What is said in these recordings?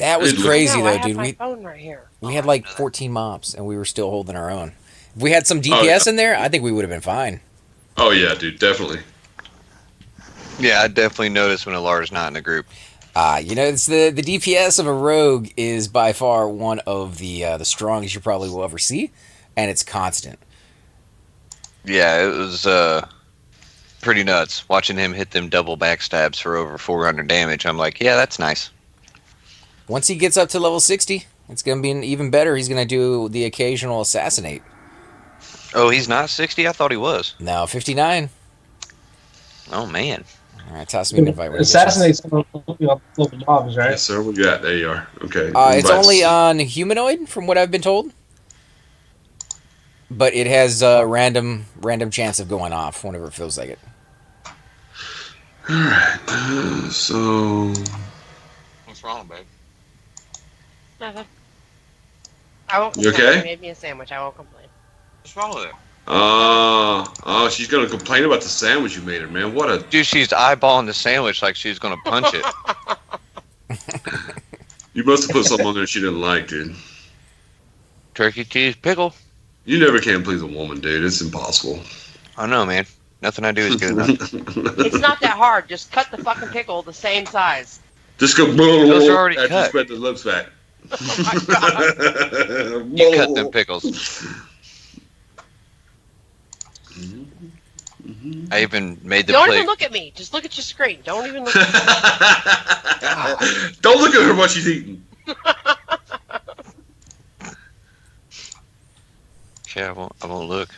That was I crazy know. I though, have dude. my We phone right here. we Oh, had I didn't like know that. 14 mobs, and we were still holding our own. If we had some Oh DPS yeah. in there, I think we would have been fine. Oh yeah, dude. Definitely. Yeah, I definitely noticed when Alar's not in the group. It's the DPS of a rogue is by far one of the strongest you probably will ever see, and it's constant. Yeah, it was pretty nuts watching him hit them double backstabs for over 400 damage. I'm like, yeah, that's nice. Once he gets up to level 60, it's gonna be even better. He's gonna do the occasional assassinate. Oh, he's not 60? I thought he was. Now 59. Oh, man. All right, toss me an invite when he gets us. Assassinate some of the local mobs, right? Yes, sir. What you got? There you are. Okay. It's only Invites. on humanoid, from what I've been told, but it has random chance of going off whenever it feels like it. All right. So. What's wrong, babe? Nothing. I won't You complain. okay? You made me a sandwich. I won't complain. What's wrong with it? Oh, she's gonna complain about the sandwich you made her, man. What a. Dude, she's eyeballing the sandwich like she's gonna punch it. You must have put something on there she didn't like, dude. Turkey, cheese, pickle. You never can please a woman, dude. It's impossible. I know, man. Nothing I do is good enough. It's not that hard. Just cut the fucking pickle the same size. Just go. Those are already after you cut. spread the lips back. Oh my god. You cut them pickles. I even made the Don't plate. even look at me. Just look at your screen. Don't even look at me. Don't look at her while she's eating. Okay, I won't look.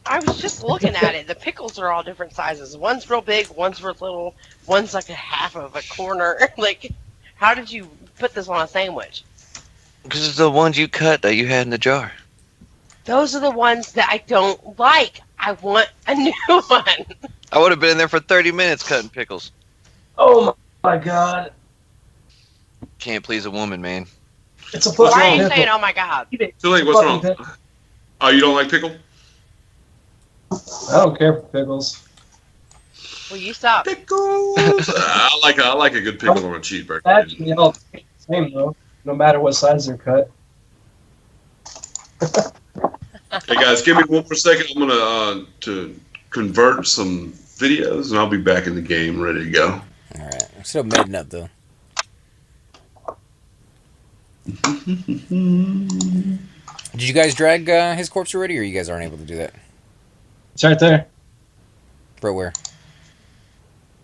I was just looking at it. The pickles are all different sizes. One's real big, one's real little, one's like a half of a corner. Like, how did you put this on a sandwich? Because it's the ones you cut that you had in the jar. Those are the ones that I don't like. I want a new one. I would have been in there for 30 minutes cutting pickles. Oh my god. Can't please a woman, man. It's a fucking Why are you pickle. saying, oh my god? Too late. What's Fucking wrong? pickle. Oh, you don't like pickle? I don't care for pickles. Will you stop? Pickles. I like a good pickle on a cheeseburger. Actually, they all taste the same though, no matter what size they're cut. Hey guys, give me one more second. I'm gonna to convert some videos, and I'll be back in the game, ready to go. All right, I'm still making up though. Did you guys drag his corpse already, or you guys aren't able to do that? It's right there, Bro, where?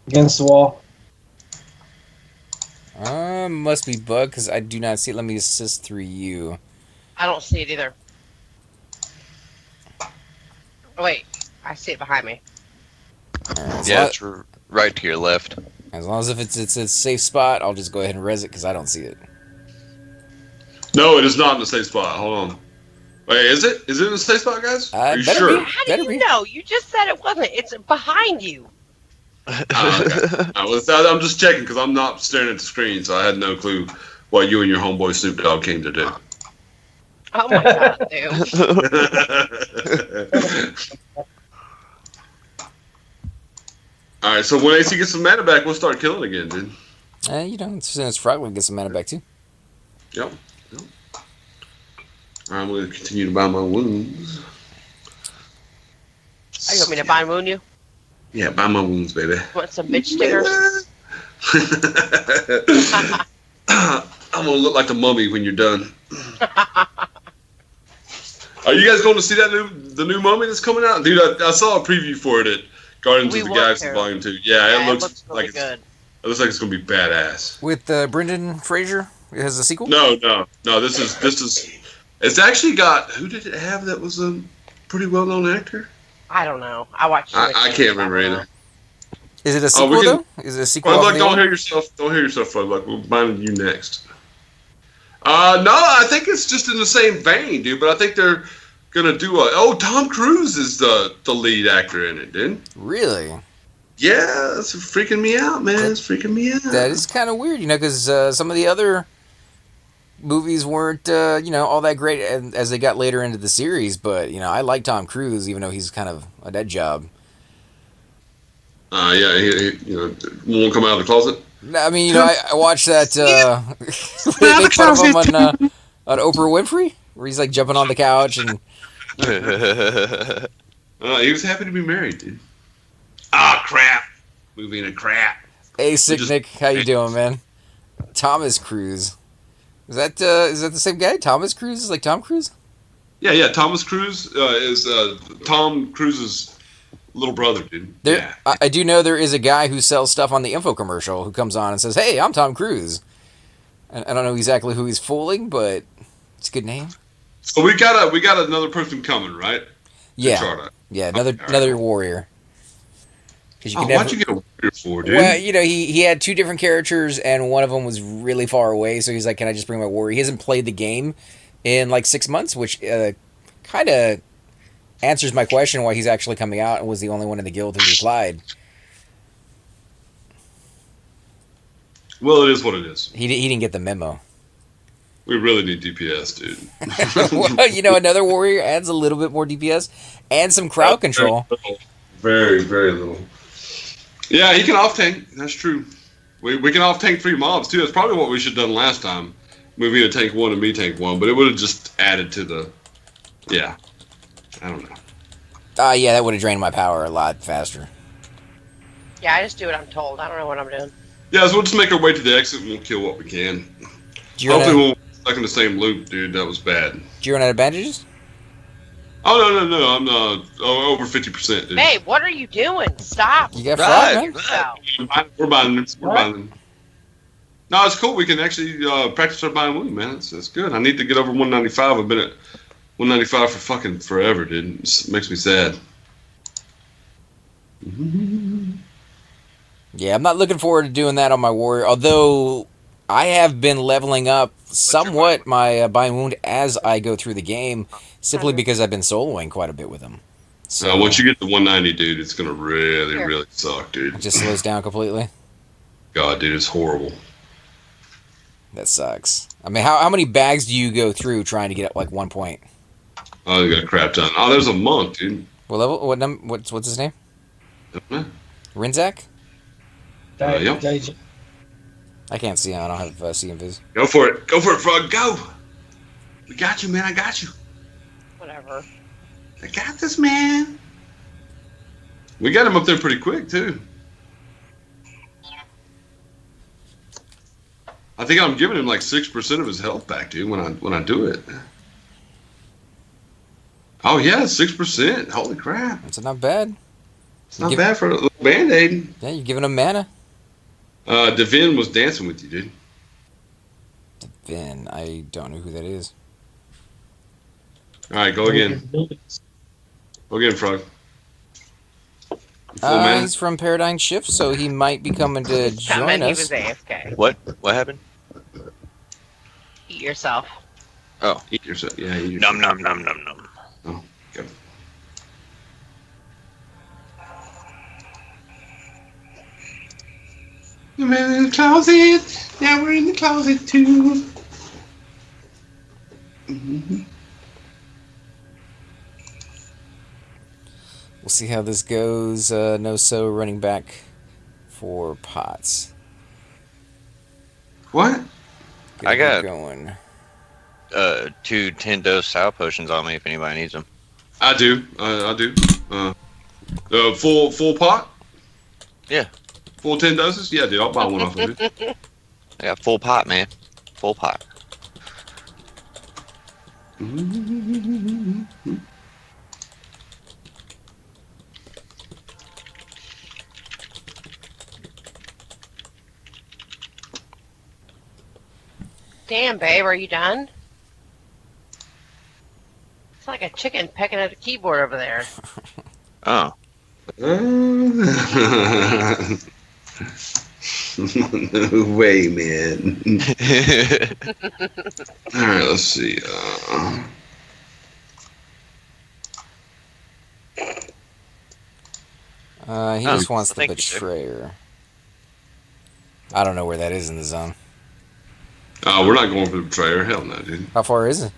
against the wall. Must be bug because I do not see it. Let me assist through you. I don't see it either. Oh, wait, I see it behind me. All right, Yeah, it's right to your left. as long as if it's a safe spot, I'll just go ahead and res it because I don't see it. No, it is not in the same spot. Hold on. Wait, is it? Is it in the same spot, guys? Are you better sure? be. How do Better you be. know? You just said it wasn't. It's behind you. Okay. I'm just checking because I'm not staring at the screen, so I had no clue what you and your homeboy Snoop Dogg came to do. Oh my god, dude. All right, so when AC gets some mana back, we'll start killing again, dude. It's Frog will get some mana back too. Yep. I'm going to continue to buy my wounds. Oh, you want me to bind wound you? Yeah, buy my wounds, baby. Want some bitch stickers? I'm gonna look like the mummy when you're done. Are you guys going to see the new mummy that's coming out, dude? I saw a preview for it at Guardians We of the want Galaxy to. Volume 2. Yeah, it looks really like good. it looks like it's gonna be badass. With Brendan Fraser, it has a sequel. No. This is. It's actually got, who did it have that was a pretty well known actor? I don't know. I watched. I can't remember either. Is it a sequel we can- though? Is it a sequel? Fred off Luck, the don't old? hear yourself. Don't hear yourself, Fred Luck. We're minding you next. No, I think it's just in the same vein, dude. But I think they're gonna do Tom Cruise is the lead actor in it, dude. Really? Yeah, that's freaking me out, man. It's freaking me out. That is kind of weird, because some of the other movies weren't, all that great as they got later into the series. But I like Tom Cruise, even though he's kind of a dead job. Yeah, he won't come out of the closet. No, I mean, I watched that. They Now the make fun of him closet. on Oprah Winfrey, where he's like jumping on the couch and He was happy to be married, dude. Ah, crap. Moving a crap. hey, We Sick just Nick, how you doing, man? Thomas Cruise. Is that the same guy? Thomas Cruise is like Tom Cruise. yeah. Thomas Cruise is Tom Cruise's little brother, dude. There, Yeah. I do know there is a guy who sells stuff on the info commercial who comes on and says, "Hey, I'm Tom Cruise." And I don't know exactly who he's fooling, but it's a good name. So we got another person coming, right? Yeah, Chardok. yeah, Okay, all right, another cool. warrior. Because Oh, why'd you get a warrior for, dude? Well, he had two different characters, and one of them was really far away. So he's like, "Can I just bring my warrior?" He hasn't played the game in like 6 months, which kind of answers my question why he's actually coming out and was the only one in the guild who replied. Well, it is what it is. He didn't get the memo. We really need DPS, dude. Well, another warrior adds a little bit more DPS and some crowd control. Very, very little. Yeah, he can off tank. That's true. We can off tank 3 mobs too. That's probably what we should have done last time. Moving a tank 1 and me tank 1, but it would have just added to the. Yeah, I don't know. Yeah, that would have drained my power a lot faster. Yeah, I just do what I'm told. I don't know what I'm doing. Yeah, so we'll just make our way to the exit and we'll kill what we can. Do you Hopefully, run we won't be stuck in the same loop, dude. That was bad. out of bandages? Oh no! I'm over 50%, dude. Babe, what are you doing? Stop. You got Right. frog, man? Yourself. We're buying them. We're What? buying them. No, it's cool. We can actually practice our buying wound, man. That's good. I need to get over 195. I've been at 195 for fucking forever, dude. It makes me sad. Yeah, I'm not looking forward to doing that on my warrior. Although I have been leveling up somewhat my buying wound as I go through the game, simply because I've been soloing quite a bit with him. So Once you get to 190, dude, it's gonna really, Sure. really suck, dude. it just slows down completely. God, dude, it's horrible. That sucks. I mean, how many bags do you go through trying to get at like 1 point? Oh, you got crap done. Oh, there's a monk, dude. What level? What's his name? Yeah. Rinzak? Yep. Did I can't see him. I don't have see invis. Go for it, Frog. Go. We got you, man. I got you. Whatever. I got this, man. We got him up there pretty quick too. I think I'm giving him like 6% of his health back, dude. When I do it. Oh yeah, 6%. Holy crap! That's not bad. It's not bad for a little band-aid. Yeah, you're giving him mana. Devin was dancing with you, dude. Vin, I don't know who that is. All right, go again. Go again, Frog. You full man? He's from Paradigm Shift, so he might be coming to join Comment he us. was AFK. What happened? Eat yourself. Eat yourself. Yeah, eat yourself. Num num num num num. Oh, go. The man in the closet. Now we're in the closet too. We'll see how this goes. No so running back for pots. What? I got- going. 2 10-dose sour potions on me if anybody needs them. I do. I do. Full pot? Yeah. Full 10 doses? Yeah, dude. I'll buy one off of it. I got full pot, man. Full pot. Damn, babe, are you done? It's like a chicken pecking at a keyboard over there. Oh. No way, man. All right, let's see. He just wants the thank you, sir. betrayer. I don't know where that is in the zone. We're not going for the betrayer. Hell no, dude. How far is it?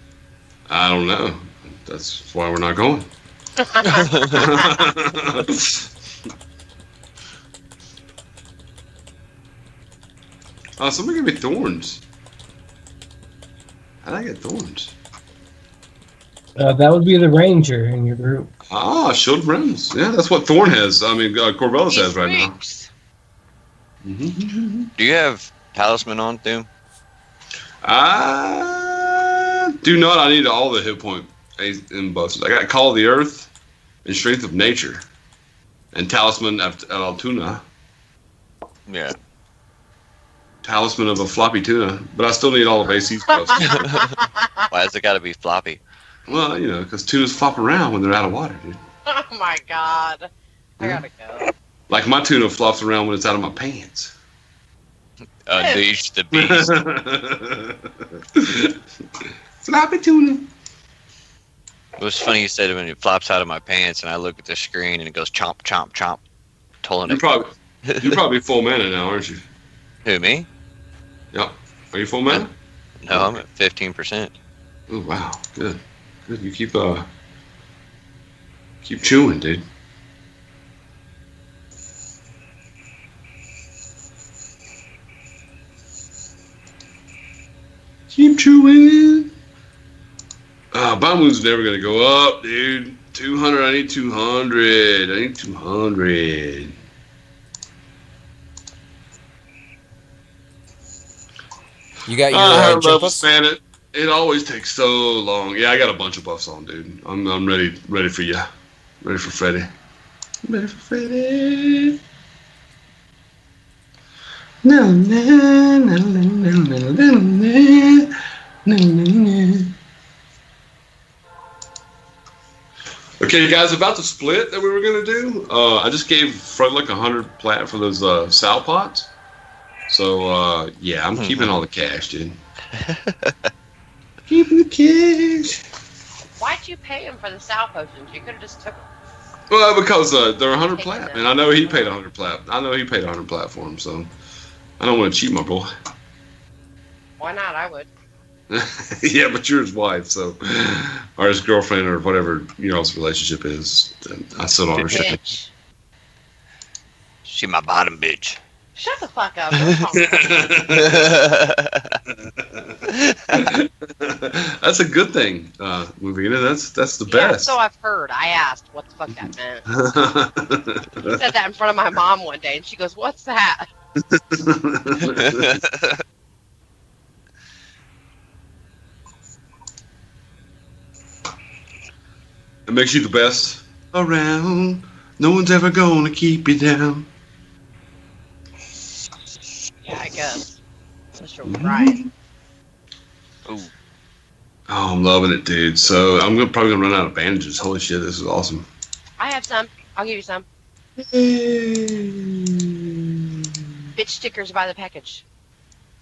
I don't know. That's why we're not going. Somebody give me thorns. How did I get thorns? That would be the ranger in your group. Ah, Shield of Realms. Yeah, that's what Thorn has. I mean, Corvellis has right now. Do you have Talisman on, Doom? I do not. I need all the hit point and buffs. I got Call of the Earth and Strength of Nature and Talisman of Altuna. Yeah. Talisman of a floppy tuna, but I still need all of AC's buffs. Why has it got to be floppy? Well, you know, because tunas flop around when they're out of water, dude. Oh my god. I gotta go. Like my tuna flops around when it's out of my pants. Unleash the beast. Floppy tuna. It was funny you said when it flops out of my pants, and I look at the screen and it goes chomp, chomp, chomp. You're probably full mana now, aren't you? Who, me? Yep. Are you full mana? No, I'm at 15%. Oh wow, good. Good. You keep chewing, dude. Keep chewing. Bamu's never gonna go up, dude. 200. I need 200. I need 200. You got I your love buffs? man. It always takes so long. Yeah, I got a bunch of buffs on, dude. I'm ready for you. Ready for Freddy. Ready for Freddy. No, no, no, no, no, no, no, no, no. Okay, guys, about the split that we were gonna do. I just gave Fred like 100 plat for those sow pots. So yeah, I'm keeping all the cash, dude. Keeping the cash. Why'd you pay him for the sow potions? You could have just took them. Well, because they're 100 plat, and I know he paid 100 plat. I know he paid 100 plat for them, so I don't want to cheat my boy. Why not? I would. Yeah, but you're his wife, so or his girlfriend or whatever your all's relationship is. I still don't understand. Bitch. She my bottom bitch. Shut the fuck up. Don't talk to me. That's a good thing, Movina. That's the Yeah, best. so I've heard. I asked what the fuck that meant. He said that in front of my mom one day, and she goes, "What's that?" It makes you the best around. No one's ever gonna keep you down. Yeah, I guess. Unless you're right. Ooh. Oh, I'm loving it, dude. So I'm probably gonna run out of bandages. Holy shit, this is awesome. I have some. I'll give you some. Bitch stickers by the package.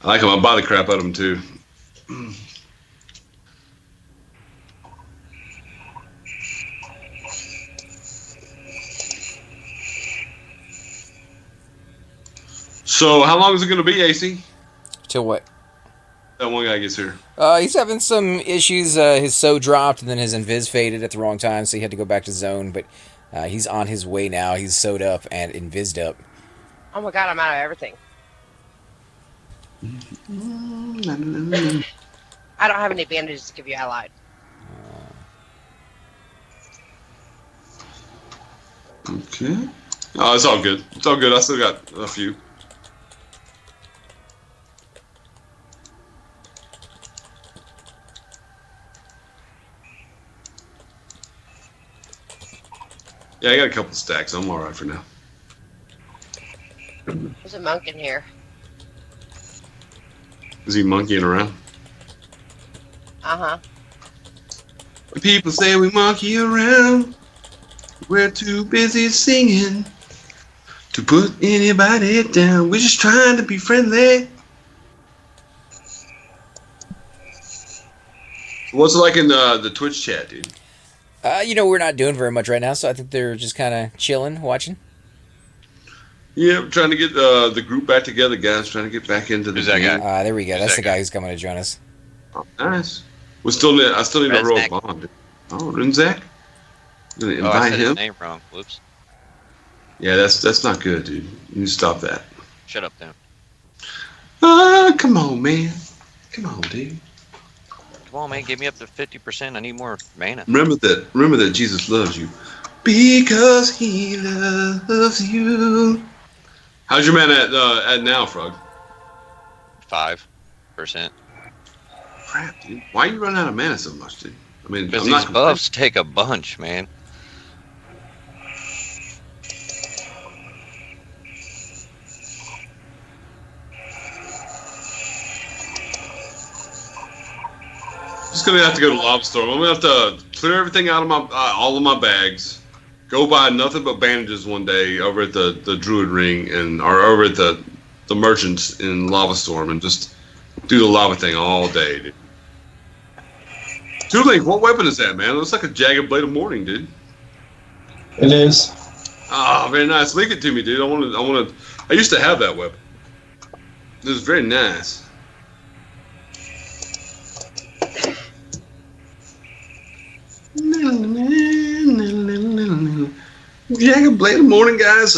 I like them. I buy the crap out of them too. So how long is it gonna be, AC? Till what? That one guy gets here. He's having some issues. His so dropped, and then his invis faded at the wrong time, so he had to go back to zone. But he's on his way now. He's sewed up and invised up. Oh my god, I'm out of everything. I don't have any bandages to give you. I lied. Okay. Oh, it's all good. It's all good. I still got a few. Yeah, I got a couple stacks. I'm all right for now. There's a monk in here. Is he monkeying around? Uh-huh. People say we monkey around. We're too busy singing to put anybody down. We're just trying to be friendly. What's it like in the Twitch chat, dude? We're not doing very much right now, so I think they're just kind of chilling, watching. Yeah, we're trying to get the group back together, guys. Trying to get back into the Who's that game. guy? There we go. Who's That's that the guy guy? who's coming to join us. Oh, nice. I still need a roll Resnack. bond. Dude. Oh, Runzak? Gonna Oh, I invite said his him? name wrong. Whoops. Yeah, that's not good, dude. You need to stop that. Shut up, then. Come on, man. Come on, dude. Come on, man, give me up to 50%. I need more mana. Remember that Jesus loves you. Because he loves you. How's your man at now, Frog? 5%. Crap, dude. Why you run out of mana so much, dude? I mean, Because I'm not these buffs take a bunch, man. just gonna have to go to Lava Storm. I'm gonna have to clear everything out of my all of my bags. Go buy nothing but bandages one day over at the Druid Ring or over at the merchants in Lava Storm and just do the lava thing all day, dude. Two Link, what weapon is that, man? It looks like a jagged blade of morning, dude. It is. Oh, very nice. Link it to me, dude. I used to have that weapon. It was very nice. Jagged blade of morning, guys.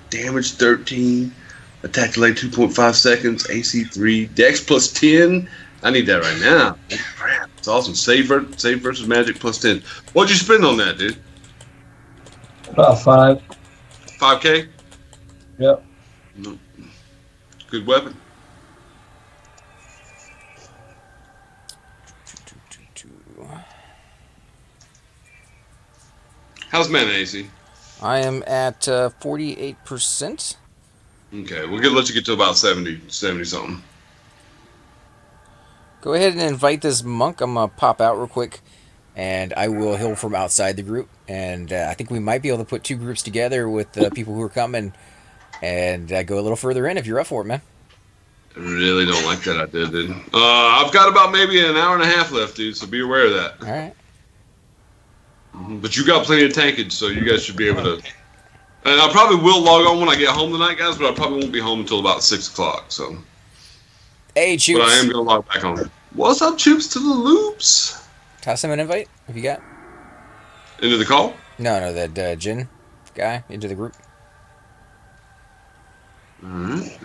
Damage 13. Attack delay 2.5 seconds. AC 3. Dex plus 10. I need that right now. Crap. It's awesome. Save versus magic plus 10. What'd you spend on that, dude? About 5. 5K? Yep. Good weapon. How's mana AC? I am at 48%. Okay, we'll let you get to about 70 something. Go ahead and invite this monk. I'm going to pop out real quick, and I will heal from outside the group. And I think we might be able to put 2 groups together with people who are coming and go a little further in if you're up for it, man. I really don't like that idea, dude. I've got about maybe an hour and a half left, dude, so be aware of that. All right. But you got plenty of tankage, so you guys should be able to. And I probably will log on when I get home tonight, guys, but I probably won't be home until about 6 o'clock, so. Hey, Choops. But I am going to log back on. What's up, Choops to the loops? Toss him an invite if you got. Into the call? No, that Jin guy into the group. Alright.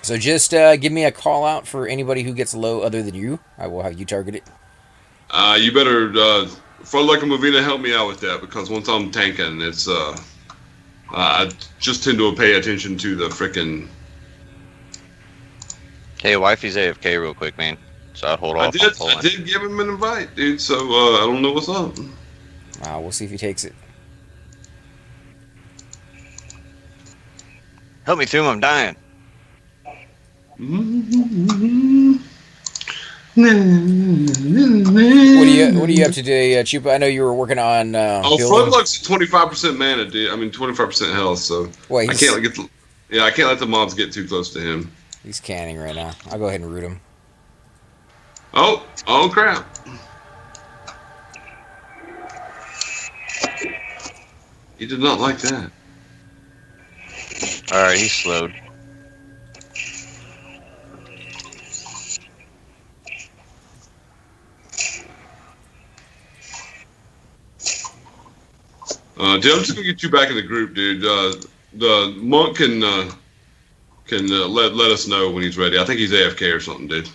So just give me a call out for anybody who gets low other than you. I will have you target it. You better, for like a Movina, help me out with that, because once I'm tanking, it's, I just tend to pay attention to the frickin'. Hey, wifey's AFK real quick, man. So I'd hold off. I did give him an invite, dude, so I don't know what's up. We'll see if he takes it. Help me through him, I'm dying. What are you up to today, Chupa? I know you were working on. Floodluck's 25% mana, dude. I mean 25% health. So Wait, I can't I can't let the mobs get too close to him. He's canning right now. I'll go ahead and root him. Oh crap! He did not like that. All right, he's slowed. Dude, I'm just gonna get you back in the group, dude. The monk can let us know when he's ready. I think he's AFK or something, dude.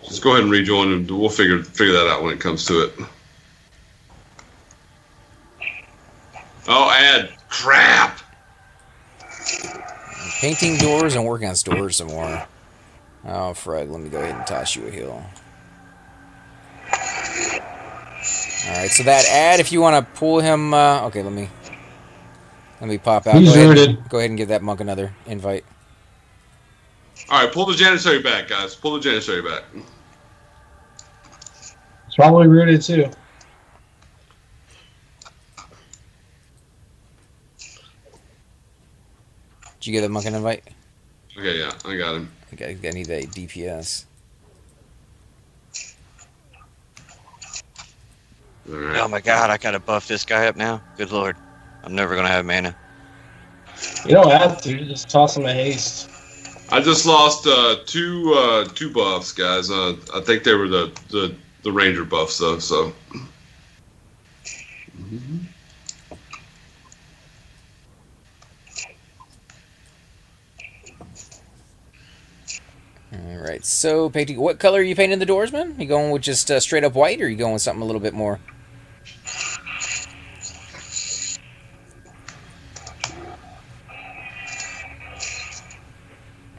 Just go ahead and rejoin, and we'll figure that out when it comes to it. Oh, add crap. I'm painting doors and working on stores some more. Oh, Fred, let me go ahead and toss you a heal. Alright, so that ad, if you want to pull him... okay, let me pop out. He's rooted. Go ahead and give that monk another invite. Alright, pull the Janissary back, guys. Pull the Janissary back. It's probably rooted too. Did you give that monk an invite? Okay, yeah, I got him. I need that DPS. Alright. Oh my god, I gotta buff this guy up now. Good lord. I'm never gonna have mana. You don't have to. Just toss him a haste. I just lost two buffs, guys. I think they were the ranger buffs though. So. All right. So, painting. What color are you painting the doors, man? You going with just straight up white, or are you going with something a little bit more?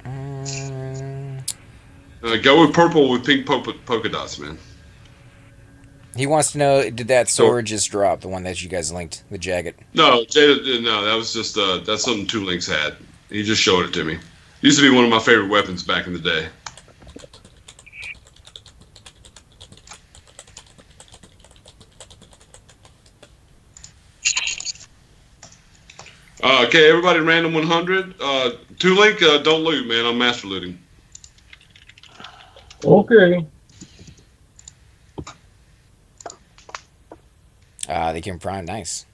Um, Go with purple with pink polka dots, man. he wants to know: did that So sword just drop? The one that you guys linked, the jagged. no, Jada, no, that was just that's something Two Links had. He just showed it to me. Used to be one of my favorite weapons back in the day. Okay, everybody, random 100. Two Link, don't loot, man. I'm master looting. Okay. They came prime. Nice.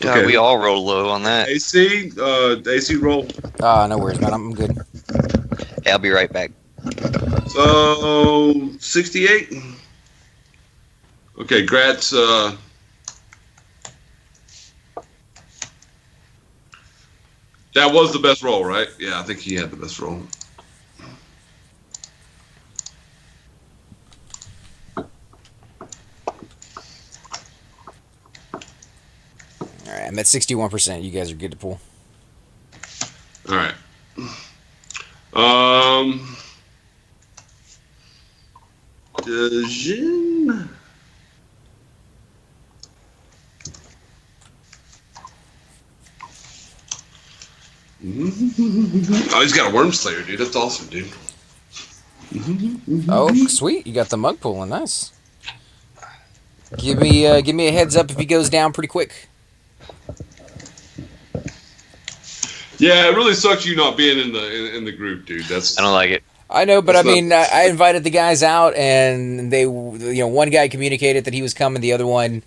God, Okay. we all roll low on that. AC roll. No worries, man. I'm good. Hey, I'll be right back. So 68. Okay, Gratz. That was the best roll, right? Yeah, I think he had the best roll. All right, I'm at 61%. You guys are good to pull. All right. Dejin. Oh, he's got a Worm Slayer, dude. That's awesome, dude. Oh, sweet! You got the mug pulling. Nice. Give me a heads up if he goes down pretty quick. Yeah, it really sucks you not being in the group, dude. That's I don't like it. I know, but I That's not- mean, I invited the guys out, and they, one guy communicated that he was coming, the other one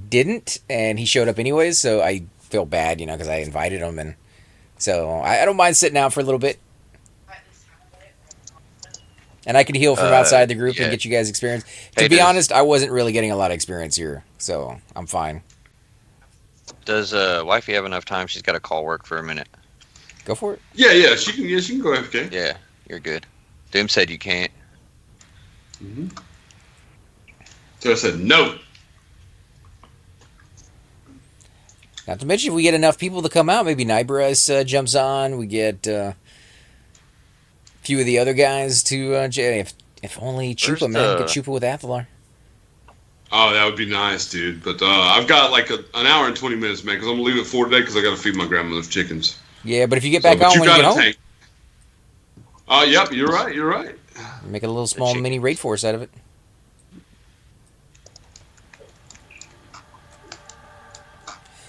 didn't, and he showed up anyways. So I feel bad, because I invited him, and so I don't mind sitting out for a little bit, and I can heal from outside the group yeah. and get you guys experience. Hey, To be does- honest, I wasn't really getting a lot of experience here, so I'm fine. Does wifey have enough time? She's got to call work for a minute. Go for it. yeah. She can go AFK. Yeah, you're good. Doom said you can't. So I said no. Not to mention, if we get enough people to come out, maybe Nybras jumps on. We get a few of the other guys to. If only Chupa, Where's man, the- get Chupa with Athalar. Oh, that would be nice, dude. But I've got like an hour and 20 minutes, man, because I'm gonna leave at 4 today because I got to feed my grandmother's chickens. Yeah, but if you get back But on you when you got get a home, tank. Yep, you're right. make a little small chicken. mini raid force out of it.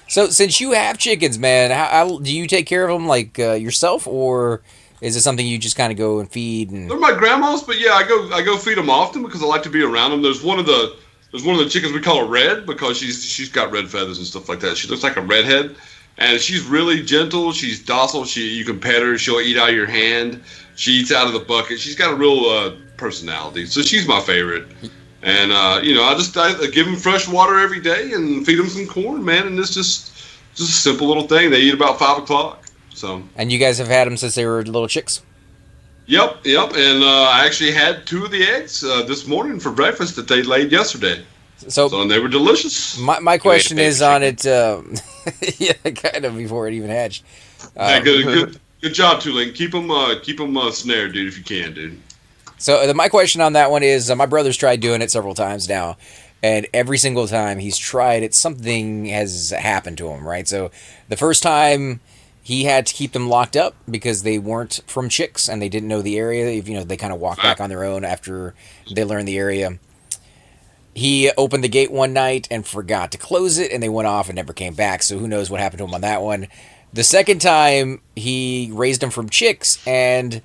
So, since you have chickens, man, how do you take care of them, like yourself, or is it something you just kind of go and feed? And They're my grandma's, but yeah, I go feed them often because I like to be around them. There's one of the chickens, we call her Red because she's got red feathers and stuff like that. She looks like a redhead, and she's really gentle. She's docile. You can pet her. She'll eat out of your hand. She eats out of the bucket. She's got a real personality. So she's my favorite. And I give them fresh water every day and feed them some corn, man. And it's just a simple little thing. They eat about 5 o'clock. So. you guys have had them since they were little chicks. Yep. And I actually had 2 of the eggs this morning for breakfast that they laid yesterday. So and they were delicious. my question baby is on it. Yeah, kind of before it even hatched. Yeah, good job, Tulane. Keep them snared, dude, if you can, dude. So my question on that one is, my brother's tried doing it several times now, and every single time he's tried it, something has happened to him, right? So the first time he had to keep them locked up because they weren't from chicks and they didn't know the area. If they kind of walked back on their own after they learned the area. He opened the gate one night and forgot to close it, and they went off and never came back. So who knows what happened to him on that one. The second time, he raised them from chicks, and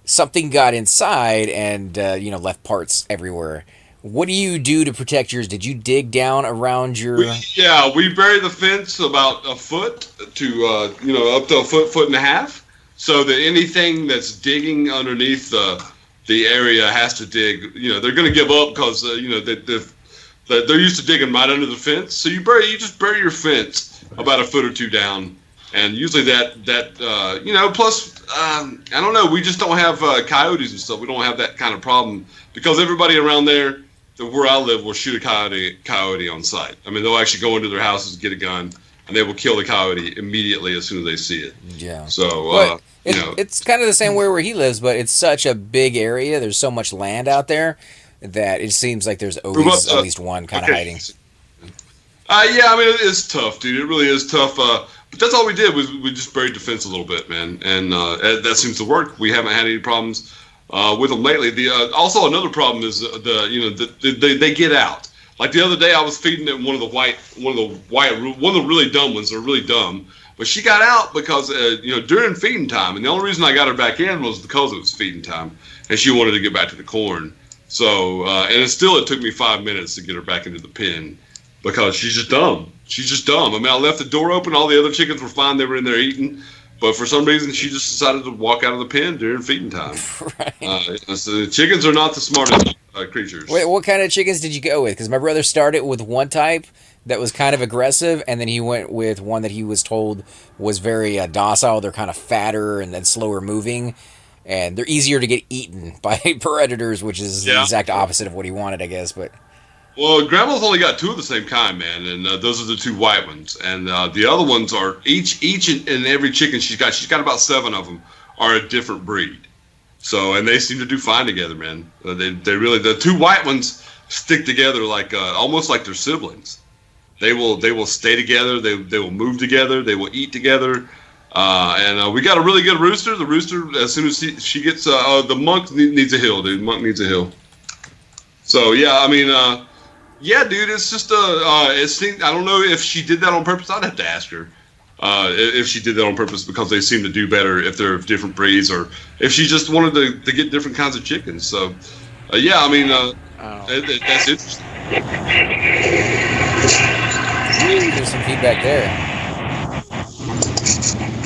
something got inside and, left parts everywhere. What do you do to protect yours? Did you dig down around your... We bury the fence about a foot to, up to a foot and a half, so that anything that's digging underneath the area has to dig. They're going to give up because, they're used to digging right under the fence. So you just bury your fence. about a foot or two down. And usually plus, I don't know, we just don't have coyotes and stuff. We don't have that kind of problem because everybody around there, where I live, will shoot a coyote on sight. I mean, they'll actually go into their houses, get a gun, and they will kill the coyote immediately as soon as they see it. Yeah. So, it's kind of the same way where he lives, but it's such a big area. There's so much land out there that it seems like there's always at least one kind of hiding. Yeah, I mean, it's tough, dude. It really is tough. But that's all we did was we just buried the fence a little bit, man, and that seems to work. We haven't had any problems with them lately. Also another problem is they get out. Like the other day, I was feeding it one of the really dumb ones. They're really dumb, but she got out because during feeding time, and the only reason I got her back in was because it was feeding time, and she wanted to get back to the corn. So it took me 5 minutes to get her back into the pen. Because she's just dumb. I mean, I left the door open. All the other chickens were fine. They were in there eating. But for some reason, she just decided to walk out of the pen during feeding time. Right. So chickens are not the smartest creatures. Wait, what kind of chickens did you go with? Because my brother started with one type that was kind of aggressive, and then he went with one that he was told was very docile. They're kind of fatter and then slower moving. And they're easier to get eaten by predators, which is the exact opposite of what he wanted, I guess. But... Well, Grandma's only got two of the same kind, man, and those are the two white ones. And the other ones are each and every chicken she's got about 7 of them, are a different breed. So, and they seem to do fine together, man. They really, the two white ones stick together like almost like they're siblings. They will stay together. They will move together. They will eat together. And we got a really good rooster. The rooster, as soon as she gets the monk needs a hill, dude. Monk needs a hill. So yeah, I mean. Yeah, dude, it's just I don't know if she did that on purpose. I'd have to ask her if she did that on purpose because they seem to do better if they're of different breeds, or if she just wanted to get different kinds of chickens. So, yeah, I mean, that's interesting. There's some feedback there.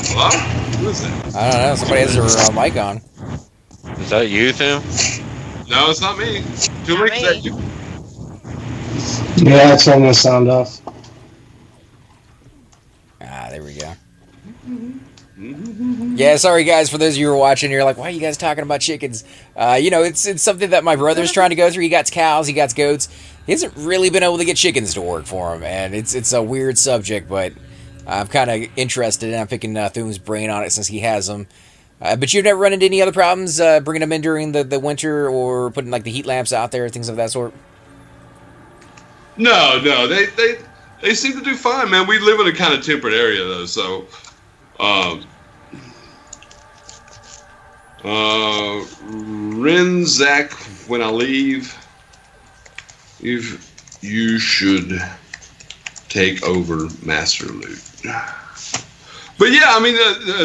Hello? Who is that? I don't know. Somebody has their mic on. Is that you, Tim? No, it's not me. Cleric, is that you? Yeah, it's on the sound off. There we go. Yeah, sorry guys, for those of you who are watching, you're like, why are you guys talking about chickens? It's something that my brother's trying to go through. He got cows, he got goats. He hasn't really been able to get chickens to work for him, and it's a weird subject, but I'm kind of interested, and I'm picking Thune's brain on it since he has them. But you've never run into any other problems bringing them in during the winter, or putting like the heat lamps out there, things of that sort? No, they seem to do fine, man. We live in a kind of temperate area though, so Zach, when I leave, you should take over Master Loot. But yeah, I mean,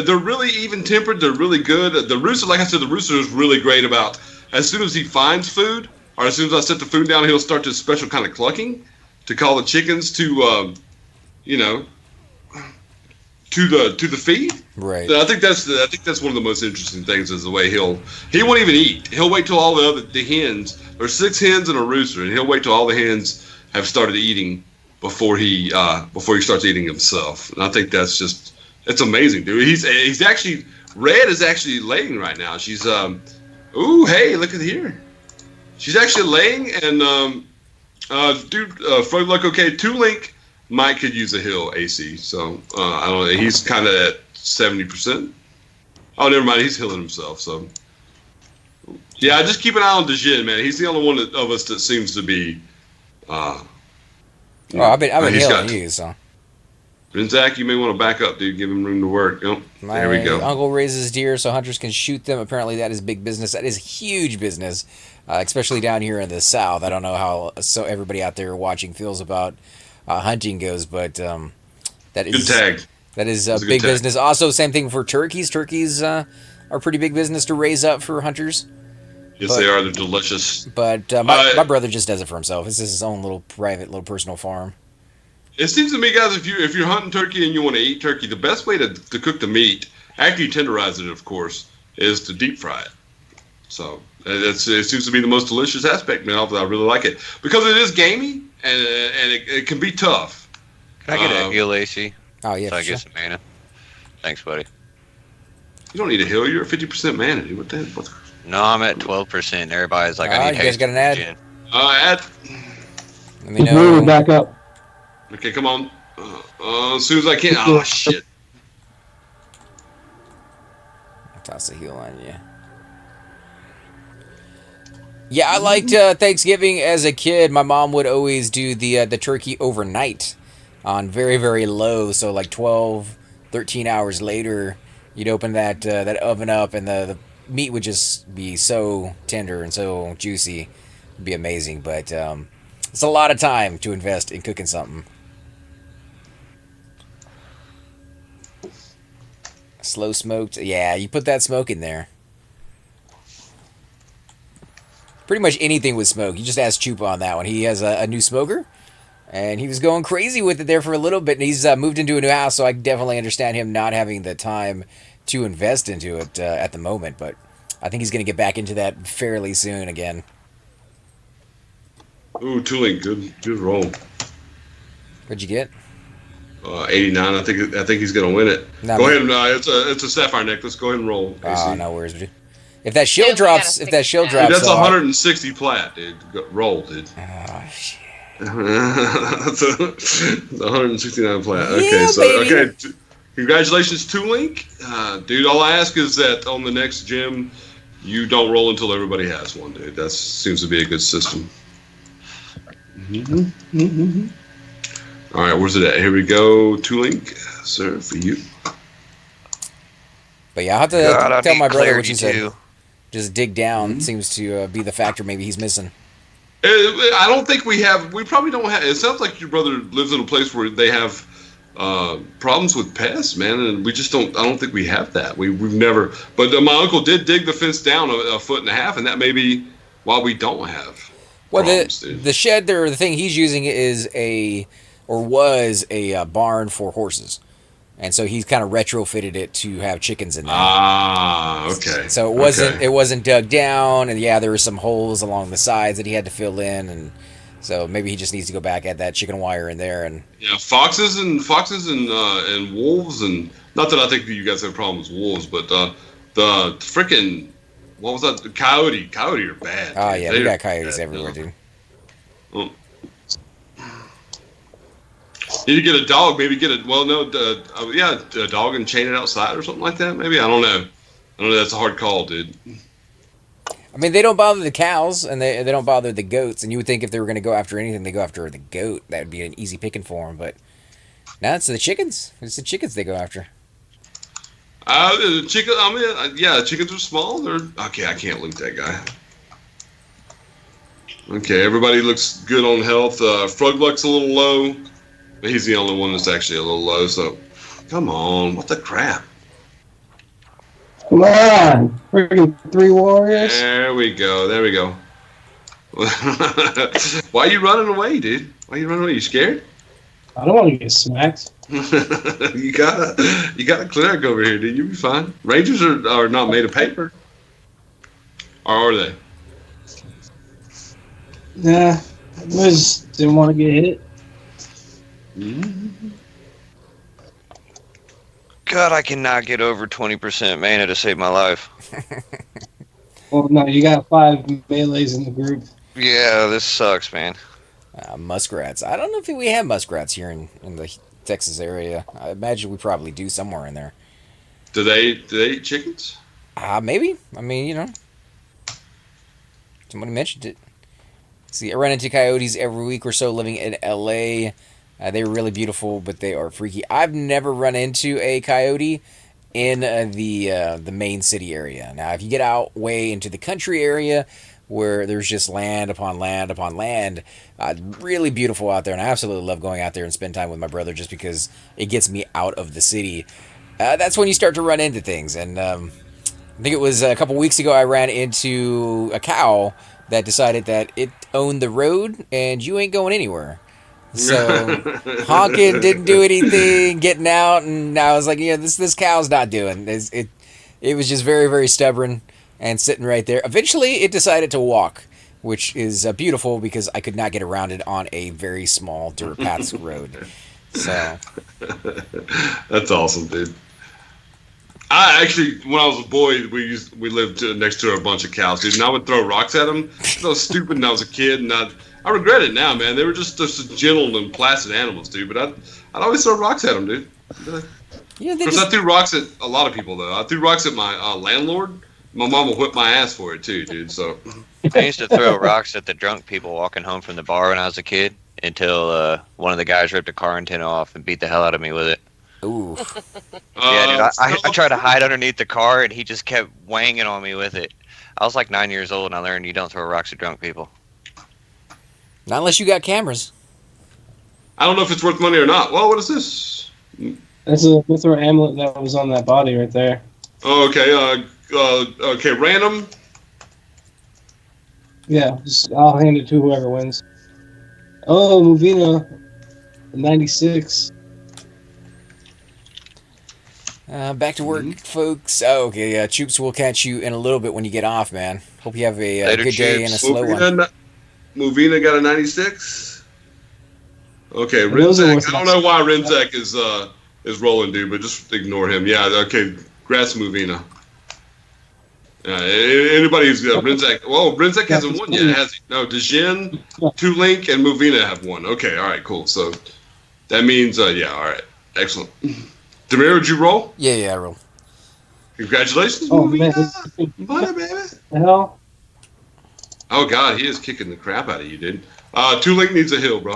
they're really even tempered. They're really good. The rooster, like I said, the rooster is really great about as soon as he finds food, or as soon as I set the food down, he'll start this special kind of clucking to call the chickens to, to the feed. Right. So I think that's one of the most interesting things is the way he won't even eat. He'll wait till all the hens. There's 6 hens and a rooster, and he'll wait till all the hens have started eating before he starts eating himself. And I think it's amazing, dude. He's actually Red is actually laying right now. She's ooh, hey, look at here. She's actually laying, and Frog Luck, okay, 2 Link Mike could use a hill AC, so I don't know. He's kind of at 70%. Oh, never mind. He's healing himself. So yeah, just keep an eye on Dejin, man. He's the only one of us that seems to be. I've been healing you, so. And Zach, you may want to back up, dude. Give him room to work. Oh, there we go. My uncle raises deer so hunters can shoot them. Apparently, that is big business. That is huge business, especially down here in the South. I don't know how everybody out there watching feels about hunting goes, but that is good tag. That is big business. Also, same thing for turkeys. Turkeys are pretty big business to raise up for hunters. Yes, they are. They're delicious. But my brother just does it for himself. This is his own little private, little personal farm. It seems to me, guys, if you're hunting turkey and you want to eat turkey, the best way to cook the meat, after you tenderize it, of course, is to deep fry it. So it seems to be the most delicious aspect, man. I really like it because it is gamey and it can be tough. Can I get a heel AC? Oh yeah, So I for get sure. some mana. Thanks, buddy. You don't need a heal. You're at 50% mana, dude. What the hell? No, I'm at 12%. Everybody's like, I Ah, need you guys haste got to an ad? regen. Add. Let me Just move know. back up. Okay, come on. As soon as I can. Oh, shit. I'll toss a heal on you. Yeah, I liked Thanksgiving as a kid. My mom would always do the turkey overnight on very, very low. So like 12, 13 hours later, you'd open that oven up and the meat would just be so tender and so juicy. It'd be amazing. But it's a lot of time to invest in cooking something. Slow smoked. Yeah, you put that smoke in there. Pretty much anything with smoke. You just ask Chupa on that one. He has a new smoker, and he was going crazy with it there for a little bit. And he's moved into a new house, so I definitely understand him not having the time to invest into it at the moment. But I think he's going to get back into that fairly soon again. Ooh, Tooling, good roll. What'd you get? 89. I think he's gonna win it. No, Go ahead and it's a sapphire necklace. Go ahead and roll. AC. Oh, no worries, dude. If that shield Yeah, we drops, gotta if that fix shield that. Dude, drops, that's 160 plat, dude. Roll, dude. Oh shit. That's 169 plat. Okay, Yeah, so baby. congratulations, Toolink. Dude, all I ask is that on the next gym, you don't roll until everybody has one, dude. That seems to be a good system. All right, where's it at? Here we go, Toolink, sir, for you. But yeah, I'll have to God, I tell need my brother clarity what you said. too. Just dig down seems to be the factor maybe he's missing. I don't think we have. We probably don't have. It sounds like your brother lives in a place where they have problems with pests, man, and we just don't. I don't think we have that. We've never. But my uncle did dig the fence down a foot and a half, and that may be why we don't have. Well, problems, dude. the shed there, the thing he's using is was a barn for horses, and so he's kind of retrofitted it to have chickens in there. Ah, okay. So it wasn't dug down, and yeah, there were some holes along the sides that he had to fill in, and so maybe he just needs to go back at that chicken wire in there. And Yeah, foxes and wolves, and not that I think that you guys have problems with wolves, but the freaking what was that? The coyote are bad. oh Dude. yeah, They we are got coyotes bad, everywhere, no. dude. Well, need to get a dog. Maybe get a a dog and chain it outside or something like that. Maybe I don't know. That's a hard call, dude. I mean, they don't bother the cows, and they don't bother the goats. And you would think if they were going to go after anything, they go after the goat. That would be an easy picking for them. But now it's the chickens. It's the chickens they go after. Chicken. I mean, yeah, chickens are small. They're okay. I can't link that guy. Okay, everybody looks good on health. Frugluck's a little low, but he's the only one that's actually a little low. So, come on, what the crap? Come on, freaking 3 warriors. There we go. Why are you running away, dude? Why are you running away? You scared? I don't want to get smacked. you got a cleric over here, dude. You'll be fine. Rangers are not made of paper, or are they? Nah, I just didn't want to get hit. God, I cannot get over 20% mana to save my life. Well, no, you got 5 melees in the group. Yeah, this sucks, man. Muskrats. I don't know if we have muskrats here in the Texas area. I imagine we probably do somewhere in there. Do they eat chickens? Maybe. I mean, somebody mentioned it. See, I run into coyotes every week or so living in LA. They're really beautiful, but they are freaky. I've never run into a coyote in the main city area. Now, if you get out way into the country area where there's just land upon land upon land, really beautiful out there, and I absolutely love going out there and spend time with my brother just because it gets me out of the city. That's when you start to run into things, and I think it was a couple weeks ago I ran into a cow that decided that it owned the road and you ain't going anywhere. So honking, didn't do anything, getting out, and I was like, yeah, this cow's not doing it. It was just very, very stubborn and sitting right there. Eventually, it decided to walk, which is beautiful because I could not get around it on a very small dirt path road. So That's awesome, dude. I actually, when I was a boy, we lived next to a bunch of cows, dude, and I would throw rocks at them. I was stupid, and I was a kid, and I regret it now, man. They were just gentle and placid animals, dude. But I'd always throw rocks at them, dude. yeah, Of course, I threw rocks at a lot of people, though. I threw rocks at my landlord. My mom would whip my ass for it too, dude. So I used to throw rocks at the drunk people walking home from the bar when I was a kid until one of the guys ripped a car antenna off and beat the hell out of me with it. ooh, Yeah, dude, I tried to hide underneath the car and he just kept wanging on me with it. I was like 9 years old and I learned you don't throw rocks at drunk people. not unless you got cameras. I don't know if it's worth money or not. Well, what is this? That's a Mithra amulet that was on that body right there. Oh, okay. Okay. Random. Yeah, I'll hand it to whoever wins. Oh, Movina, 96. Back to work, folks. Oh, okay, Choops will catch you in a little bit when you get off, man. Hope you have a Later, good day Choops. and a slow one. Movina got a 96. Okay, Those are Renzek. what's I don't know why Renzek is rolling, dude, but just ignore him. Yeah. Okay. Grass Movina. Anybody who's Renzek. Well, Renzek hasn't won yet, has he? No, Dejin, Tulink, and Movina have won. Okay. All right. Cool. So that means yeah. All right. Excellent. Demir, did you roll? Yeah, I roll. Congratulations, Oh, man. Movina. Money, baby. The hell? Oh God, he is kicking the crap out of you, dude. Tulink needs a hill, bro.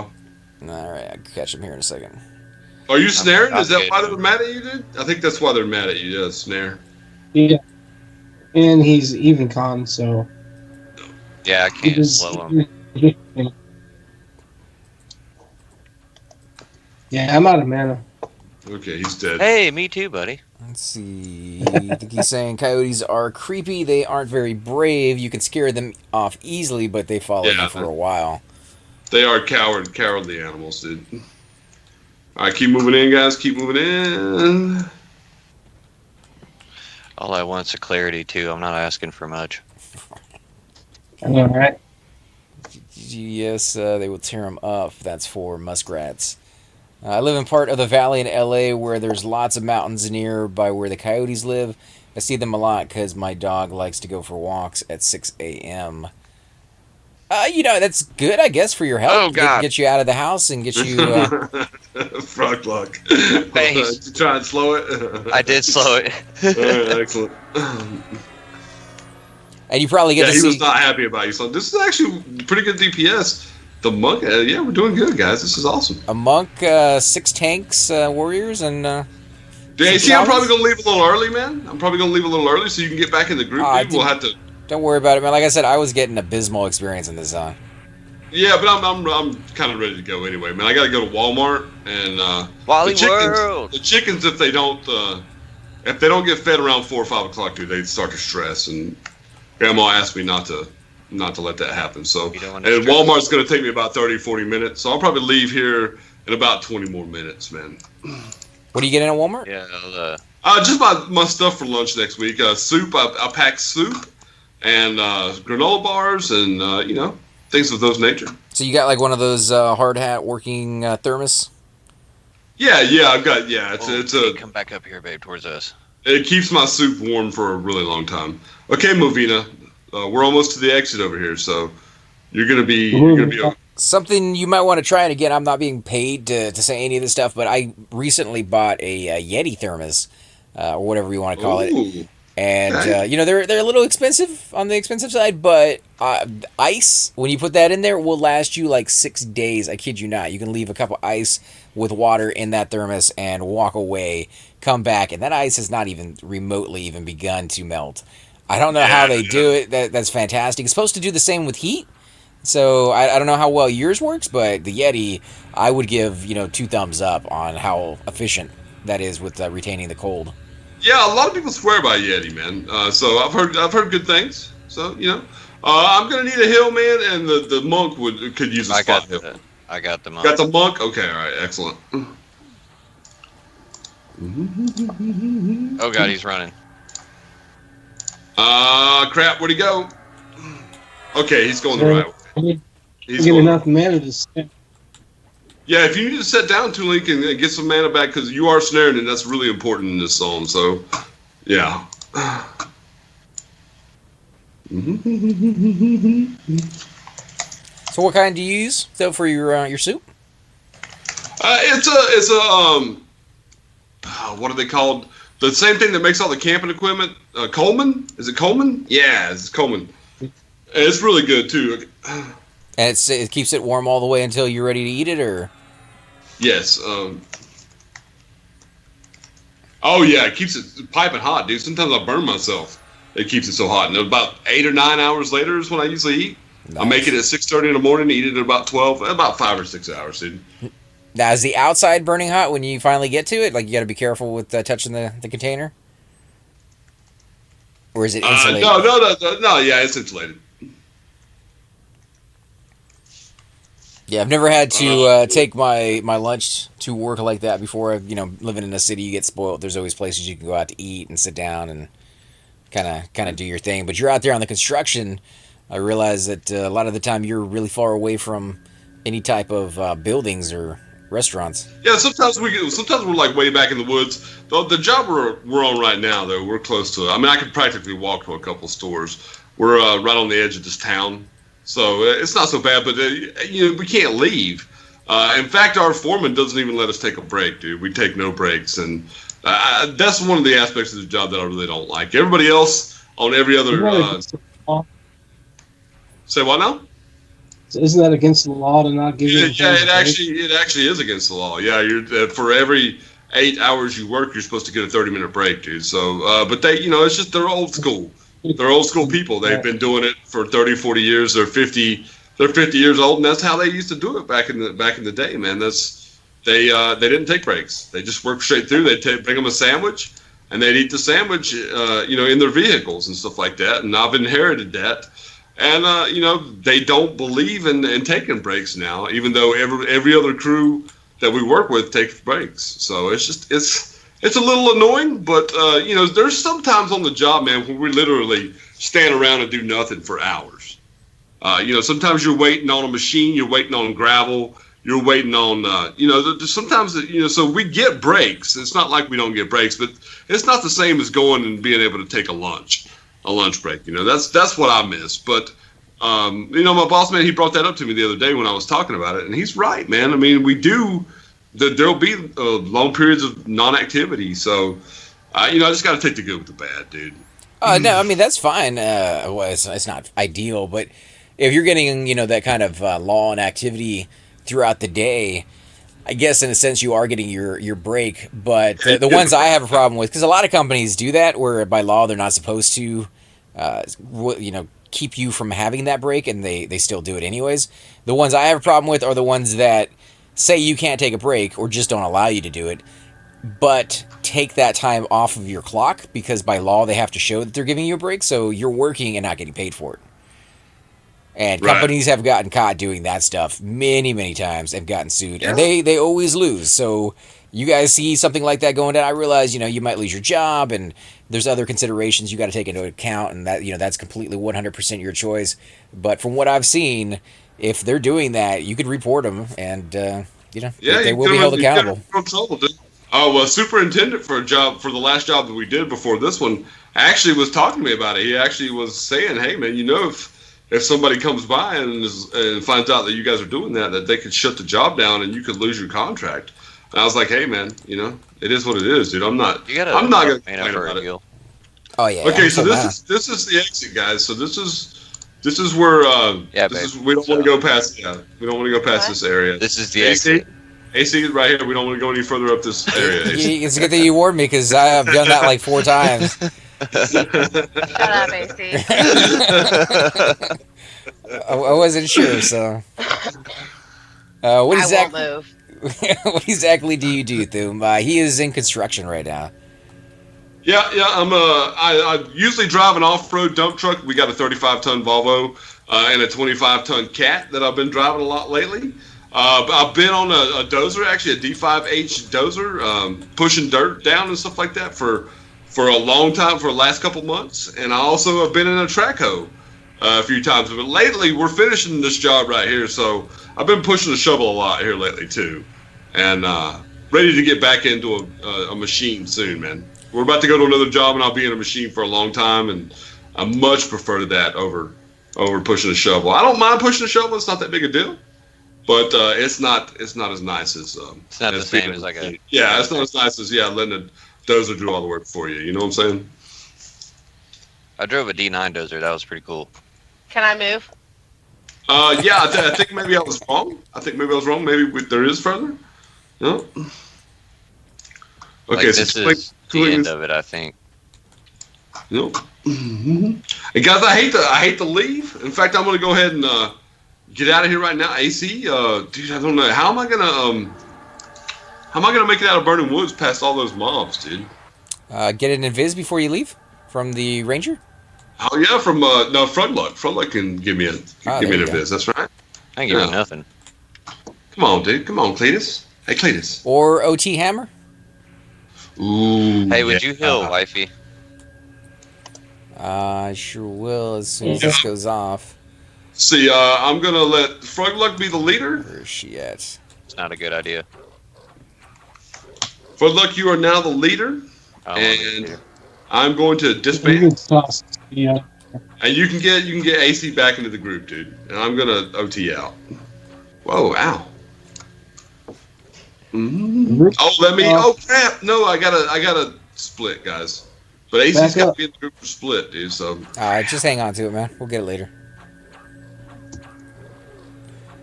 All right, I'll catch him here in a second. Are you snaring? I'm Is that good. why they're mad at you, dude? I think that's why they're mad at you. Yeah, snare. Yeah. And he's even con, so. Yeah, I can't slow him. Yeah, I'm out of mana. Okay, he's dead. Hey, me too, buddy. Let's see. I think he's saying coyotes are creepy. They aren't very brave. You can scare them off easily, but they follow Yeah. you for a while. They are cowardly animals, dude. All right, keep moving in, guys. Keep moving in. All I want's a clarity too. I'm not asking for much. I know, right? Yes, they will tear them up. That's for muskrats. I live in part of the valley in LA where there's lots of mountains nearby where the coyotes live. I see them a lot because my dog likes to go for walks at 6 a.m. That's good, I guess, for your health. Oh, God. Get you out of the house and get you... Frog luck. Thanks. You try and slow it. I did slow it. All right, excellent. And you probably get Yeah, to he see... was not happy about you. So this is actually pretty good DPS. The monk, yeah, we're doing good, guys. This is awesome. A monk, 6 tanks, warriors, and... Yeah, see, I'm probably gonna leave a little early, man. I'm probably gonna leave a little early so you can get back in the group, dude. We'll have to. Don't worry about it, man. Like I said, I was getting abysmal experience in this zone. Yeah, but I'm kind of ready to go anyway, man. I got to go to Walmart and Wally the chickens. World. The chickens, if they don't get fed around 4 or 5 o'clock, dude, they start to stress. And Grandma asked me not to let that happen. So, You don't and wanna stress. Walmart's going to take me about 30, 40 minutes. So I'll probably leave here in about 20 more minutes, man. What are you getting at Walmart? Yeah, Just my stuff for lunch next week. Soup. I packed soup and granola bars and things of those nature. So you got like one of those hard hat working thermos? Yeah, I've got It's a come back up here, babe, towards us. It keeps my soup warm for a really long time. Okay, Movina, we're almost to the exit over here, so you're gonna be Something you might want to try, and again, I'm not being paid to say any of this stuff, but I recently bought a Yeti thermos, or whatever you want to call it. Ooh. And Okay. they're a little expensive on the expensive side, but ice, when you put that in there, will last you like 6 days. I kid you not. You can leave a cup of ice with water in that thermos and walk away, come back, and that ice has not even remotely even begun to melt. I don't know how they do it. That's fantastic. It's supposed to do the same with heat. So I don't know how well yours works, but the Yeti, I would give 2 thumbs up on how efficient that is with retaining the cold. Yeah, a lot of people swear by Yeti, man. So I've heard good things. So I'm gonna need a hill, man, and the monk could use a I spot got hill. I got the monk. Got the monk. Okay, all right, excellent. Oh god, he's running. Crap, where'd he go? Okay, he's going the right way. I He's get going. enough mana to spend. Yeah, if you need to sit down, Link, and get some mana back, because you are snared, and that's really important in this zone. So, yeah. So what kind do you use though for your soup? It's a what are they called? The same thing that makes all the camping equipment. Coleman? Is it Coleman? Yeah, it's Coleman. It's really good too. And it keeps it warm all the way until you're ready to eat it, or? Yes. Oh yeah, it keeps it piping hot, dude. Sometimes I burn myself. It keeps it so hot. And about 8 or 9 hours later is when I usually eat. Nice. I make it at 6:30 in the morning, eat it at about 12, about 5 or 6 hours, dude. Now, is the outside burning hot when you finally get to it? Like, you got to be careful with touching the container? Or is it insulated? No, yeah, it's insulated. Yeah, I've never had to take my lunch to work like that before. Living in a city, you get spoiled. There's always places you can go out to eat and sit down and kind of do your thing. But you're out there on the construction. I realize that a lot of the time you're really far away from any type of buildings or restaurants. Yeah, sometimes we're like way back in the woods. The job we're on right now, though, we're close to it. I mean, I could practically walk to a couple stores. We're right on the edge of this town, so it's not so bad. But we can't leave. In fact, our foreman doesn't even let us take a break, dude. We take no breaks, and that's one of the aspects of the job that I really don't like. Everybody else on every other. Say what now? Isn't that against the law to not give you? Yeah, it actually is against the law. Yeah, you're for every 8 hours you work, you're supposed to get a 30-minute break, dude. So, but they, it's just they're old school. They're old school people. They've been doing it for 30, 40 years. They're 50 years old, and that's how they used to do it back in the day, man. They didn't take breaks. They just worked straight through. They'd bring them a sandwich, and they'd eat the sandwich, in their vehicles and stuff like that. And I've inherited that. And they don't believe in taking breaks now, even though every other crew that we work with takes breaks. So it's a little annoying, but there's sometimes on the job, man, where we literally stand around and do nothing for hours. Sometimes you're waiting on a machine, you're waiting on gravel, you're waiting on sometimes so we get breaks. It's not like we don't get breaks, but it's not the same as going and being able to take a lunch break. That's what I miss. But my boss man, he brought that up to me the other day when I was talking about it, and he's right, man. I mean, there'll be long periods of non-activity. So I just got to take the good with the bad, dude. No, I mean that's fine. Well, it's not ideal, but if you're getting that kind of law and activity throughout the day, I guess in a sense you are getting your break. But the ones I have a problem with, because a lot of companies do that, where by law they're not supposed to, keep you from having that break, and they still do it anyways. The ones I have a problem with are the ones that say you can't take a break or just don't allow you to do it, but take that time off of your clock because by law they have to show that they're giving you a break, so you're working and not getting paid for it. And companies have gotten caught doing that stuff many, many times and gotten sued, and they always lose. So you guys see something like that going down, I realize you might lose your job, and there's other considerations you got to take into account, and that that's completely 100% your choice. But from what I've seen, if they're doing that, you could report them, and they will be held accountable. Superintendent for the last job that we did before this one actually was talking to me about it. He actually was saying, "Hey, man, if somebody comes by and finds out that you guys are doing that they could shut the job down and you could lose your contract." And I was like, "Hey, man, it is what it is, dude. I'm not going to complain about it." Oh yeah. Okay, so this is the exit, guys. So this is where we don't want to go past. Yeah, we don't want to go past this area. This is the exit. AC is right here. We don't want to go any further up this area. It's a good thing you warned me because I have done that like 4 times. Shut up, AC. I wasn't sure, so. What exactly do you do, Thum? He is in construction right now. Yeah. I usually drive an off-road dump truck. We got a 35-ton Volvo and a 25-ton Cat that I've been driving a lot lately. I've been on a dozer, actually a D5H dozer, pushing dirt down and stuff like that for a long time, for the last couple months. And I also have been in a track hoe. a few times. But lately, we're finishing this job right here, so I've been pushing the shovel a lot here lately too, and ready to get back into a machine soon, man. We're about to go to another job, and I'll be in a machine for a long time, and I much prefer that over pushing a shovel. I don't mind pushing a shovel; it's not that big a deal. But it's not as nice as It's not the same as like a it's not as nice as letting a dozer do all the work for you. You know what I'm saying? I drove a D9 dozer. That was pretty cool. Can I move? I think maybe I was wrong. Maybe there is further. No. Okay, Like, so this is the end of it, I think. No. And guys, I hate to leave. In fact, I'm going to go ahead and get out of here right now. AC, dude, I don't know how am I gonna make it out of Burning Woods past all those mobs, dude? Get an invis before you leave from the ranger. Oh yeah, from no Frogluck. Frogluck can give me an invis. That's right. I ain't give you nothing. Come on, dude. Come on, Cletus. Hey, Cletus. Or OT hammer. Ooh. Hey, would you heal, wifey? I sure will as soon as this goes off. See, I'm gonna let Frogluck be the leader. Where is she at? It's not a good idea. Frogluck, you are now the leader, I don't want and to. I'm going to You disband. can toss. Yeah. And you can get AC back into the group, dude. And I'm gonna OT out. Whoa! Ow. Oh, let me. Oh crap! No, I gotta split, guys. But AC's got to be in the group for split, dude. So. Just hang on to it, man. We'll get it later.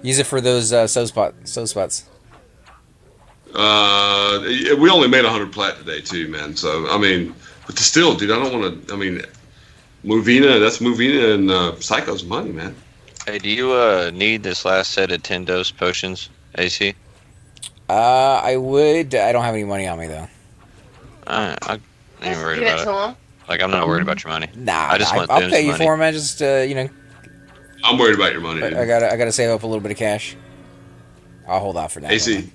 Use it for those sow spots. We only made 100 plat today, too, man. So I mean, but still, dude, I don't want to. I mean, that's Movina and Psycho's money, man. Hey, do you need this last set of 10 dose potions, AC? I would. I don't have any money on me though. I ain't Just worried give it about to it. him. Like, I'm not worried about your money. Nah, I just want I'll Doom's pay you money. for them, man. Just I'm worried about your money, dude. I gotta save up a little bit of cash. I'll hold out for that. AC,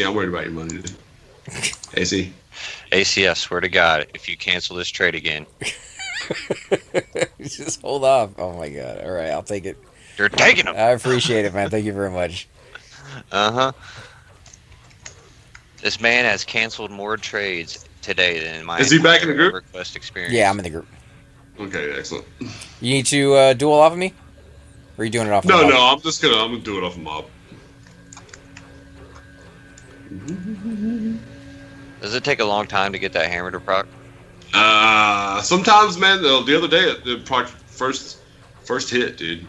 I'm worried about your money, dude. AC. AC, I swear to God, if you cancel this trade again, Just hold off. Oh my god. All right, I'll take it. you're taking them. I appreciate it, man. Thank you very much. Uh-huh. This man has canceled more trades today than in my Is he back in the group? Everquest experience. Yeah, I'm in the group. Okay, excellent. You need to duel off of me? Or are you doing it off of No, the no, mob? I'm gonna do it off a mob. Does it take a long time to get that hammer to proc? Sometimes, man. The other day, the first hit, dude.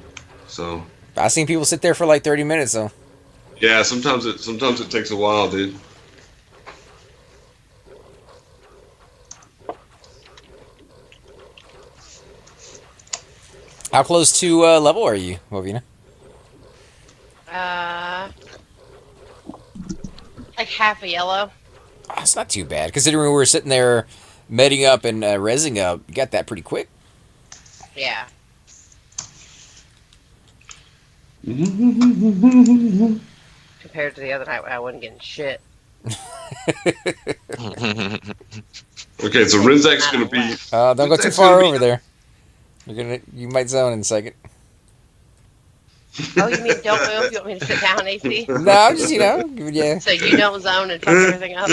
So I've seen people sit there for like 30 minutes, though. yeah, sometimes it takes a while, dude. How close to level are you, Movina? Like half a yellow. Oh, it's not too bad, considering we were sitting there medding up and rezzing up. You got that pretty quick. Yeah. Compared to the other night when I wasn't getting shit. Okay, so Rinzak's gonna be. Don't go too Rinzak's far gonna be- over there. You might zone in a second. Oh, you mean don't move? You want me to sit down, AC? No, I'm just giving you. So you don't zone and fuck everything up?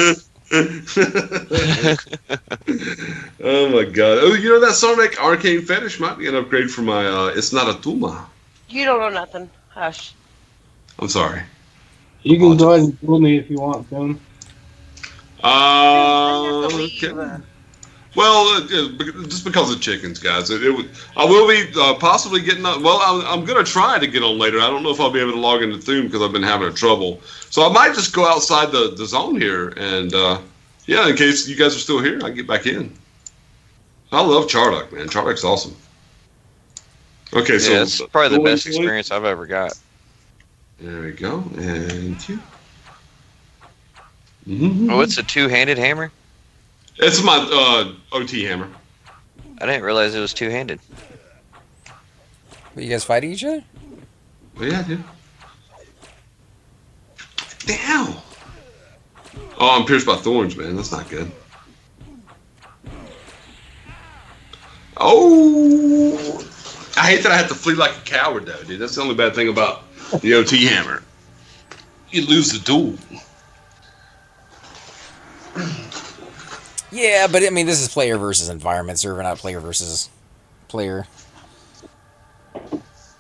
Oh my god! Oh, you know that Sonic Arcane Fetish might be an upgrade for my. It's not a Tuma. You don't know nothing. Hush. I'm sorry. You can go ahead and fool me if you want, Tim. Okay. Well, just because of chickens, guys. I will be possibly getting on. Well, I'm going to try to get on later. I don't know if I'll be able to log into Thune because I've been having trouble. So I might just go outside the zone here. And, yeah, in case you guys are still here, I can get back in. I love Chardok, man. Chardok's awesome. Okay, so. Yeah, it's probably the best experience I've ever got. There we go. And you. Oh, it's a two-handed hammer? It's my OT hammer. I didn't realize it was two-handed. Are you guys fighting each other? Oh, yeah, dude. Damn. Oh, I'm pierced by thorns, man. That's not good. Oh. I hate that I have to flee like a coward, though, dude. That's the only bad thing about the OT hammer. You lose the duel. Yeah, but I mean, this is player versus environment server, not player versus player.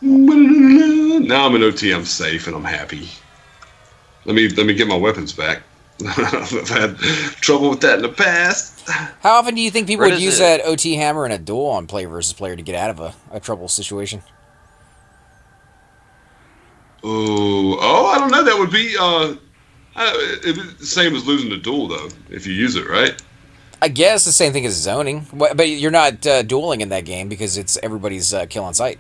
Now I'm in OT. I'm safe and I'm happy. Let me get my weapons back. I've had trouble with that in the past. How often do you think people Where would does use it- that OT hammer in a duel on player versus player to get out of a trouble situation? Oh, I don't know. That would be the same as losing the duel, though, if you use it right. I guess the same thing as zoning, but you're not dueling in that game because it's everybody's kill on sight.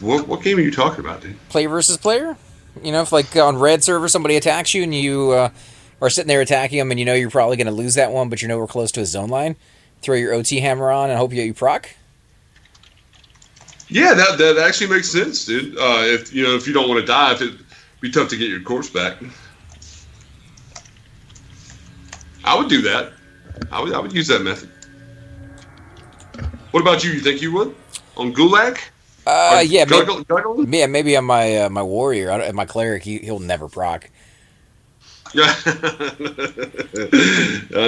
What game are you talking about, dude? Player versus player. You know, if like on red server somebody attacks you and you are sitting there attacking them and you know you're probably going to lose that one, but you know we're close to a zone line, throw your OT hammer on and hope you proc. Yeah, that actually makes sense, dude. If you don't want to die, if it'd be tough to get your corpse back, I would do that. I would use that method. What about you? You think you would on Gulag? Yeah, Guggle? yeah, maybe on my my warrior, my cleric, he'll never proc, Yeah, I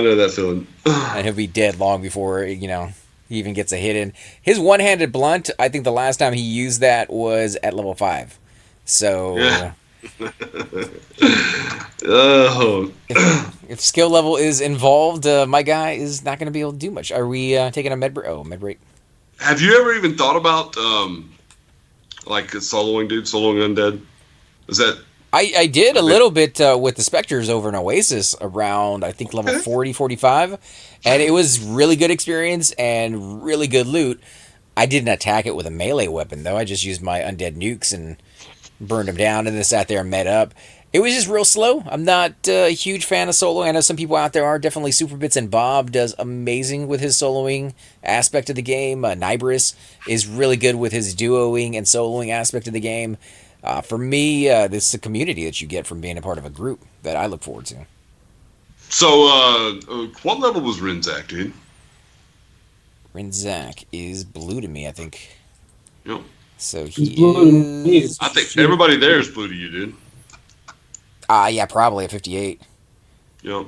know that feeling. and he'll be dead long before he even gets a hit in. His one-handed blunt, I think the last time he used that was at level 5. So Yeah. Oh, if skill level is involved, my guy is not going to be able to do much. Are we taking a med break? Oh, med break. have you ever even thought about like soloing, dude? Soloing undead? Is that? I did a little bit with the Spectres over in Oasis around, I think, level 40, 45. And it was really good experience and really good loot. I didn't attack it with a melee weapon, though. I just used my undead nukes and burned them down and then sat there and met up. It was just real slow. I'm not a huge fan of soloing. I know some people out there are. Definitely Superbits, and Bob does amazing with his soloing aspect of the game. Nibris is really good with his duoing and soloing aspect of the game. For me, this is the community that you get from being a part of a group that I look forward to. So, what level was Renzak, dude? Rinzak is blue to me, I think. Yep. So he He's blue to me. is... I think everybody there is blue to you, dude. Yeah, probably at 58. Yep.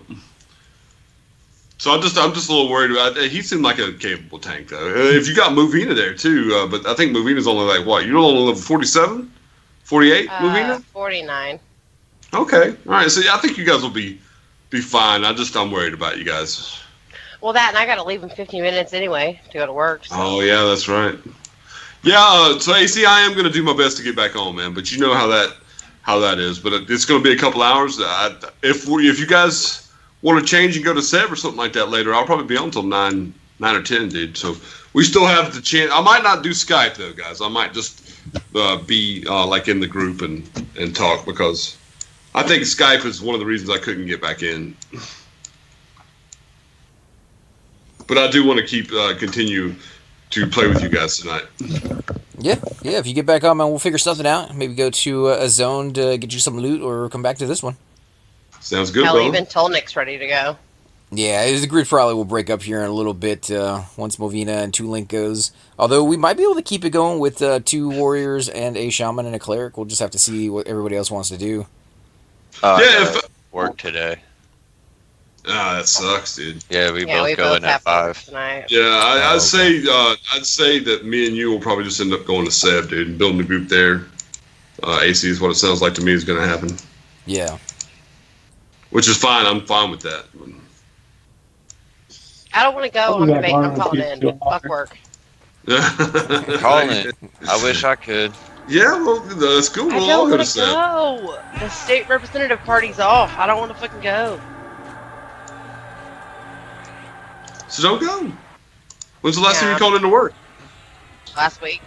So I'm just a little worried about. He seemed like a capable tank, though. If you got Movina there too, but I think Movina's only like what? You're only level 47, 48, Movina. 49. Okay, all right. So yeah, I think you guys will be fine. I'm worried about you guys. Well, that, and I got to leave in 15 minutes anyway to go to work. So. Oh yeah, that's right. Yeah. So AC, I am gonna do my best to get back on, man. But you know how that is. But it's gonna be a couple hours. If you guys want to change and go to Seb or something like that later, I'll probably be on until 9 or 10, dude. So we still have the chance. I might not do Skype though, guys. I might just be like in the group and talk, because I think Skype is one of the reasons I couldn't get back in. But I do want to continue to play with you guys tonight. Yeah. If you get back on, man, we'll figure something out. Maybe go to a zone to get you some loot, or come back to this one. Sounds good, Hell, brother. even Tolnick's ready to go. Yeah, the grid probably will break up here in a little bit once Movina and 2 Link goes. Although we might be able to keep it going with 2 warriors and a shaman and a cleric. We'll just have to see what everybody else wants to do. Yeah, work today. That sucks, dude. Yeah, we Yeah, both we go both in have at to 5. tonight. Yeah, I'd okay. say that me and you will probably just end up going to Seb, dude, and building a group there. AC is what it sounds like to me is going to happen, Yeah. which is fine. I'm fine with that. I don't want to go. I'm calling in. Fuck work. Calling it. I wish I could. Yeah, well, that's cool. I We'll all don't go want to to Seb. go. The state representative party's off. I don't want to fucking go. So don't go. When's the last time Yeah. you called into work? Last week.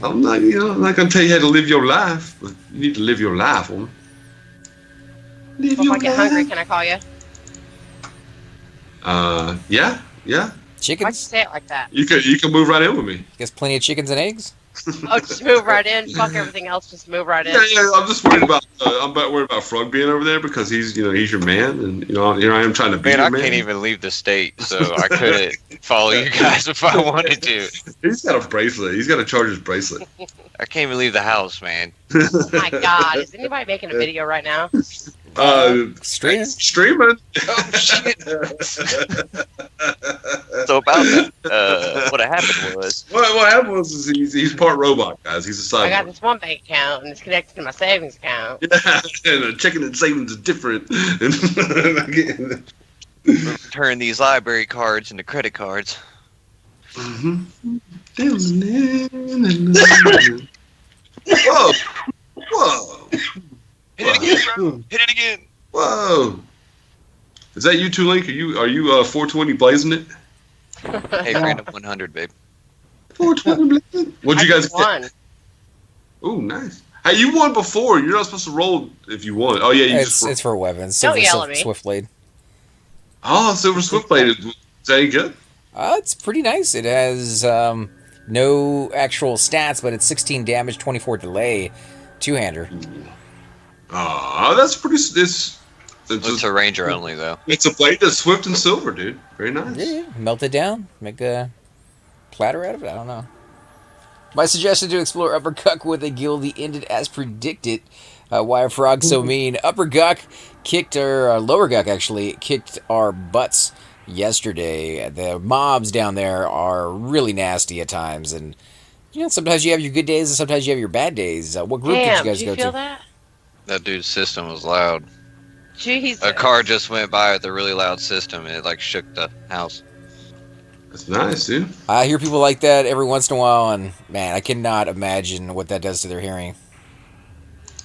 I'm not gonna tell you how to live your life, but you need to live your life, woman. Live If your I get life. hungry, can I call you? Yeah. Why'd you Chickens. say it like that? You can move right in with me. Guess plenty of chickens and eggs. Oh, just move right in. Fuck everything else. Just move right in. Yeah. I'm just worried about worried about Frog being over there because he's your man, and here I am trying to be Man, your I man. can't even leave the state, so I couldn't follow you guys if I wanted to. He's got a bracelet. He's got a Chargers bracelet. I can't even leave the house, man. Oh my God, is anybody making a video right now? Streaming. Streaming. Oh shit! So about that, what happened was What happened was he's part robot, guys. He's a I got cyborg. this one bank account and it's connected to my savings account. Yeah, and checking and savings is different. turn these library cards into credit cards. Whoa! Whoa! Hit it again, bro! Hit it again! Whoa! Is that you, 2Link? Are you 420 blazing it? Hey, random 100, babe. 420 blazing. What'd you I guys just won. get? Ooh, nice. Hey, you won before. You're not supposed to roll if you won. Oh yeah, you It's for weapons. Don't Silver yell at me. Swiftblade. Oh, Silver Swiftblade. Is that any good? It's pretty nice. It has no actual stats, but it's 16 damage, 24 delay, two-hander. Oh, that's pretty. It's a ranger only, though. It's a blade that's swift and silver, dude. Very nice. Yeah, melt it down, make a platter out of it. I don't know. My suggestion to explore Upper Guck with a guild ended as predicted. Why are frogs so mean? Upper Guck kicked our Lower Guck actually kicked our butts yesterday. The mobs down there are really nasty at times, and sometimes you have your good days and sometimes you have your bad days. What group Damn, did you guys did go you feel to? that? That dude's system was loud. Jesus. A car just went by with a really loud system, and it like shook the house. That's nice, dude. I hear people like that every once in a while, and man, I cannot imagine what that does to their hearing.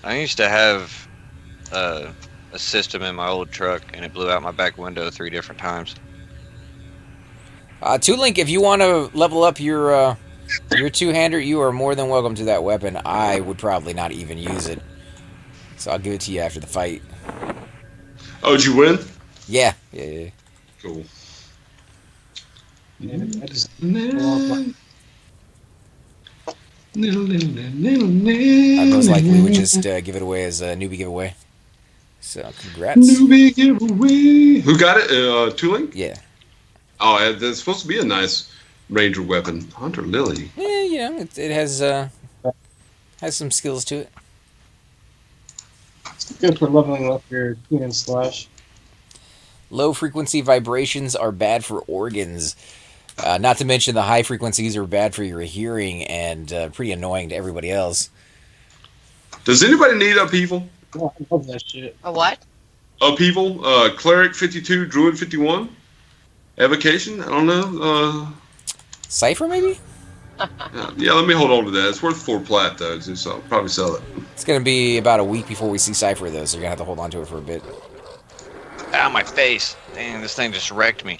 I used to have a system in my old truck, and it blew out my back window 3 different times. 2Link, if you want to level up your two-hander, you are more than welcome to that weapon. I would probably not even use it, so I'll give it to you after the fight. Oh, did you win? Yeah. Cool. I just I most likely would just give it away as a newbie giveaway. So, congrats. Newbie giveaway. Who got it? 2Link? Yeah. Oh, that's supposed to be a nice ranger weapon. Hunter Lily. Yeah, it has some skills to it. It's good for leveling up your slash. Low frequency vibrations are bad for organs. Not to mention the high frequencies are bad for your hearing and pretty annoying to everybody else. Does anybody need upheaval? Oh, I love that shit. A what? Upheaval? Cleric 52, Druid 51? Evocation? I don't know. Cypher, maybe? Yeah, let me hold on to that. It's worth 4 plat, though, so I'll probably sell it. It's going to be about a week before we see Cypher, though, so you're going to have to hold on to it for a bit. Ow, my face! Dang, this thing just wrecked me.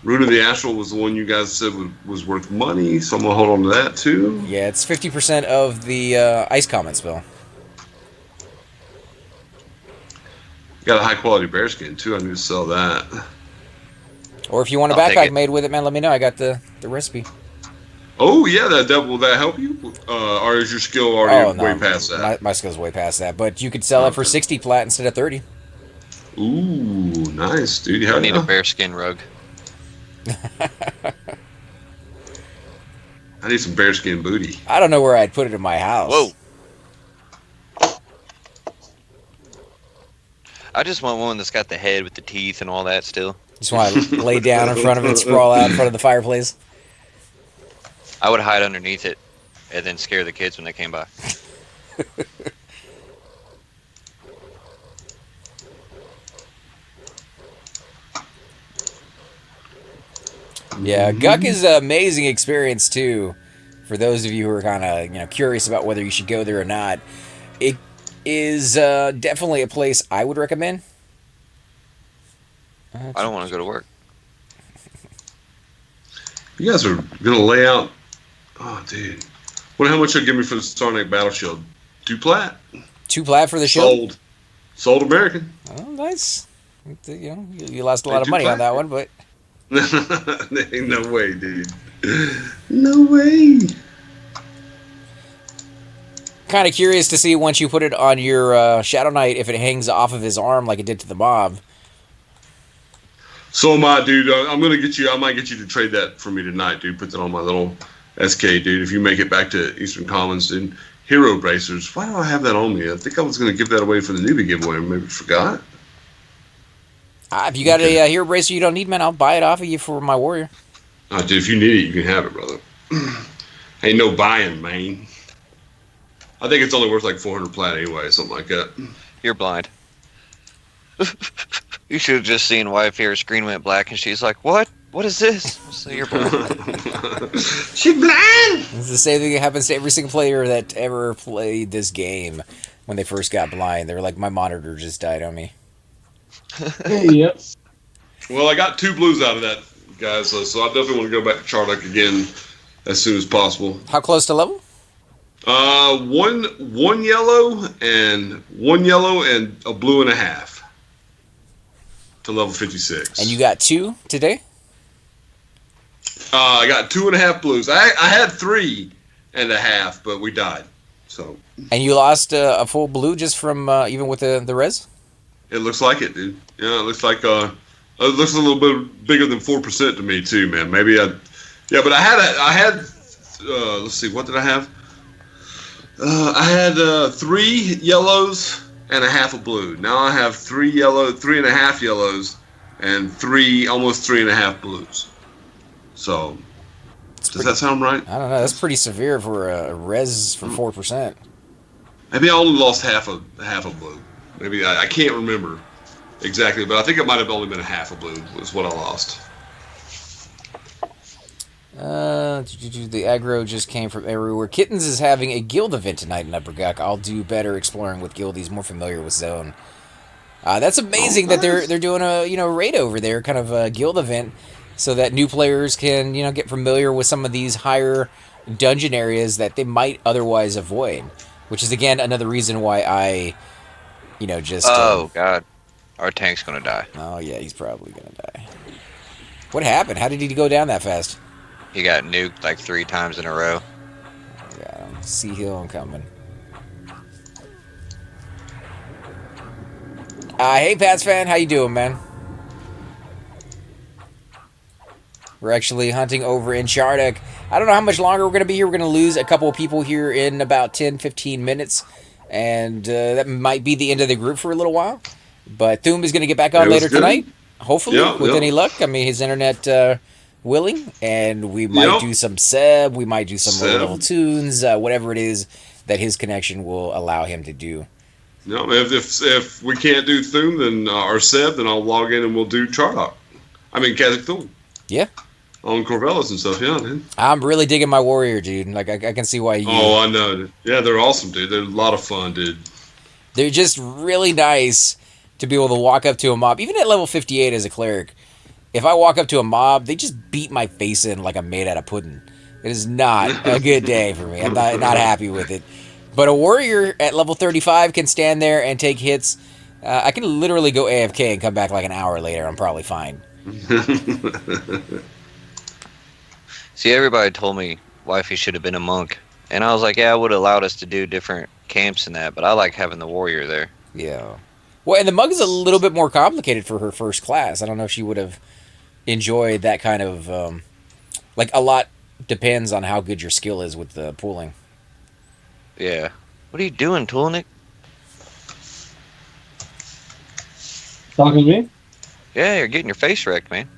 Root of the Astral was the one you guys said was worth money, so I'm going to hold on to that, too. Yeah, it's 50% of the Ice Comet spell. Got a high-quality bearskin, too. I need to sell that. Or if you want a I'll take backpack it. made with it, man, let me know. I got the recipe. Oh, yeah, will that help you? Or is your skill already way past that? My skill's way past that. But you could sell it for 60 plat instead of 30. Ooh, nice, dude. I need a bearskin rug. I need some bearskin booty. I don't know where I'd put it in my house. Whoa! I just want one that's got the head with the teeth and all that still. Just want to lay down in front of it, sprawl out in front of the fireplace. I would hide underneath it and then scare the kids when they came by. Yeah, Guck is an amazing experience too. For those of you who are kind of curious about whether you should go there or not, it is definitely a place I would recommend. I don't want to go to work. You guys are gonna lay out. Oh, dude. How much you'll give me for the Starneck Battle Shield? 2 plat. 2 plat for the shield. Sold American. Oh, nice. You lost a lot of money on that one, but Ain't no way, dude. No way. Kind of curious to see once you put it on your Shadow Knight if it hangs off of his arm like it did to the mob. So am I, dude. I'm gonna get you. I might get you to trade that for me tonight, dude. Put that on my little SK, dude. If you make it back to Eastern Commons and Hero Bracers, why do I have that on me? I think I was gonna give that away for the newbie giveaway. Maybe forgot. If you got a Hero Bracer you don't need, man, I'll buy it off of you for my warrior. Dude, if you need it, you can have it, brother. Ain't no buying, man. I think it's only worth like 400 plat anyway, something like that. You're blind. You should have just seen wife here. Screen went black, and she's like, "What? What is this?" So you're blind. She blind. It's the same thing that happens to every single player that ever played this game. When they first got blind, they were like, "My monitor just died on me." Yep. Well, I got 2 blues out of that, guys. So I definitely want to go back to Chardok again as soon as possible. How close to level? One yellow and a blue and a half to level 56. And you got 2 today? I got 2.5 blues. I had 3.5, but we died. So. And you lost a full blue just from even with the res? It looks like it, dude. Yeah, it looks like it looks a little bit bigger than 4% to me too, man. Maybe but I had let's see, what did I have? I had 3 yellows and a half of blue. Now I have 3.5 yellows, and almost 3.5 blues. So, does that sound right? I don't know. That's pretty severe for a res for 4%. Maybe I only lost half a blue. Maybe I can't remember exactly, but I think it might have only been a half a blue was what I lost. The aggro just came from everywhere. Kittens is having a guild event tonight in Upper Guk. I'll do better exploring with guild. He's more familiar with zone. That's amazing that they're doing a raid over there, kind of a guild event, so that new players can get familiar with some of these higher dungeon areas that they might otherwise avoid. Which is again another reason why I, just. Oh God, our tank's gonna die. Oh yeah, he's probably gonna die. What happened? How did he go down that fast? He got nuked like 3 times in a row. Yeah, Sea Hill coming. Hey, Pats fan, how you doing, man? We're actually hunting over in Chardok. I don't know how much longer we're going to be here. We're going to lose a couple of people here in about 10, 15 minutes. And that might be the end of the group for a little while. But Thoom is going to get back on later tonight, hopefully, with any luck. I mean, his internet willing. And we might do some Seb. We might do some low-level tunes, whatever it is that his connection will allow him to do. No, if we can't do Thoom, then or Seb, then I'll log in and we'll do Chardok. I mean, Kazakh Thoom. Yeah. On Corvellas and stuff, yeah, man. I'm really digging my warrior, dude. Like, I can see why you... Oh, I know. Yeah, they're awesome, dude. They're a lot of fun, dude. They're just really nice to be able to walk up to a mob. Even at level 58 as a cleric, if I walk up to a mob, they just beat my face in like I'm made out of pudding. It is not a good day for me. I'm not happy with it. But a warrior at level 35 can stand there and take hits. I can literally go AFK and come back like an hour later. I'm probably fine. See, everybody told me wifey should have been a monk. And I was like, yeah, it would have allowed us to do different camps and that, but I like having the warrior there. Yeah. Well, and the monk is a little bit more complicated for her first class. I don't know if she would have enjoyed that kind of... like, a lot depends on how good your skill is with the pooling. Yeah. What are you doing, Tulnik? Talking to me? Yeah, you're getting your face wrecked, man.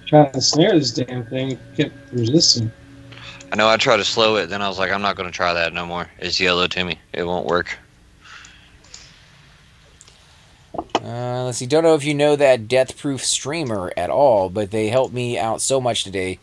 Trying to snare this damn thing. Kept resisting. I know I tried to slow it, then I was like, I'm not going to try that no more. It's yellow to me. It won't work. Let's see. Don't know if you know that Death Proof streamer at all, but they helped me out so much today.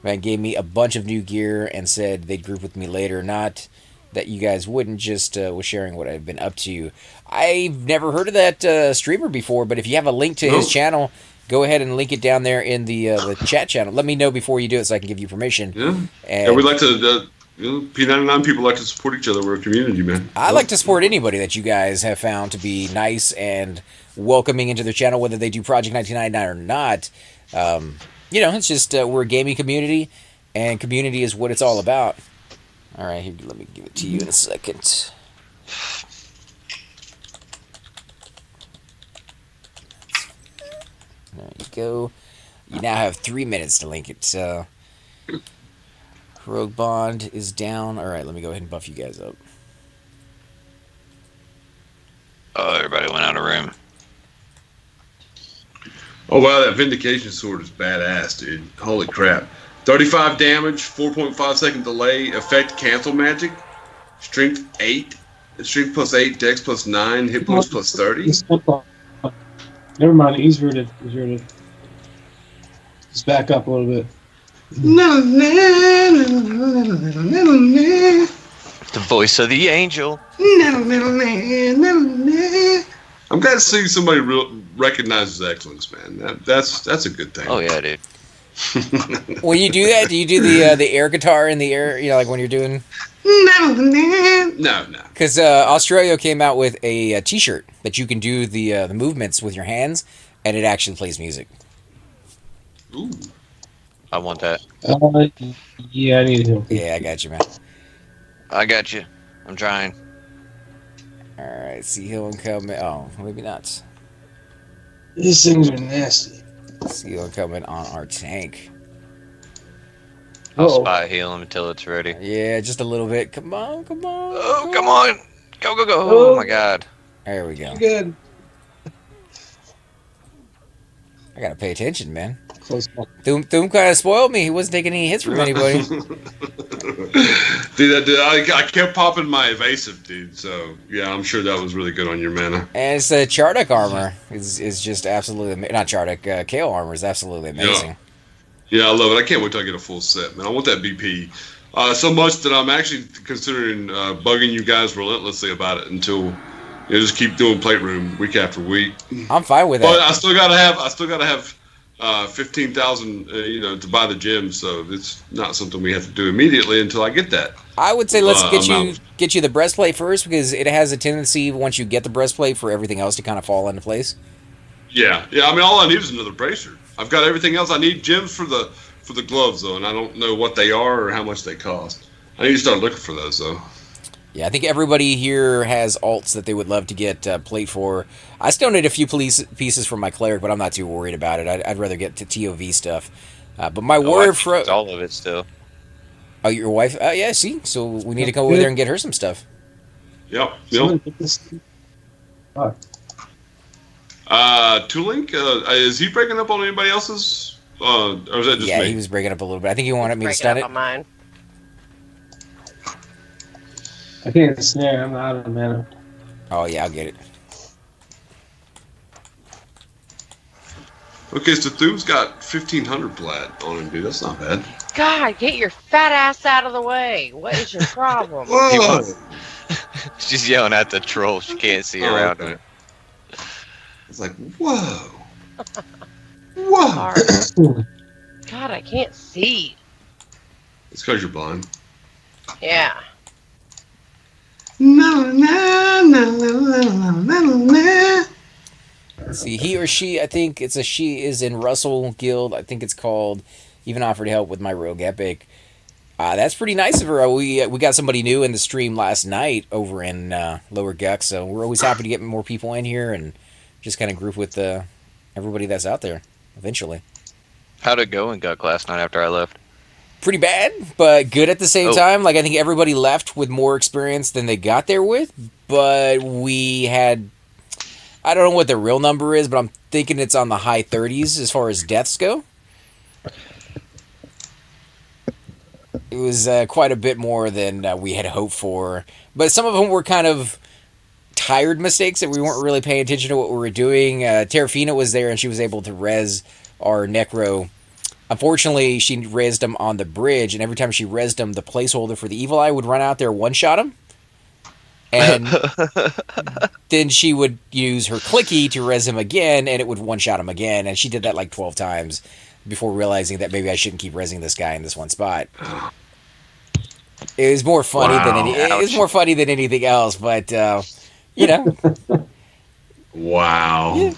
Man, gave me a bunch of new gear and said they'd group with me later. Not that you guys wouldn't, just was sharing what I've been up to. I've never heard of that streamer before, but if you have a link to his channel, go ahead and link it down there in the chat channel. Let me know before you do it so I can give you permission. Yeah, and we'd like to... P99 people like to support each other. We're a community, man. I like to support anybody that you guys have found to be nice and welcoming into their channel, whether they do Project 1999 or not. It's just we're a gaming community, and community is what it's all about. All right, here, let me give it to you in a second. There you go. You now have 3 minutes to link it. Rogue Bond is down. All right, let me go ahead and buff you guys up. Oh, everybody went out of room. Oh wow, that Vindication Sword is badass, dude. Holy crap. 35 damage, 4.5 second delay, effect cancel magic, strength 8, strength plus 8, dex plus 9, hit points plus 30. Never mind, he's rooted. He's rooted. Just back up a little bit. The voice of the angel. I'm glad to see somebody recognizes excellence, man. That's a good thing. Oh yeah, dude. When you do that, do you do the air guitar in the air? Like when you're doing. No. Because Australia came out with a T-shirt that you can do the movements with your hands, and it actually plays music. Ooh. I want that. Yeah, I need help. Yeah, I got you, man. I got you. I'm trying. All right, see he'll incoming. Oh, maybe not. These things are nasty. See he'll incoming on our tank. I'll Uh-oh. spy heal him until it's ready. Yeah, just a little bit. Come on. Oh, come on. Go. Oh my god. There we go. Good. I gotta pay attention, man. Close call. Thum kind of spoiled me. He wasn't taking any hits from anybody. Dude, I kept popping my evasive, dude. So yeah, I'm sure that was really good on your mana. And it's Chardok armor is just absolutely not Chardok. Kale armor is absolutely amazing. Yeah, I love it. I can't wait till I get a full set, man. I want that BP so much that I'm actually considering bugging you guys relentlessly about it until just keep doing plate room week after week. I'm fine with But that. I still gotta have 15,000 to buy the gym, so it's not something we have to do immediately until I get that. I would say let's amount. get you the breastplate first, because it has a tendency once you get the breastplate for everything else to kind of fall into place. Yeah. I mean, all I need is another bracer. I've got everything else. I need gems for the gloves though, and I don't know what they are or how much they cost. I need to start looking for those though. Yeah, I think everybody here has alts that they would love to get plate for. I still need a few pieces from my Cleric, but I'm not too worried about it. I'd rather get to TOV stuff. But my warrior It's all of it still. Oh, your wife? Yeah, see? So we need to go over there and get her some stuff. Yep. Someone put this. Fuck. Toolink, is he breaking up on anybody else's? Or is that just Yeah, me? he was breaking up a little bit. I think he wanted me to Break stun up it. on mine. I can't snare. I'm out of mana. Oh, yeah, I'll get it. Okay, so Thu's got 1,500 plat on him, dude. That's not bad. God, get your fat ass out of the way. What is your problem? Whoa! She's yelling at the troll. She can't see around okay. him. It's like, whoa. Whoa! Hard. God, I can't see. It's because you're blind. Yeah. See, he or she, I think it's a she, is in Russell Guild. I think it's called. Even offered help with my Rogue Epic. That's pretty nice of her. We got somebody new in the stream last night over in Lower Guck, so we're always happy to get more people in here and just kind of group with everybody that's out there eventually. How'd it go in Guck last night after I left? Pretty bad, but good at the same Oh. time. Like, I think everybody left with more experience than they got there with, but we had... I don't know what the real number is, but I'm thinking it's on the high 30s as far as deaths go. It was quite a bit more than we had hoped for. But some of them were kind of tired mistakes that we weren't really paying attention to what we were doing. Terrafina was there, and she was able to res our Necro. Unfortunately, she rezzed him on the bridge, and every time she rezzed him, the placeholder for the Evil Eye would run out there, one-shot him. And then she would use her clicky to res him again, and it would one-shot him again. And she did that like 12 times before realizing that maybe I shouldn't keep resing this guy in this one spot. It was more funny it was more funny than anything else, but you know. Wow. Yeah.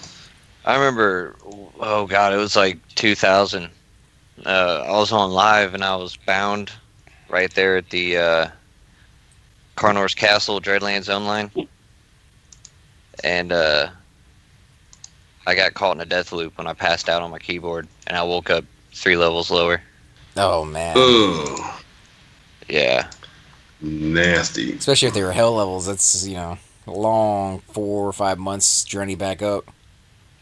I remember, oh god, it was like 2000. I was on live and I was bound right there at the Carnor's Castle Dreadlands online, and I got caught in a death loop when I passed out on my keyboard, and I woke up 3 levels lower. Oh man. Ugh, Yeah. nasty. Especially if they were hell levels. That's a long 4 or 5 months journey back up.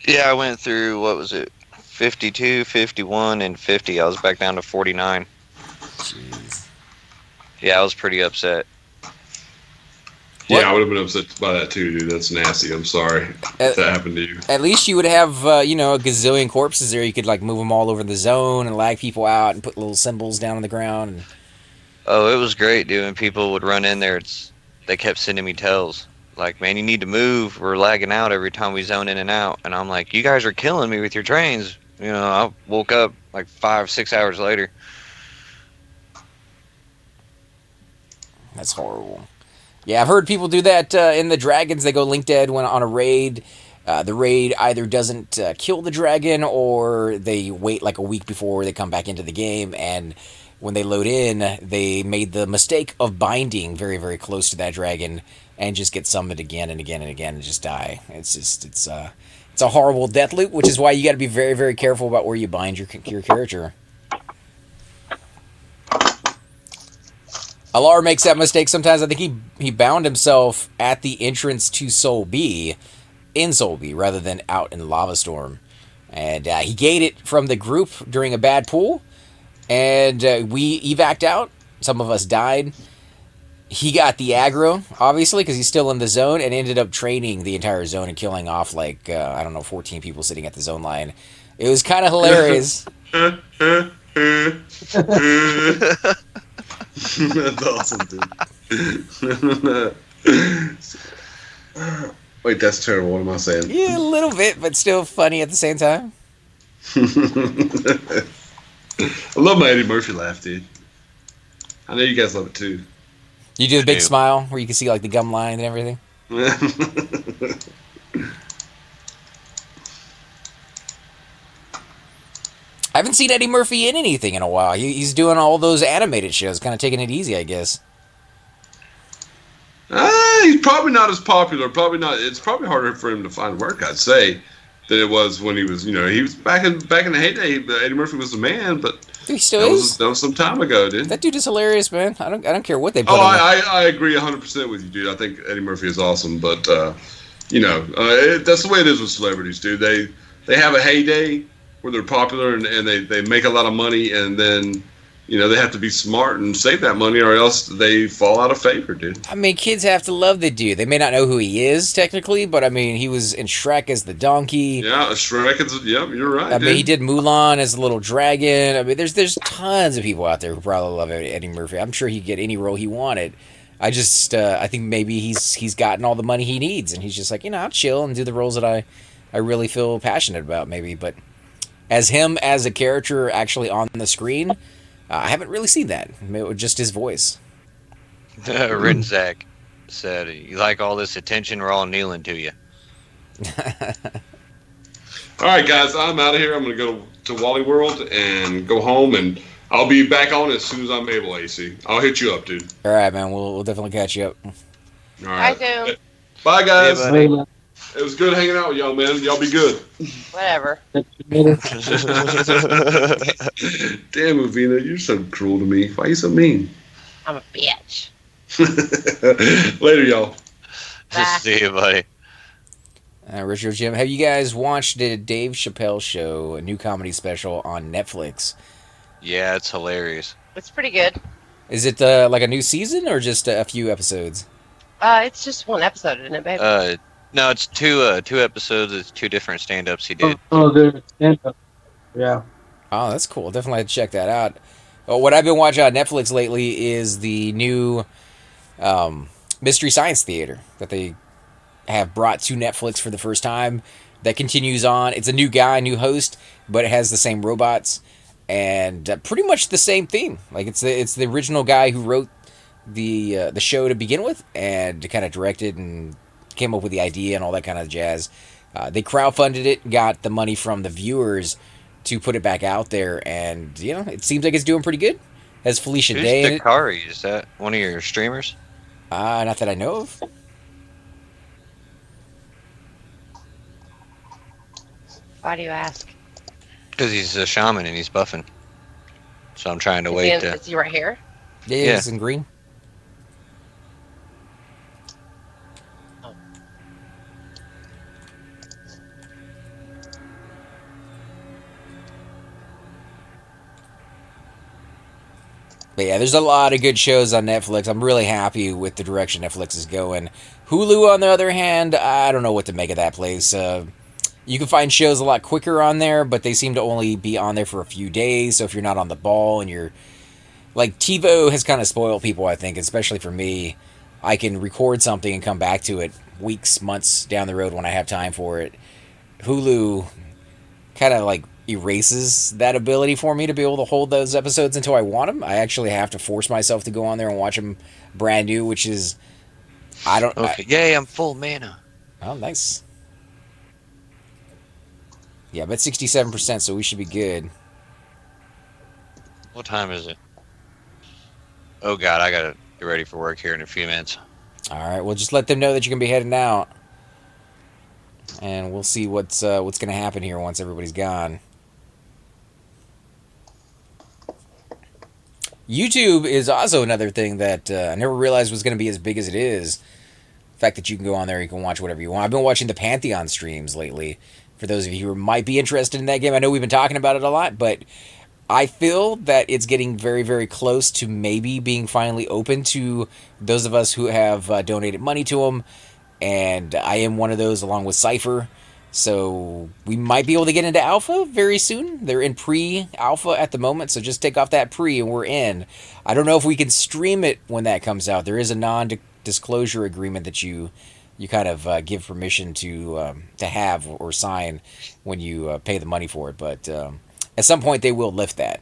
Yeah, I went through, what was it, 52, 51, and 50. I was back down to 49. Jeez. Yeah, I was pretty upset. Yeah, What? I would have been upset by that too, dude. That's nasty. I'm sorry if that happened to you. At least you would have, a gazillion corpses there. You could like move them all over the zone and lag people out and put little symbols down on the ground. And... Oh, it was great, dude. When people would run in there, they kept sending me tells. Like, man, you need to move. We're lagging out every time we zone in and out. And I'm like, you guys are killing me with your trains. I woke up like 5-6 hours later. That's horrible. Yeah, I've heard people do that in the dragons. They go link dead when on a raid. The raid either doesn't kill the dragon or they wait like a week before they come back into the game. And when they load in, they made the mistake of binding very, very close to that dragon and just get summoned again and again and again and just die. It's a horrible death loop, which is why you got to be very, very careful about where you bind your character. Alar makes that mistake sometimes. I think he bound himself at the entrance to Soul B, in Soul B, rather than out in Lava Storm. And he gated from the group during a bad pool, and we evac'd out. Some of us died. He got the aggro, obviously, because he's still in the zone, and ended up training the entire zone and killing off, 14 people sitting at the zone line. It was kind of hilarious. That's awesome, dude. Wait, that's terrible. What am I saying? Yeah, a little bit, but still funny at the same time. I love my Eddie Murphy laugh, dude. I know you guys love it too. You do the big do. smile where you can see like the gum line and everything. I haven't seen Eddie Murphy in anything in a while. He's doing all those animated shows, kind of taking it easy, I guess. He's probably not as popular. Probably not. It's probably harder for him to find work, I'd say, than it was when he was. He was back in the heyday. Eddie Murphy was the man, but Dude, he still is. that was some time ago, dude. That dude is hilarious, man. I don't care what they put. Oh, him in. I agree 100% with you, dude. I think Eddie Murphy is awesome, but that's the way it is with celebrities, dude. They have a heyday where they're popular and they make a lot of money, and then they have to be smart and save that money, or else they fall out of favor, dude. I mean, kids have to love the dude. They may not know who he is technically, but I mean, he was in Shrek as the donkey. Yeah, Shrek is. Yep, you're right. I mean, he did Mulan as the little dragon. I mean, there's tons of people out there who probably love Eddie Murphy. I'm sure he'd get any role he wanted. I think maybe he's gotten all the money he needs, and he's just like, I'll chill and do the roles that I really feel passionate about, maybe. But as him as a character actually on the screen, I haven't really seen that. Just his voice. Rinzak said, "You like all this attention? We're all kneeling to you." All right, guys, I'm out of here. I'm going to go to Wally World and go home, and I'll be back on as soon as I'm able, AC. I'll hit you up, dude. All right, man. We'll definitely catch you up. All right. I do. Bye, guys. Yeah, Wait, man. It was good hanging out with y'all, man. Y'all be good. Whatever. Damn, Uvina, you're so cruel to me. Why are you so mean? I'm a bitch. Later, y'all. Bye. See you, buddy. Richard, Jim, have you guys watched the Dave Chappelle Show, a new comedy special on Netflix? Yeah, it's hilarious. It's pretty good. Is it like a new season or just a few episodes? It's just one episode, isn't it, baby? No, it's two episodes. It's 2 different stand-ups he did. Oh, there's stand-up. Yeah. Oh, that's cool. Definitely have to check that out. What I've been watching on Netflix lately is the new Mystery Science Theater that they have brought to Netflix for the first time. That continues on. It's a new guy, new host, but it has the same robots and pretty much the same theme. Like it's the original guy who wrote the show to begin with and kind of directed and came up with the idea and all that kind of jazz. They crowdfunded it, got the money from the viewers to put it back out there, and it seems like it's doing pretty good. Has Felicia Who's Day in it? Dakari? Is that one of your streamers? Not that I know of. Why do you ask? Because he's a shaman and he's buffing. So I'm trying to Is wait he, in, to. is he right here? Yeah, it's in green. But yeah, there's a lot of good shows on Netflix. I'm really happy with the direction Netflix is going. Hulu, on the other hand, I don't know what to make of that place. You can find shows a lot quicker on there, but they seem to only be on there for a few days. So if you're not on the ball and you're like TiVo has kind of spoiled people, I think, especially for me. I can record something and come back to it weeks, months down the road when I have time for it. Hulu kind of like erases that ability for me to be able to hold those episodes until I want them. I actually have to force myself to go on there and watch them brand new, which is Okay. Yay! I'm full mana. Oh, nice. Yeah, I'm at 67%, so we should be good. What time is it? Oh God, I gotta get ready for work here in a few minutes. All right, well, just let them know that you're gonna be heading out, and we'll see what's gonna happen here once everybody's gone. YouTube is also another thing that I never realized was going to be as big as it is. The fact that you can go on there, you can watch whatever you want. I've been watching the Pantheon streams lately. For those of you who might be interested in that game, I know we've been talking about it a lot, but I feel that it's getting very, very close to maybe being finally open to those of us who have donated money to them. And I am one of those, along with Cypher. So we might be able to get into alpha very soon. They're in pre-alpha at the moment, so just take off that pre and we're in. I don't know if we can stream it when that comes out. There is a non-disclosure agreement that you kind of give permission to have or sign when you pay the money for it. But at some point they will lift that.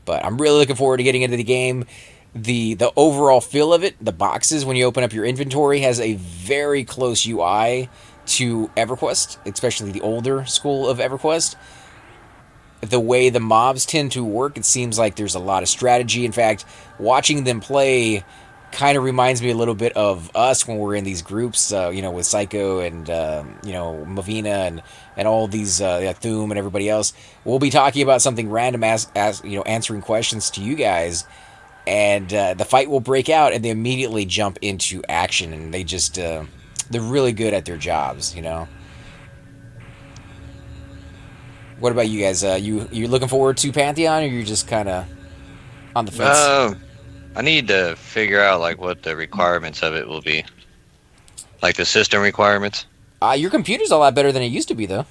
But I'm really looking forward to getting into the game. The overall feel of it, the boxes when you open up your inventory, has a very close UI to Everquest, especially the older school of Everquest. The way the mobs tend to work, it seems like there's a lot of strategy. In fact, watching them play kind of reminds me a little bit of us when we're in these groups, with Psycho and, Mavina and all these, Thum and everybody else. We'll be talking about something random, answering questions to you guys, and the fight will break out, and they immediately jump into action, and they just... they're really good at their jobs, What about you guys? You looking forward to Pantheon, or you're just kind of on the fence? I need to figure out what the requirements of it will be, like the system requirements. Your computer's a lot better than it used to be, though.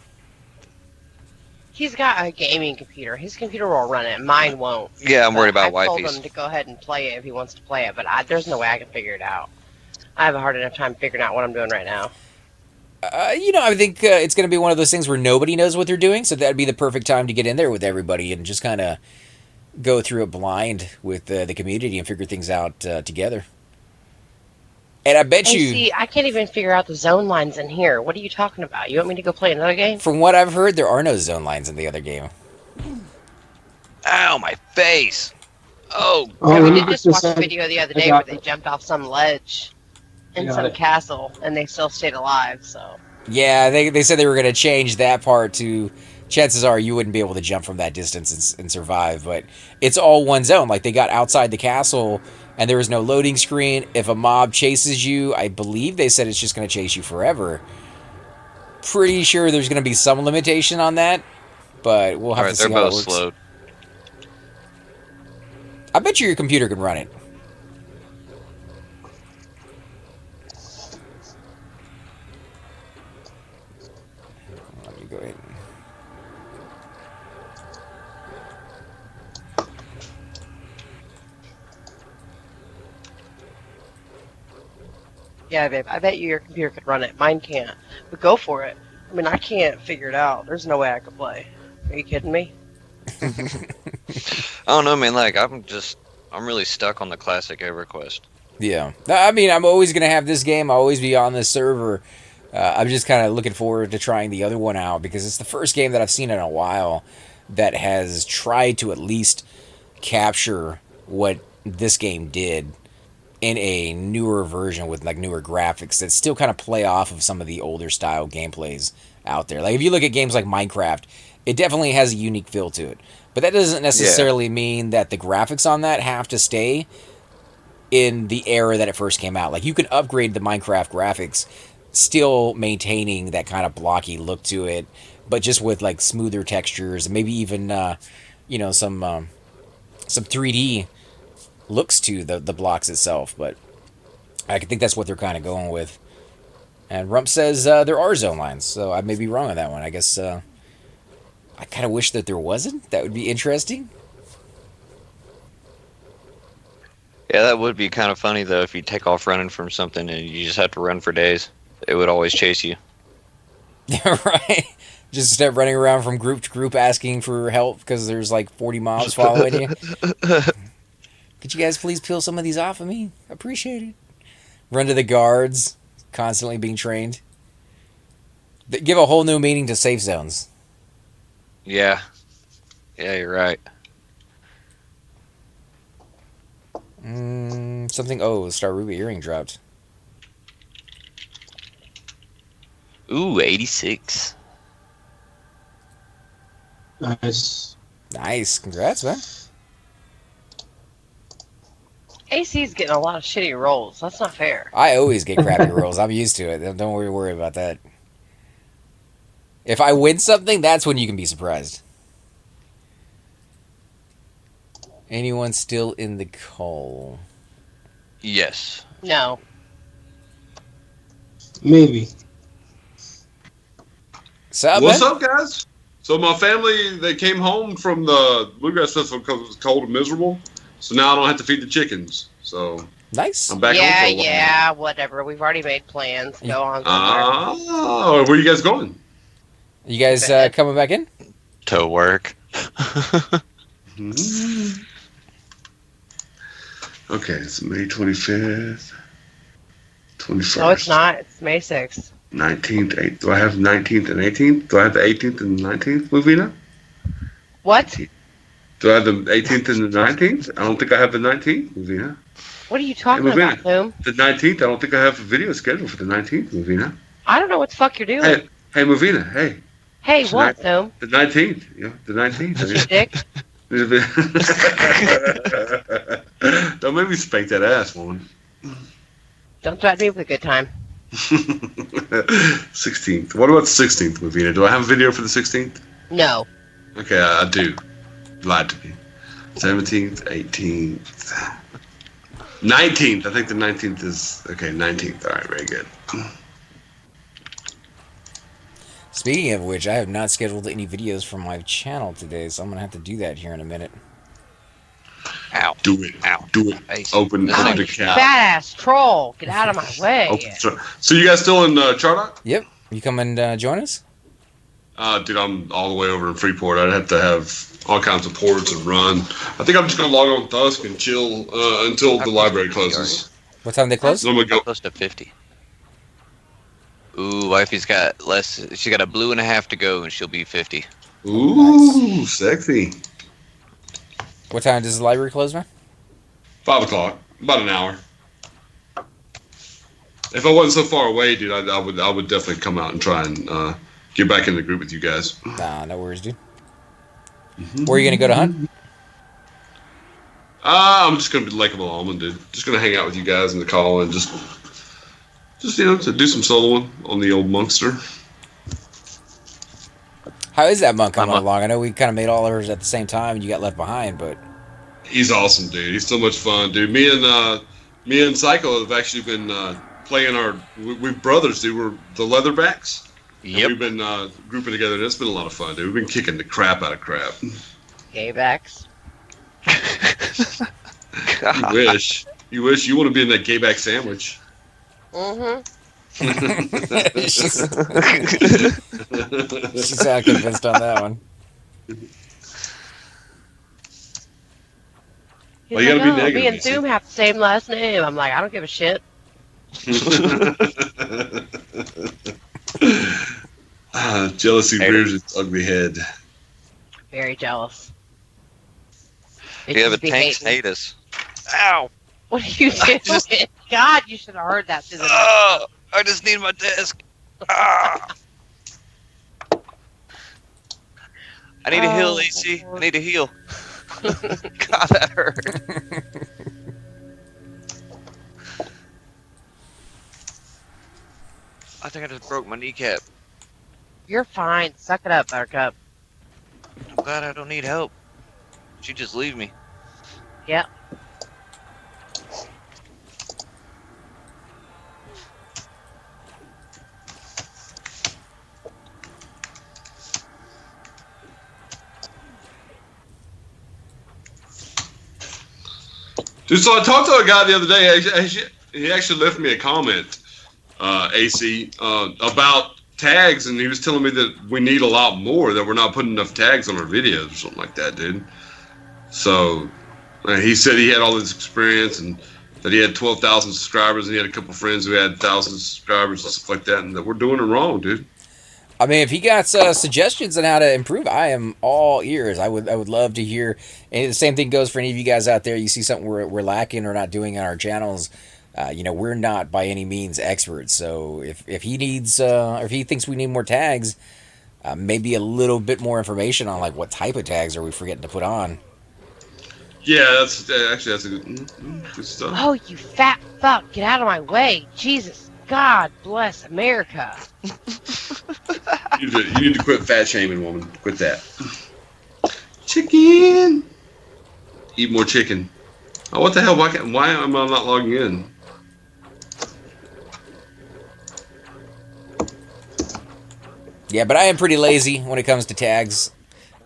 He's got a gaming computer. His computer will run it. Mine won't. Yeah, I'm worried about I told wifeys. him to go ahead and play it if he wants to play it, but there's no way I can figure it out. I have a hard enough time figuring out what I'm doing right now. I think it's going to be one of those things where nobody knows what they're doing, so that'd be the perfect time to get in there with everybody and just kind of go through it blind with the community and figure things out together. And I bet you... See, I can't even figure out the zone lines in here. What are you talking about? You want me to go play another game? From what I've heard, there are no zone lines in the other game. Ow, my face! Oh, Yeah, we let me did get just this watch a on. video the other I day got where they jumped off some ledge in got some it. castle, and they still stayed alive, so... Yeah, they said they were going to change that part to... Chances are you wouldn't be able to jump from that distance and survive, but it's all one zone. Like, they got outside the castle, and there was no loading screen. If a mob chases you, I believe they said it's just going to chase you forever. Pretty sure there's going to be some limitation on that, but we'll have alright, to see they're how it both works. slowed. I bet you your computer can run it. Let me go ahead. Yeah, babe, I bet you your computer could run it. Mine can't. But go for it. I mean, I can't figure it out. There's no way I could play. Are you kidding me? I don't know, man. I'm really stuck on the classic Everquest. Yeah. I mean, I'm always going to have this game. I'll always be on this server. I'm just kind of looking forward to trying the other one out because it's the first game that I've seen in a while that has tried to at least capture what this game did in a newer version with like newer graphics that still kind of play off of some of the older style gameplays out there. Like if you look at games like Minecraft, it definitely has a unique feel to it. But that doesn't necessarily mean that the graphics on that have to stay in the era that it first came out. Like you can upgrade the Minecraft graphics still maintaining that kind of blocky look to it, but just with like smoother textures and maybe even some 3D looks to the blocks itself. But I think that's what they're kind of going with. And Rump says there are zone lines, so I may be wrong on that one. I guess I kind of wish that there wasn't. That would be interesting. Yeah, that would be kind of funny though if you take off running from something and you just have to run for days. It would always chase you. Yeah, right. Just start running around from group to group asking for help because there's like 40 mobs following you. Could you guys please peel some of these off of me? Appreciate it. Run to the guards, constantly being trained. Give a whole new meaning to safe zones. Yeah. Yeah, you're right. Something. Oh, Star Ruby earring dropped. Ooh, 86. Nice. Nice. Congrats, man. AC's getting a lot of shitty rolls. That's not fair. I always get crappy rolls. I'm used to it. Don't worry about that. If I win something, that's when you can be surprised. Anyone still in the call? Yes. No. Maybe. What's up, guys? So my family, they came home from the Bluegrass Festival because it was cold and miserable. So now I don't have to feed the chickens. So Nice. I'm back home for a while. Yeah, whatever. We've already made plans. Go on. Oh, where are you guys going? You guys coming back in? To work. Okay, it's May 25th, 21st. No, it's not. It's May 6th. 19th, 8th. Do I have 19th and 18th? Do I have the 18th and 19th, Movina? What? Do I have the 18th and the 19th? I don't think I have the 19th, Movina. What are you talking about, Boom? The 19th, I don't think I have a video scheduled for the 19th, Movina. I don't know what the fuck you're doing. Hey, Movina, hey. Hey, what, Boom? The 19th, yeah, the 19th. Dick? Don't make me spank that ass, woman. Don't threaten me with a good time. 16th. What about the 16th, Movina? Do I have a video for the 16th? No. Okay, I do. Lied to me. 17th, 18th, 19th. I think the 19th is okay. 19th. All right, very good. Speaking of which, I have not scheduled any videos for my channel today, so I'm gonna have to do that here in a minute. Ow. Do it. Ow. Do it. Face. Open This the thing- account. Badass troll. Get out of my way. So you guys still in Chardok? Yep. You come and join us? Dude, I'm all the way over in Freeport. I'd have to have all kinds of ports and run. I think I'm just gonna log on with Dusk and chill until the library closes. What time they close? So I'm gonna go. Close to 50. Ooh, wifey's got less. She got a blue and a half to go, and she'll be 50. Ooh, sexy. What time does the library close, man? 5 o'clock. About an hour. If I wasn't so far away, dude, I would definitely come out and try and get back in the group with you guys. Nah, no worries, dude. Where are you gonna go to hunt? I'm just gonna be Lake of Almond, dude. Just gonna hang out with you guys in the call and just to do some soloing on the old Monkster. How is that monk coming I'm along? I know we kind of made all ours at the same time, and you got left behind, but He's awesome, dude. He's so much fun, dude. Me and Psycho have actually been playing we're brothers, dude. We're the Leatherbacks. Yep. We've been grouping together, and it's been a lot of fun, dude. We've been kicking the crap out of crap. Gaybacks. You wish you want to be in that gayback sandwich. Mm-hmm. she's not convinced on that one. He's Well, you like, gotta be oh, negative, me and you see. Zoom have the same last name. I'm like, I don't give a shit. Jealousy Hate rears its ugly head. Very jealous. Yeah, but be tanks hating. hate us. Ow! What are you doing? God, you should have heard that through the Oh, I just need my desk. Ah! I need a heal, Oh, AC. I Lord. need a heal. God, that hurt. I think I just broke my kneecap. You're fine. Suck it up, Buttercup. I'm glad I don't need help. She just leave me. Yep. Dude, so I talked to a guy the other day. He actually left me a comment, AC, about tags, and he was telling me that we need a lot more, that we're not putting enough tags on our videos or something like that, dude. So he said he had all this experience and that he had 12,000 subscribers and he had a couple friends who had 1,000 subscribers and stuff like that, and that we're doing it wrong, dude. I mean, if he got suggestions on how to improve, I am all ears. I would love to hear. And the same thing goes for any of you guys out there. You see something we're lacking or not doing on our channels. We're not by any means experts. So if he needs, or if he thinks we need more tags, maybe a little bit more information on like what type of tags are we forgetting to put on. Yeah, that's a good stuff. Oh, you fat fuck. Get out of my way. Jesus. God bless America. You need to quit fat shaming, woman. Quit that. Chicken. Eat more chicken. Oh, what the hell? Why am I not logging in? Yeah, but I am pretty lazy when it comes to tags.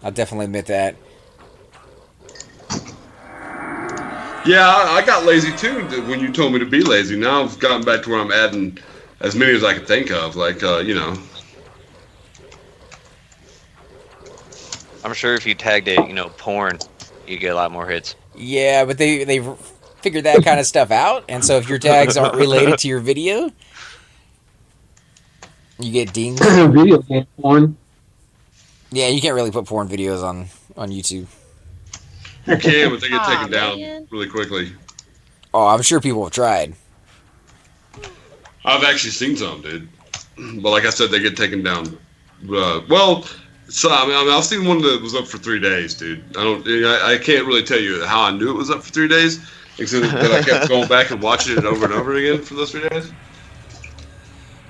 I'll definitely admit that. Yeah, I got lazy too when you told me to be lazy. Now I've gotten back to where I'm adding as many as I can think of. Like, I'm sure if you tagged it, porn, you get a lot more hits. Yeah, but they've figured that kind of stuff out, and so if your tags aren't related to your video, you get dinged. Video game porn. Yeah, you can't really put porn videos on YouTube. You can, but they get taken Aw, down man. really quickly. Oh, I'm sure people have tried. I've actually seen some, dude. But like I said, they get taken down. So I've seen one that was up for 3 days, dude. I can't really tell you how I knew it was up for 3 days, except that I kept going back and watching it over and over again for those 3 days.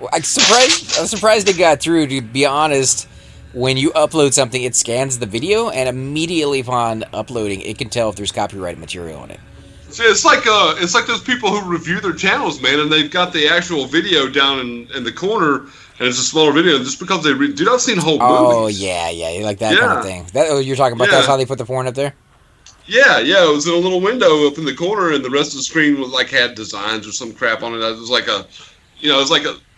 Well, I'm surprised it got through. To be honest, when you upload something, it scans the video, and immediately upon uploading, it can tell if there's copyrighted material in it. See, it's like those people who review their channels, man, and they've got the actual video down in the corner, and it's a smaller video, just because they dude, I've seen whole movies. Oh yeah, like that kind of thing. You're talking about? Yeah. That's how they put the porn up there. Yeah, it was in a little window up in the corner, and the rest of the screen was had designs or some crap on it. It was like a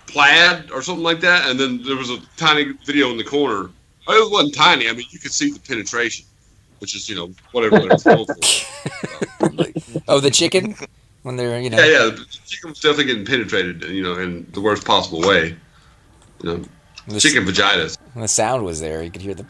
plaid or something like that, and then there was a tiny video in the corner. It wasn't tiny. I mean, you could see the penetration, which is whatever they're going for. Oh, the chicken when they're Yeah, the chicken was definitely getting penetrated, in the worst possible way. Chicken vaginas. When the sound was there, you could hear the.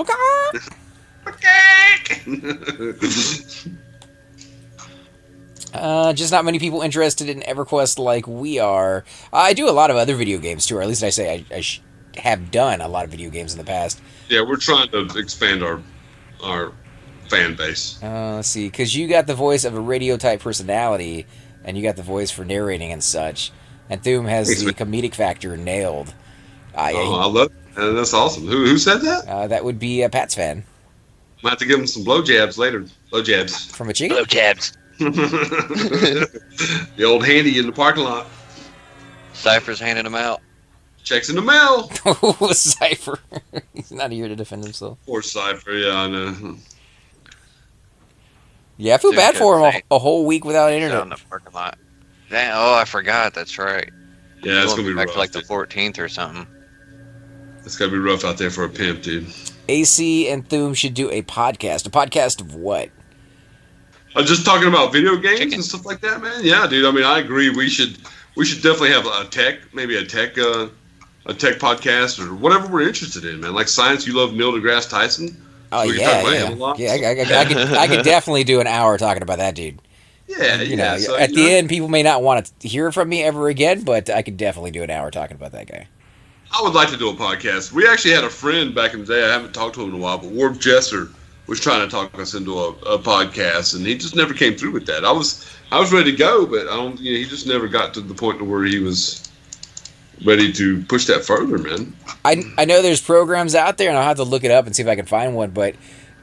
Just not many people interested in Everquest like we are. I do a lot of other video games too, or at least I say I have done a lot of video games in the past. Yeah, we're trying to expand our fan base. Let's see, because you got the voice of a radio type personality, and you got the voice for narrating and such. And Thoom has the comedic factor nailed. I love it. And that's awesome. Who said that? That would be a Pats fan. Might have to give him some blowjabs later. Blowjabs. From a chicken? Blowjabs. The old handy in the parking lot. Cypher's handing them out. Checks in the mail. Cypher. He's not here to defend himself. Poor Cypher, yeah, I know. Yeah, I feel Dude, bad for him say- a whole week without Out in internet. the parking lot. Dang, I forgot. That's right. Yeah, it's going to be back rough. to like the dude. 14th or something. It's going to be rough out there for a pimp, dude. AC and Thoom should do a podcast. A podcast of what? Just talking about video games Chicken. and stuff like that, man. Yeah, dude. I mean, I agree. We should definitely have maybe a tech a tech podcast or whatever we're interested in, man. Like science, you love Neil deGrasse Tyson. Oh So we can yeah, talk about yeah, him a lot. yeah. I could definitely do an hour talking about that dude. Yeah, And, yeah. So, at the end, people may not want to hear from me ever again, but I could definitely do an hour talking about that guy. I would like to do a podcast. We actually had a friend back in the day. I haven't talked to him in a while, but Warp Jesser was trying to talk us into a podcast, and he just never came through with that. I was ready to go, but I don't. He just never got to the point to where he was ready to push that further, man. I know there's programs out there, and I'll have to look it up and see if I can find one, but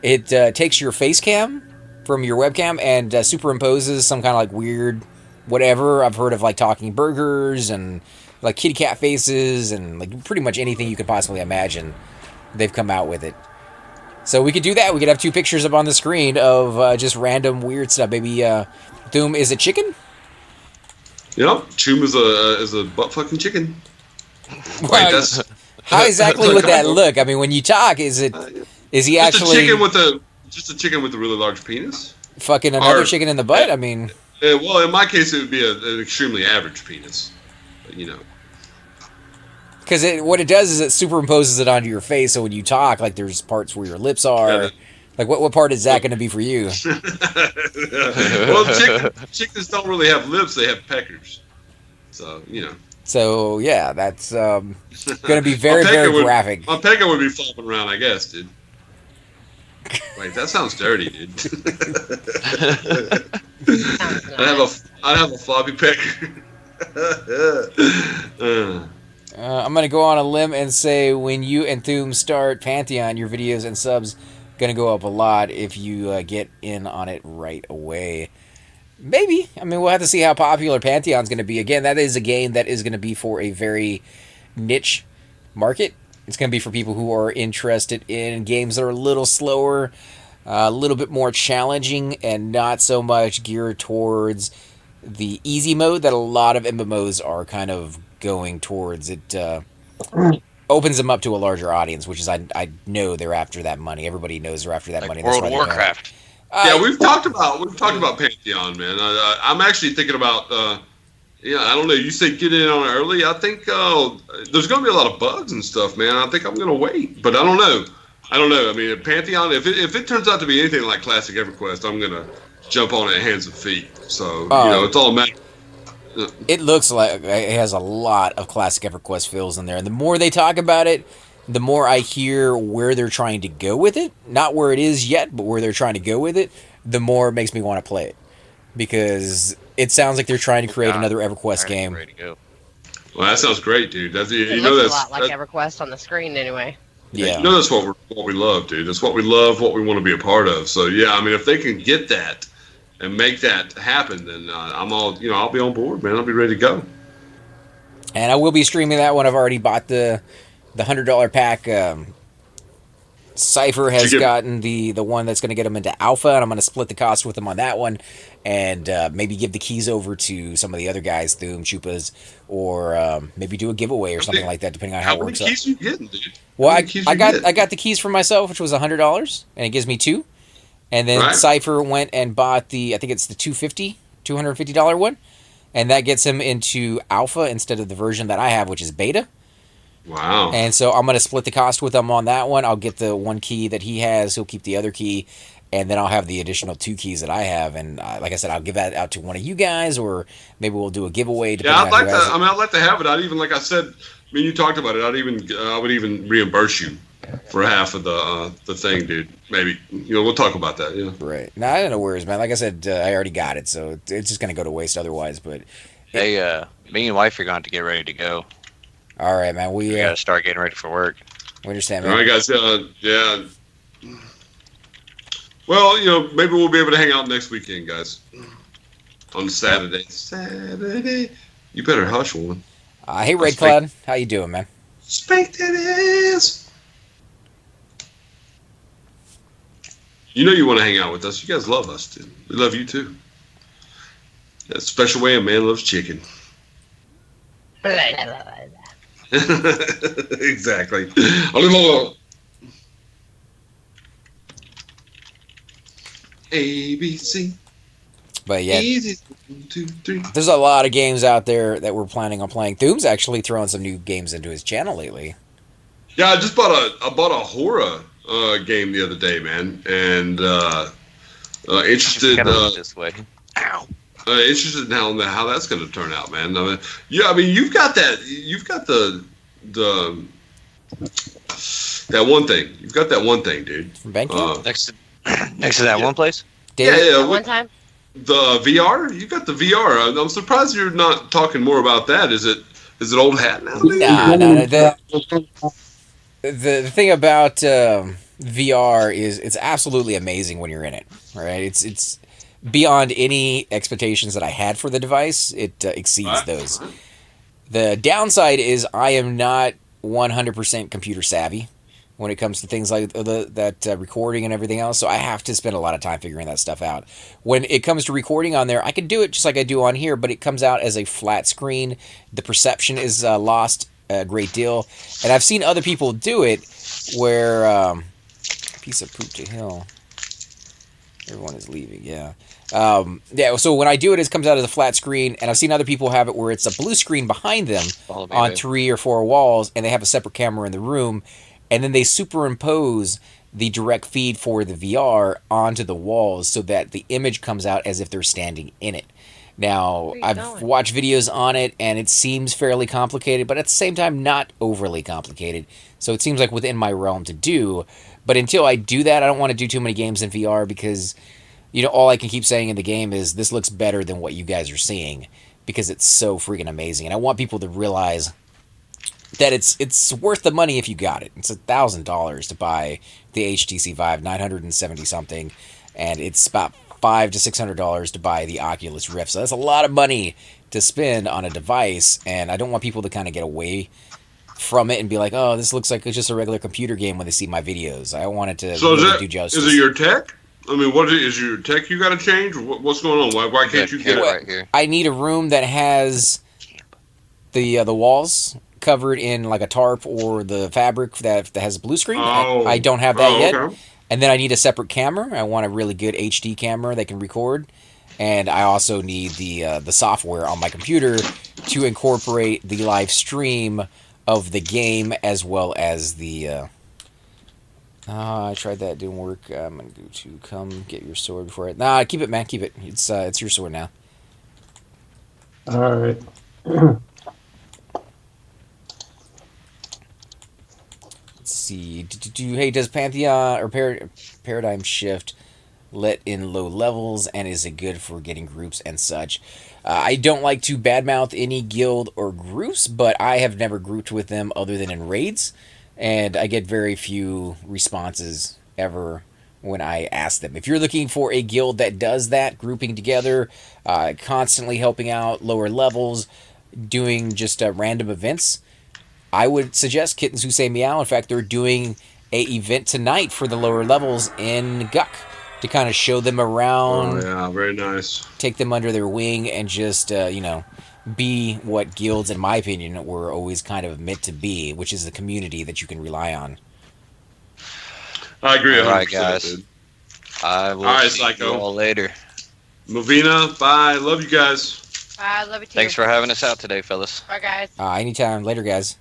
it takes your face cam from your webcam and superimposes some kind of like weird whatever. I've heard of like talking burgers and like kitty cat faces and like pretty much anything you could possibly imagine. They've come out with it. So we could do that. We could have 2 pictures up on the screen of just random weird stuff. Maybe Doom is a chicken? Yep, Choom is a butt fucking chicken. Wait, that's how exactly would that look? I mean, when you talk, is he just actually just a chicken with a really large penis? Fucking another chicken in the butt? I mean, well, in my case, it would be an extremely average penis. But, because what it does is it superimposes it onto your face. So when you talk, like there's parts where your lips are. Yeah, like what part is that going to be for you? Well, chickens don't really have lips; they have peckers. So So yeah, that's going to be very very graphic. My pecker would be flopping around, I guess, dude. Wait, that sounds dirty, dude. I'd have a floppy pecker. I'm going to go on a limb and say when you and Thoom start Pantheon, your videos and subs going to go up a lot if you get in on it right away. Maybe. I mean, we'll have to see how popular Pantheon's going to be. Again, that is a game that is going to be for a very niche market. It's going to be for people who are interested in games that are a little slower, a little bit more challenging, and not so much geared towards the easy mode that a lot of MMOs are kind of going towards. It opens them up to a larger audience, which is I know they're after that money. Everybody knows they're after that money. World of Warcraft. Yeah, we've talked about Pantheon, man. I'm actually thinking about. I don't know. You said get in on it early. I think there's going to be a lot of bugs and stuff, man. I think I'm going to wait, but I don't know. I mean, Pantheon. If it turns out to be anything like Classic EverQuest, I'm going to jump on it hands and feet. So it's all a matter. It looks like it has a lot of Classic EverQuest feels in there, and the more they talk about it, the more I hear where they're trying to go with it. Not where it is yet, but where they're trying to go with it, the more it makes me want to play it. Because it sounds like they're trying to create another EverQuest game. Ready to go. Well, that sounds great, dude. That's it looks a lot like EverQuest on the screen, anyway. Yeah. That's what we love, dude. That's what we love, what we want to be a part of. So yeah, I mean, if they can get that and make that happen, then I'm all, I'll be on board, man. I'll be ready to go. And I will be streaming that one. I've already bought the $100 pack. Cypher has gotten the one that's going to get him into alpha, and I'm going to split the cost with him on that one, and maybe give the keys over to some of the other guys, Thoom, Chupas, or maybe do a giveaway or something like that, depending on how it works. How many keys are you getting, dude? Well, I got the keys for myself, which was $100, and it gives me 2. And then Cypher went and bought I think it's the $250 one, and that gets him into alpha instead of the version that I have, which is beta. Wow. And so I'm going to split the cost with him on that one. I'll get the one key that he has. He'll keep the other key. And then I'll have the additional 2 keys that I have. And like I said, I'll give that out to one of you guys, or maybe we'll do a giveaway. Yeah, I'd like to. I mean, I'd like to have it. I'd even, like I said, you talked about it. I would even reimburse you for half of the thing, dude. Maybe we'll talk about that. Yeah. Right. No, I don't know worries, man. Like I said, I already got it, so it's just going to go to waste otherwise. But hey, me and wife are going to get ready to go. All right, man. We got to start getting ready for work. We understand, man. All right, guys. Yeah. Well, maybe we'll be able to hang out next weekend, guys. On Saturday. Saturday. You better hush, woman. Hey, Red Cloud. How you doing, man? Spank that ass. You want to hang out with us. You guys love us, dude. We love you, too. That special way a man loves chicken. Exactly. ABC. But yeah, Easy. 1, 2, 3. there's a lot of games out there that we're planning on playing. Thume's actually throwing some new games into his channel lately. Yeah, I bought a horror game the other day, man, and interested Gotta look this way. Ow. interested now in how that's going to turn out, man. I mean, you've got the that one thing. You've got that one thing, dude. From Bandcamp? Next to that one place. David? Yeah, That one time. The VR. You got the VR. I'm surprised you're not talking more about that. Is it old hat now? Dude? Nah. The thing about VR is it's absolutely amazing when you're in it, right? It's beyond any expectations that I had for the device. It exceeds those. The downside is I am not 100% computer savvy when it comes to things like that recording and everything else, so I have to spend a lot of time figuring that stuff out. When it comes to recording on there, I can do it just like I do on here, but it comes out as a flat screen. The perception is lost a great deal, and I've seen other people do it where piece of poop to hill. Everyone is leaving, yeah. So when I do it, it comes out as a flat screen, and I've seen other people have it where it's a blue screen behind them on 3 or 4 walls, and they have a separate camera in the room, and then they superimpose the direct feed for the VR onto the walls so that the image comes out as if they're standing in it. Now, I've watched videos on it, and it seems fairly complicated, but at the same time, not overly complicated. So it seems like within my realm to do. But until I do that, I don't want to do too many games in VR because, all I can keep saying in the game is this looks better than what you guys are seeing because it's so freaking amazing. And I want people to realize that it's worth the money if you got it. It's $1,000 to buy the HTC Vive, 970 something, and it's about $500 to $600 to buy the Oculus Rift. So that's a lot of money to spend on a device, and I don't want people to kind of get away from it and be like, oh, this looks like it's just a regular computer game when they see my videos. I want it to do justice. Is it your tech? I mean, is your tech you got to change? What's going on? Why can't you get it right here? I need a room that has the walls covered in like a tarp or the fabric that has a blue screen. I don't have that yet. Okay. And then I need a separate camera. I want a really good HD camera that can record. And I also need the software on my computer to incorporate the live stream of the game as well as the... I tried that, didn't work. I'm going to go to come get your sword before it... Nah, keep it, man, keep it. It's your sword now. All right. Let's see. Hey, does Pantheon or Paradigm Shift let in low levels, and is it good for getting groups and such? I don't like to badmouth any guild or groups, but I have never grouped with them other than in raids, and I get very few responses ever when I ask them. If you're looking for a guild that does that, grouping together, constantly helping out lower levels, doing just random events, I would suggest Kittens Who Say Meow. In fact, they're doing a event tonight for the lower levels in Guck to kind of show them around. Oh, yeah, very nice. Take them under their wing and just, be what guilds, in my opinion, were always kind of meant to be, which is a community that you can rely on. I agree 100%, all right, guys. dude. I will see Psycho. you all later. Movina, bye. Love you guys. I love you too. Thanks for having us out today, fellas. Bye, guys. Anytime. Later, guys.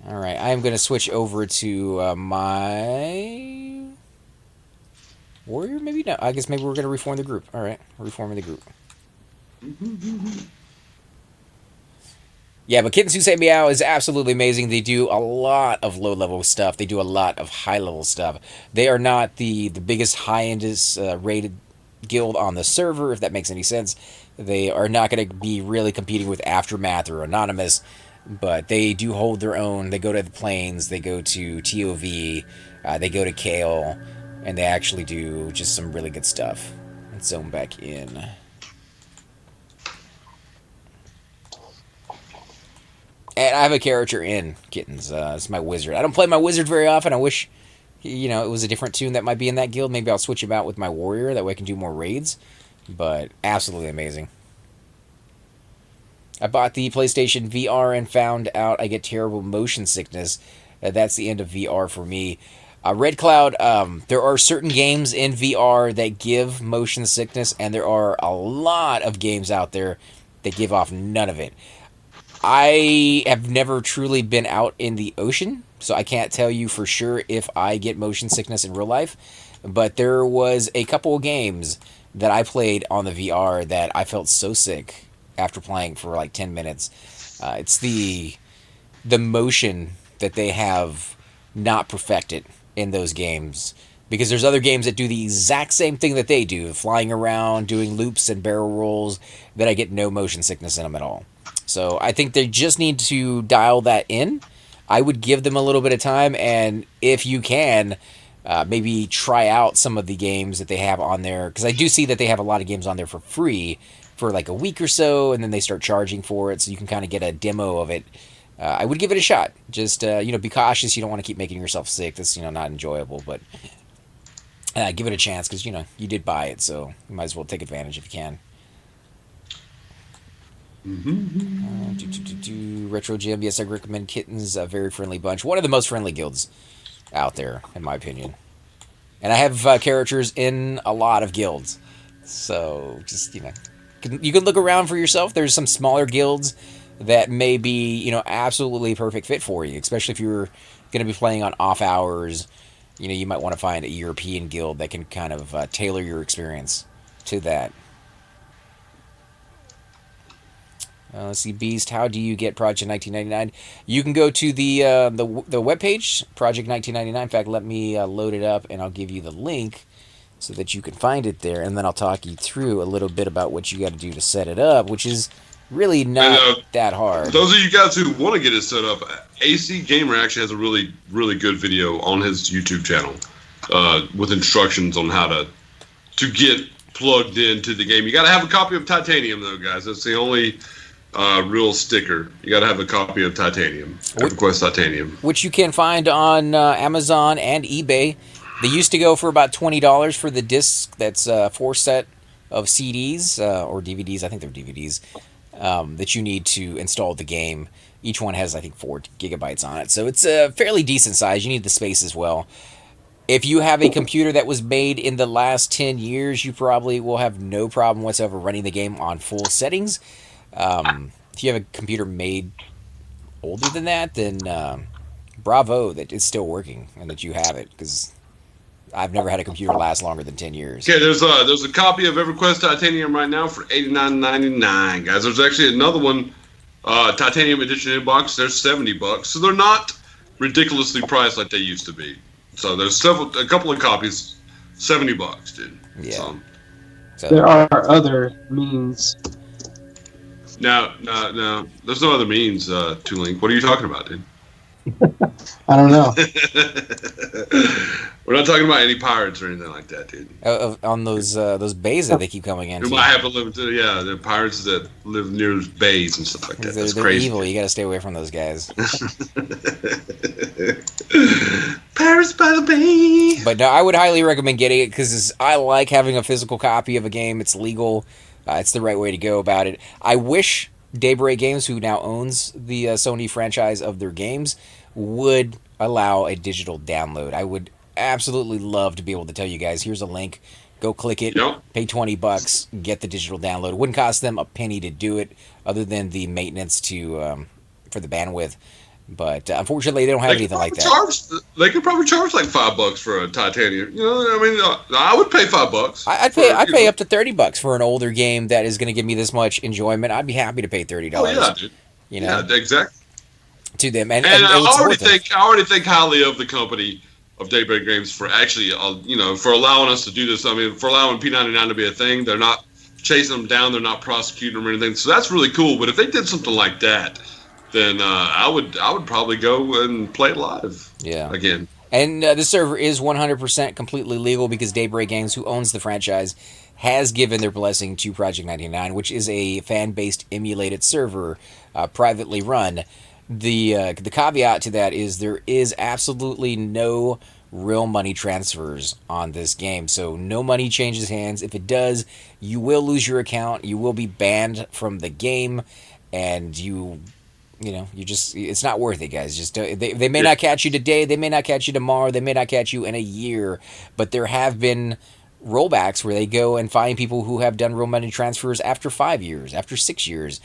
All right, I am going to switch over to my warrior, maybe? No, I guess maybe we're going to reform the group. All right, reforming the group. Yeah, but Kittens Who Say Meow is absolutely amazing. They do a lot of low-level stuff. They do a lot of high-level stuff. They are not the biggest, high-endest rated guild on the server, if that makes any sense. They are not going to be really competing with Aftermath or Anonymous, but they do hold their own. They go to the Plains, they go to TOV, they go to Kale, and they actually do just some really good stuff. Let's zone back in. And I have a character in Kittens. It's my wizard. I don't play my wizard very often. I wish, it was a different tune that might be in that guild. Maybe I'll switch him out with my warrior. That way I can do more raids. But absolutely amazing. I bought the PlayStation VR and found out I get terrible motion sickness. That's the end of VR for me. Red Cloud, there are certain games in VR that give motion sickness, and there are a lot of games out there that give off none of it. I have never truly been out in the ocean, so I can't tell you for sure if I get motion sickness in real life. But there was a couple of games that I played on the VR that I felt so sick after playing for like 10 minutes. It's the motion that they have not perfected in those games. Because there's other games that do the exact same thing that they do, flying around, doing loops and barrel rolls, that I get no motion sickness in them at all. So I think they just need to dial that in. I would give them a little bit of time, and if you can, maybe try out some of the games that they have on there. Because I do see that they have a lot of games on there for free for like a week or so, and then they start charging for it, so you can kind of get a demo of it. I would give it a shot. Just, be cautious. You don't want to keep making yourself sick. That's, not enjoyable, but give it a chance because, you did buy it, so you might as well take advantage if you can. Retro Gym, yes, I recommend Kittens, a very friendly bunch. One of the most friendly guilds out there, in my opinion. And I have characters in a lot of guilds. So, just, you can look around for yourself. There's some smaller guilds that may be, absolutely perfect fit for you, especially if you're going to be playing on off hours. You might want to find a European guild that can kind of tailor your experience to that. Let's see, Beast, how do you get Project 1999? You can go to the webpage, Project 1999. In fact, let me load it up, and I'll give you the link so that you can find it there, and then I'll talk you through a little bit about what you got to do to set it up, which is really not that hard. Those of you guys who want to get it set up, AC Gamer actually has a really, really good video on his YouTube channel with instructions on how to get plugged into the game. You got to have a copy of Titanium, though, guys. That's the only real sticker. You got to have a copy of Titanium, Everquest Titanium, which you can find on Amazon and eBay. They used to go for about $20 for the disc. That's 4 set of CDs or DVDs. I think they're DVDs that you need to install the game. Each one has, I think, 4 gigabytes on it, so it's a fairly decent size. You need the space as well. If you have a computer that was made in the last 10 years, you probably will have no problem whatsoever running the game on full settings. If you have a computer made older than that, then bravo that it's still working and that you have it, because I've never had a computer last longer than 10 years. Okay, there's a copy of EverQuest Titanium right now for $89.99, guys. There's actually another one, Titanium Edition Inbox. They're $70, so they're not ridiculously priced like they used to be. So there's a couple of copies, $70, dude. Yeah. So there are other means. No. There's no other means, Two-Link. What are you talking about, dude? I don't know. We're not talking about any pirates or anything like that, dude. On those bays that they keep coming into. You might have to live. The pirates that live near bays and stuff like that. That's they're crazy. Evil. You got to stay away from those guys. Pirates by the bay. But no, I would highly recommend getting it because I like having a physical copy of a game. It's legal. It's the right way to go about it. I wish Daybreak Games, who now owns the Sony franchise of their games, would allow a digital download. I would absolutely love to be able to tell you guys, here's a link, go click it, pay $20, get the digital download. It wouldn't cost them a penny to do it, other than the maintenance for the bandwidth. But unfortunately, they don't have anything like that. They could probably charge like $5 for a Titanium. I would pay $5. I'd pay up to $30 for an older game that is going to give me this much enjoyment. I'd be happy to pay $30. Oh yeah, dude. Yeah, exactly. To them, and I already think highly of the company of Daybreak Games for actually, for allowing us to do this. I mean, for allowing p99 to be a thing. They're not chasing them down. They're not prosecuting them or anything. So that's really cool. But if they did something like that, then I would probably go and play it live. Yeah. Again. And this server is 100% completely legal because Daybreak Games, who owns the franchise, has given their blessing to Project 99, which is a fan-based emulated server, privately run. The caveat to that is there is absolutely no real money transfers on this game. So no money changes hands. If it does, you will lose your account. You will be banned from the game, and you it's not worth it, guys. Just they may not catch you today, they may not catch you tomorrow, they may not catch you in a year, but there have been rollbacks where they go and find people who have done real money transfers after 5 years, after 6 years,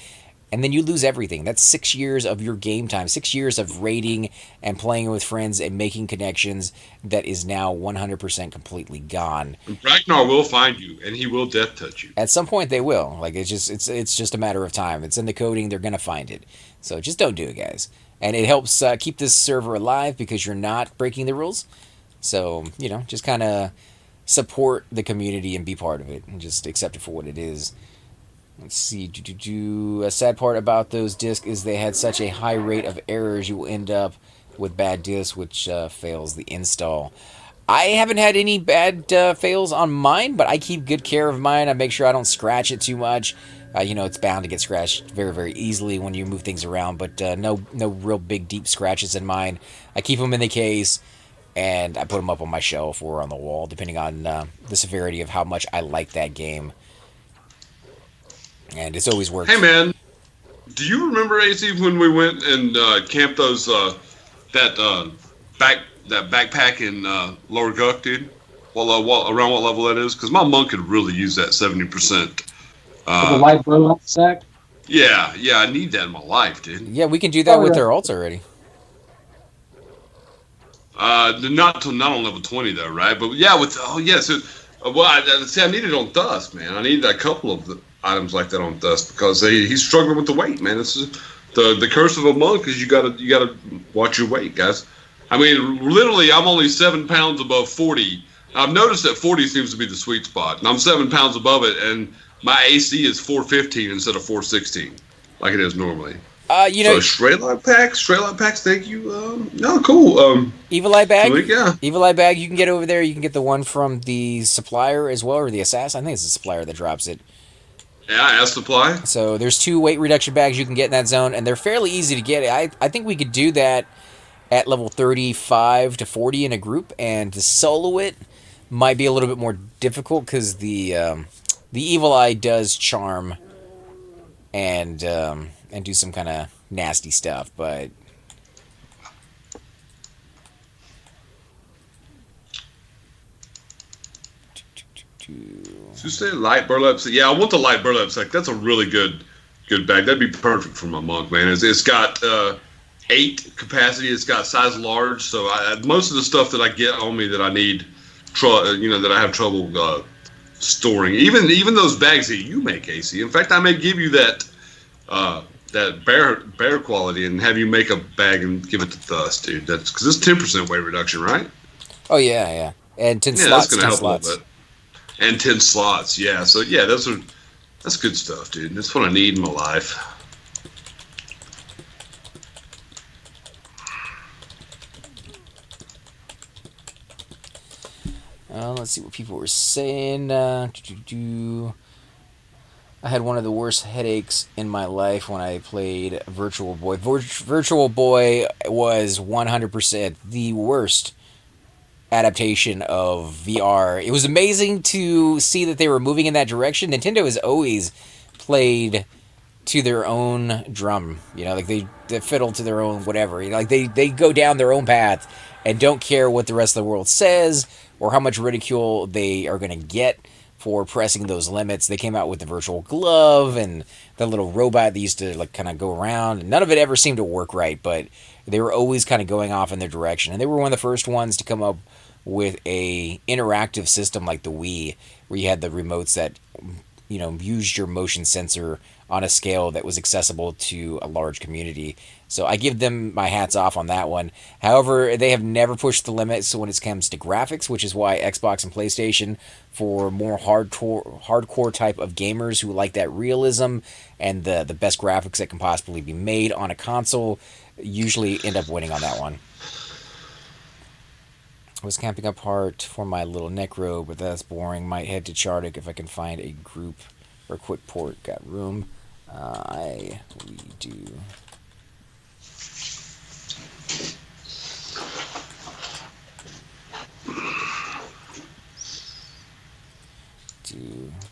and then you lose everything. That's 6 years of your game time, 6 years of raiding and playing with friends and making connections that is now 100% completely gone. Ragnar will find you, and he will death touch you. At some point, they will. Like it's just a matter of time. It's in the coding; they're gonna find it. So just don't do it, guys. And it helps keep this server alive because you're not breaking the rules. So just kind of support the community and be part of it, and just accept it for what it is. Let's see. A sad part about those discs is they had such a high rate of errors. You will end up with bad discs, which fails the install. I haven't had any bad fails on mine, but I keep good care of mine. I make sure I don't scratch it too much. It's bound to get scratched very, very easily when you move things around, but no real big, deep scratches in mine. I keep them in the case, and I put them up on my shelf or on the wall, depending on the severity of how much I like that game. And it's always worked. Hey, man, do you remember, AC, when we went and camped those that backpack in Lower Guck, dude? Around what level that is? Because my monk could really use that 70%. The light burlap sack? Yeah, I need that in my life, dude. Yeah, we can do that with their ults already. Not on level 20 though, right? But yeah, I need it on Dust, man. I need a couple of the items like that on Dust because he's struggling with the weight, man. It's the curse of a monk is you gotta watch your weight, guys. I mean, literally, I'm only 7 pounds above 40. I've noticed that 40 seems to be the sweet spot, and I'm 7 pounds above it, and my AC is 415 instead of 416, like it is normally. So straight line packs, thank you. No, cool. Evil Eye Bag? Yeah. Evil Eye Bag, you can get over there. You can get the one from the supplier as well, or the assassin. I think it's the supplier that drops it. Yeah, as supply. So there's 2 weight reduction bags you can get in that zone, and they're fairly easy to get. I think we could do that at level 35 to 40 in a group, and to solo it might be a little bit more difficult because the Evil Eye does charm and do some kind of nasty stuff, but So you say light burlap sack? Yeah, I want the light burlap sack. That's a really good bag. That'd be perfect for my monk, man. It's got 8 capacity. It's got size large. So most of the stuff that I get on me that I need, that I have trouble storing. Even those bags that you make, AC. In fact, I may give you that bear quality and have you make a bag and give it to Dust, dude. That's because it's 10% weight reduction, right? Oh yeah, and 10 slots. That's gonna 10 help slots. a little bit. And 10 slots, yeah. So yeah, that's good stuff, dude. That's what I need in my life. Let's see what people were saying. I had one of the worst headaches in my life when I played Virtual Boy. Virtual Boy was 100% the worst adaptation of VR. It was amazing to see that they were moving in that direction. Nintendo has always played to their own drum. Like they fiddle to their own whatever. Like they go down their own path and don't care what the rest of the world says or how much ridicule they are going to get for pressing those limits. They came out with the virtual glove and the little robot that used to kind of go around. None of it ever seemed to work right, but they were always kind of going off in their direction. And they were one of the first ones to come up with a interactive system like the Wii, where you had the remotes that used your motion sensor on a scale that was accessible to a large community. So I give them my hats off on that one. However, they have never pushed the limits when it comes to graphics, which is why Xbox and PlayStation, for more hardcore type of gamers who like that realism and the best graphics that can possibly be made on a console, usually end up winning on that one. I was camping apart for my little necro, but that's boring. Might head to Chardok if I can find a group or quick port. Got room. We do.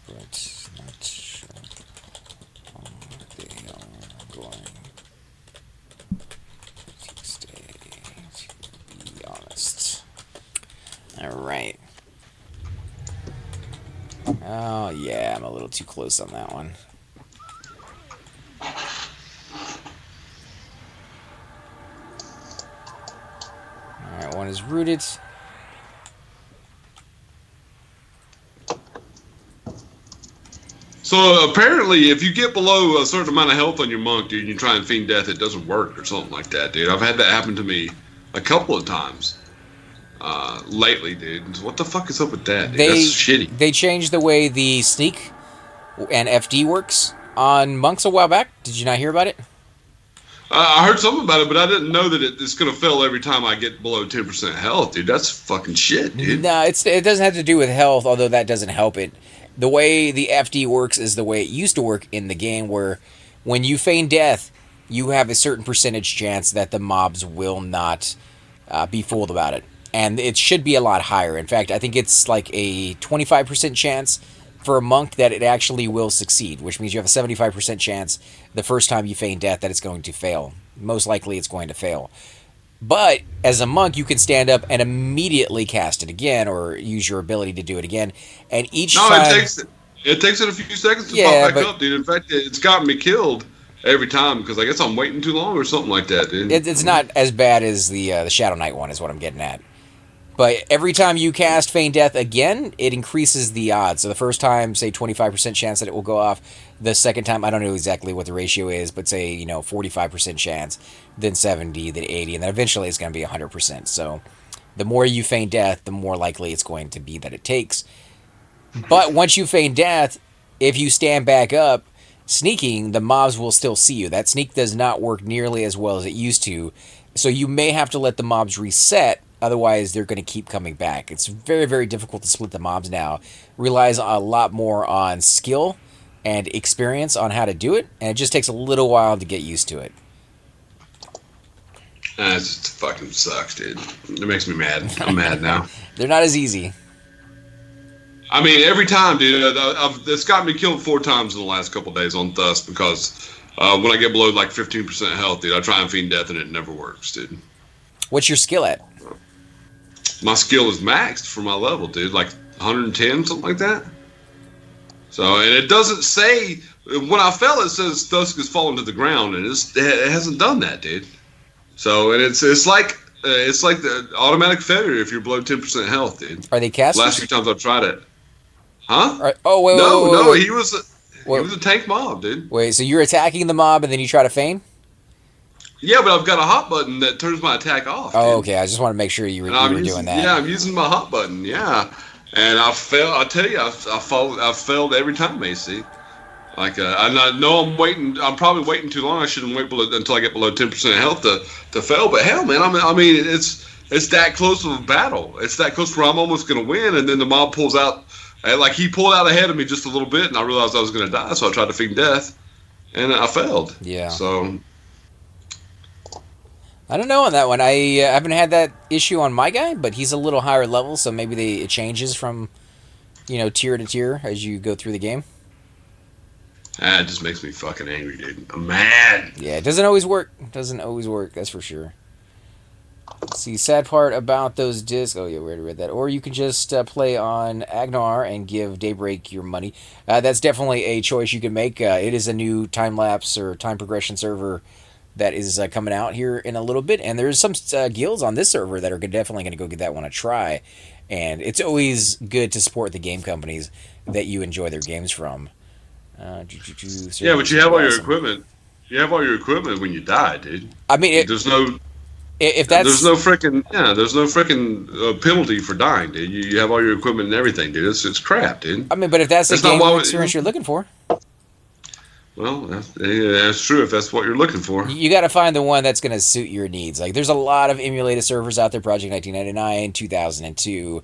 But not sure they are going Oh, yeah, I'm a little too close on that one. Alright, one is rooted. So apparently, if you get below a certain amount of health on your monk, dude, and you try and fiend death, it doesn't work or something like that, dude. I've had that happen to me a couple of times lately, dude. What the fuck is up with that, dude? That's shitty. They changed the way the sneak and FD works on monks a while back. Did you not hear about it? I heard something about it, but I didn't know that it's going to fail every time I get below 10% health, dude. That's fucking shit, dude. No, it doesn't have to do with health, although that doesn't help it. The way the FD works is the way it used to work in the game, where when you feign death, you have a certain percentage chance that the mobs will not be fooled about it. And it should be a lot higher. In fact, I think it's like a 25% chance for a monk that it actually will succeed, which means you have a 75% chance the first time you feign death that it's going to fail. Most likely it's going to fail. But as a monk, you can stand up and immediately cast it again, or use your ability to do it again. And each time... it takes it a few seconds to pop back up, dude. In fact, it's gotten me killed every time because I guess I'm waiting too long or something like that, dude. It's not as bad as the Shadow Knight one is what I'm getting at. But every time you cast Feign Death again, it increases the odds. So the first time, say 25% chance that it will go off. The second time, I don't know exactly what the ratio is, but say, 45% chance, then 70, then 80, and then eventually it's going to be 100%. So the more you Feign Death, the more likely it's going to be that it takes. But once you Feign Death, if you stand back up, sneaking, the mobs will still see you. That sneak does not work nearly as well as it used to. So you may have to let the mobs reset. Otherwise, they're going to keep coming back. It's very, very difficult to split the mobs now. Relies a lot more on skill and experience on how to do it, and it just takes a little while to get used to it. That just fucking sucks, dude. It makes me mad. I'm mad now. They're not as easy. I mean, every time, dude, it's got me killed 4 times in the last couple days on Thus because when I get below like 15% health, dude, I try and Feign Death and it never works, dude. What's your skill at? My skill is maxed for my level, dude, like 110, something like that. So, and it doesn't say, when I fell, it says Dusk has fallen to the ground, and it hasn't done that, dude. So, and it's like the automatic failure if you're below 10% health, dude. Are they casters? Last few times I've tried it. Huh? Wait, wait. He was a tank mob, dude. Wait, so you're attacking the mob and then you try to feign? Yeah, but I've got a hot button that turns my attack off. Oh, dude. okay. I just want to make sure you were doing that. Yeah, I'm using my hot button. Yeah, and I failed. I tell you, I failed every time, AC. Like I know I'm waiting. I'm probably waiting too long. I shouldn't wait until I get below 10% health to fail. But hell, man, I mean, it's that close of a battle. It's that close where I'm almost gonna win, and then the mob pulls out. Like he pulled out ahead of me just a little bit, and I realized I was gonna die, so I tried to Feign Death, and I failed. Yeah. So. I don't know on that one. I haven't had that issue on my guy, but he's a little higher level, so maybe it changes from, tier to tier as you go through the game. It just makes me fucking angry, dude. I'm mad. Yeah, it doesn't always work. That's for sure. Let's see, sad part about those discs. Oh, yeah, we already read that. Or you can just play on Agnar and give Daybreak your money. That's definitely a choice you can make. It is a new time-lapse or time progression server that is coming out here in a little bit, and there's some guilds on this server that are definitely going to go give that one a try, and it's always good to support the game companies that you enjoy their games from. Yeah, but you have all your equipment. You have all your equipment when you die, dude. I mean, there's no freaking penalty for dying, dude. You have all your equipment and everything, dude. It's crap, dude. I mean, but if that's the game experience you're looking for. Well, that's true if that's what you're looking for. You got to find the one that's going to suit your needs. Like, there's a lot of emulated servers out there, Project 1999, 2002.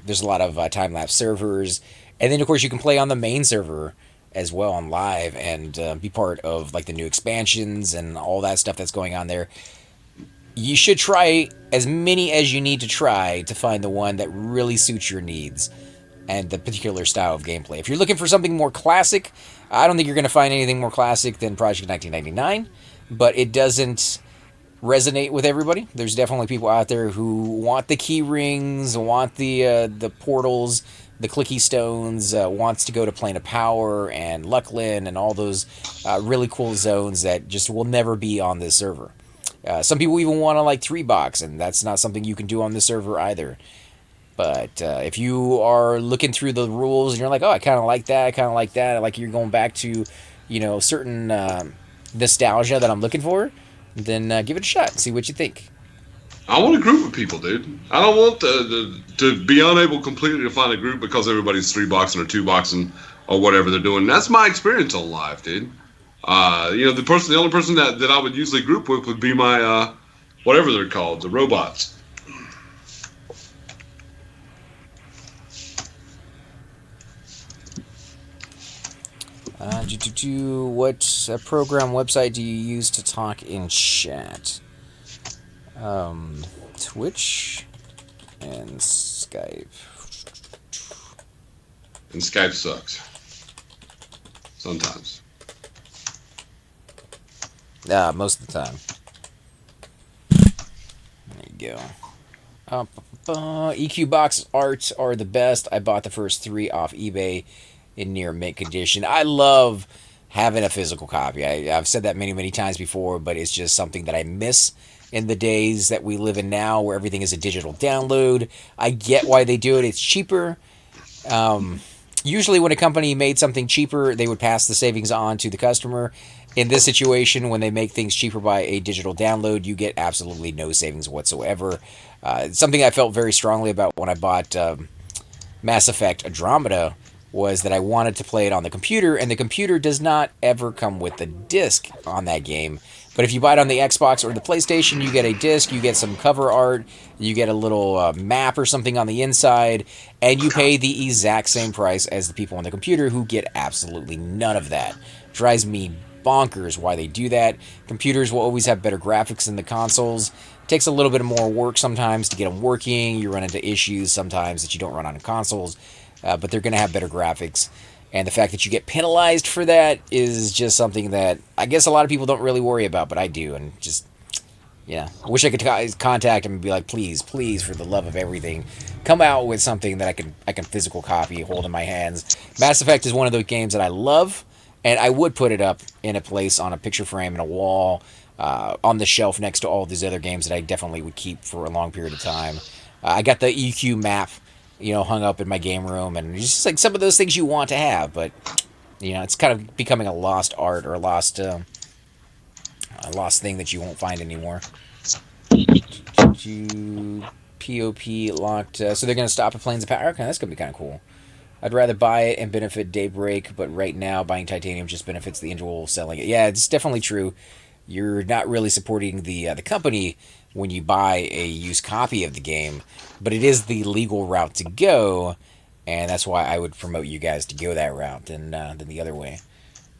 There's a lot of time-lapse servers. And then, of course, you can play on the main server as well on live and be part of, like, the new expansions and all that stuff that's going on there. You should try as many as you need to try to find the one that really suits your needs and the particular style of gameplay. If you're looking for something more classic, I don't think you're going to find anything more classic than Project 1999, but it doesn't resonate with everybody. There's definitely people out there who want the key rings, want the portals, the Clicky Stones, wants to go to Plane of Power and Luckland and all those really cool zones that just will never be on this server. Some people even want to like 3-box, and that's not something you can do on this server either. But if you are looking through the rules and you're like, oh, I kind of like that, I kind of like that, I like you're going back to, certain nostalgia that I'm looking for, then give it a shot and see what you think. I want a group of people, dude. I don't want to be unable completely to find a group because everybody's 3-boxing or 2-boxing or whatever they're doing. That's my experience on live, dude. The only person that I would usually group with would be my whatever they're called, the robots. What program website do you use to talk in chat? Twitch and Skype. And Skype sucks. Sometimes. Most of the time. There you go. EQ box arts are the best. I bought the first 3 off eBay in near mint condition. I love having a physical copy. I've said that many, many times before, but it's just something that I miss in the days that we live in now where everything is a digital download. I get why they do it. It's cheaper. Usually when a company made something cheaper, they would pass the savings on to the customer. In this situation, when they make things cheaper by a digital download, you get absolutely no savings whatsoever. Something I felt very strongly about when I bought Mass Effect Andromeda was that I wanted to play it on the computer, and the computer does not ever come with a disc on that game. But if you buy it on the Xbox or the PlayStation, you get a disc, you get some cover art, you get a little map or something on the inside, and you pay the exact same price as the people on the computer who get absolutely none of that. Drives me bonkers why they do that. Computers will always have better graphics than the consoles. It takes a little bit more work sometimes to get them working. You run into issues sometimes that you don't run on consoles. But they're going to have better graphics. And the fact that you get penalized for that is just something that I guess a lot of people don't really worry about, but I do. And just, I wish I could contact them and be like, please, for the love of everything, come out with something that I can physical copy, hold in my hands. Mass Effect is one of those games that I love, and I would put it up in a place on a picture frame in a wall, on the shelf next to all these other games that I definitely would keep for a long period of time. I got the EQ map hung up in my game room, and it's just like some of those things you want to have, but it's kind of becoming a lost art or a lost thing that you won't find anymore. POP locked, so they're gonna stop at Planes of Power. Okay, that's gonna be kind of cool. I'd rather buy it and benefit Daybreak, but right now buying Titanium just benefits the individual selling it. Yeah, it's definitely true. You're not really supporting the company when you buy a used copy of the game, but it is the legal route to go, and that's why I would promote you guys to go that route than the other way.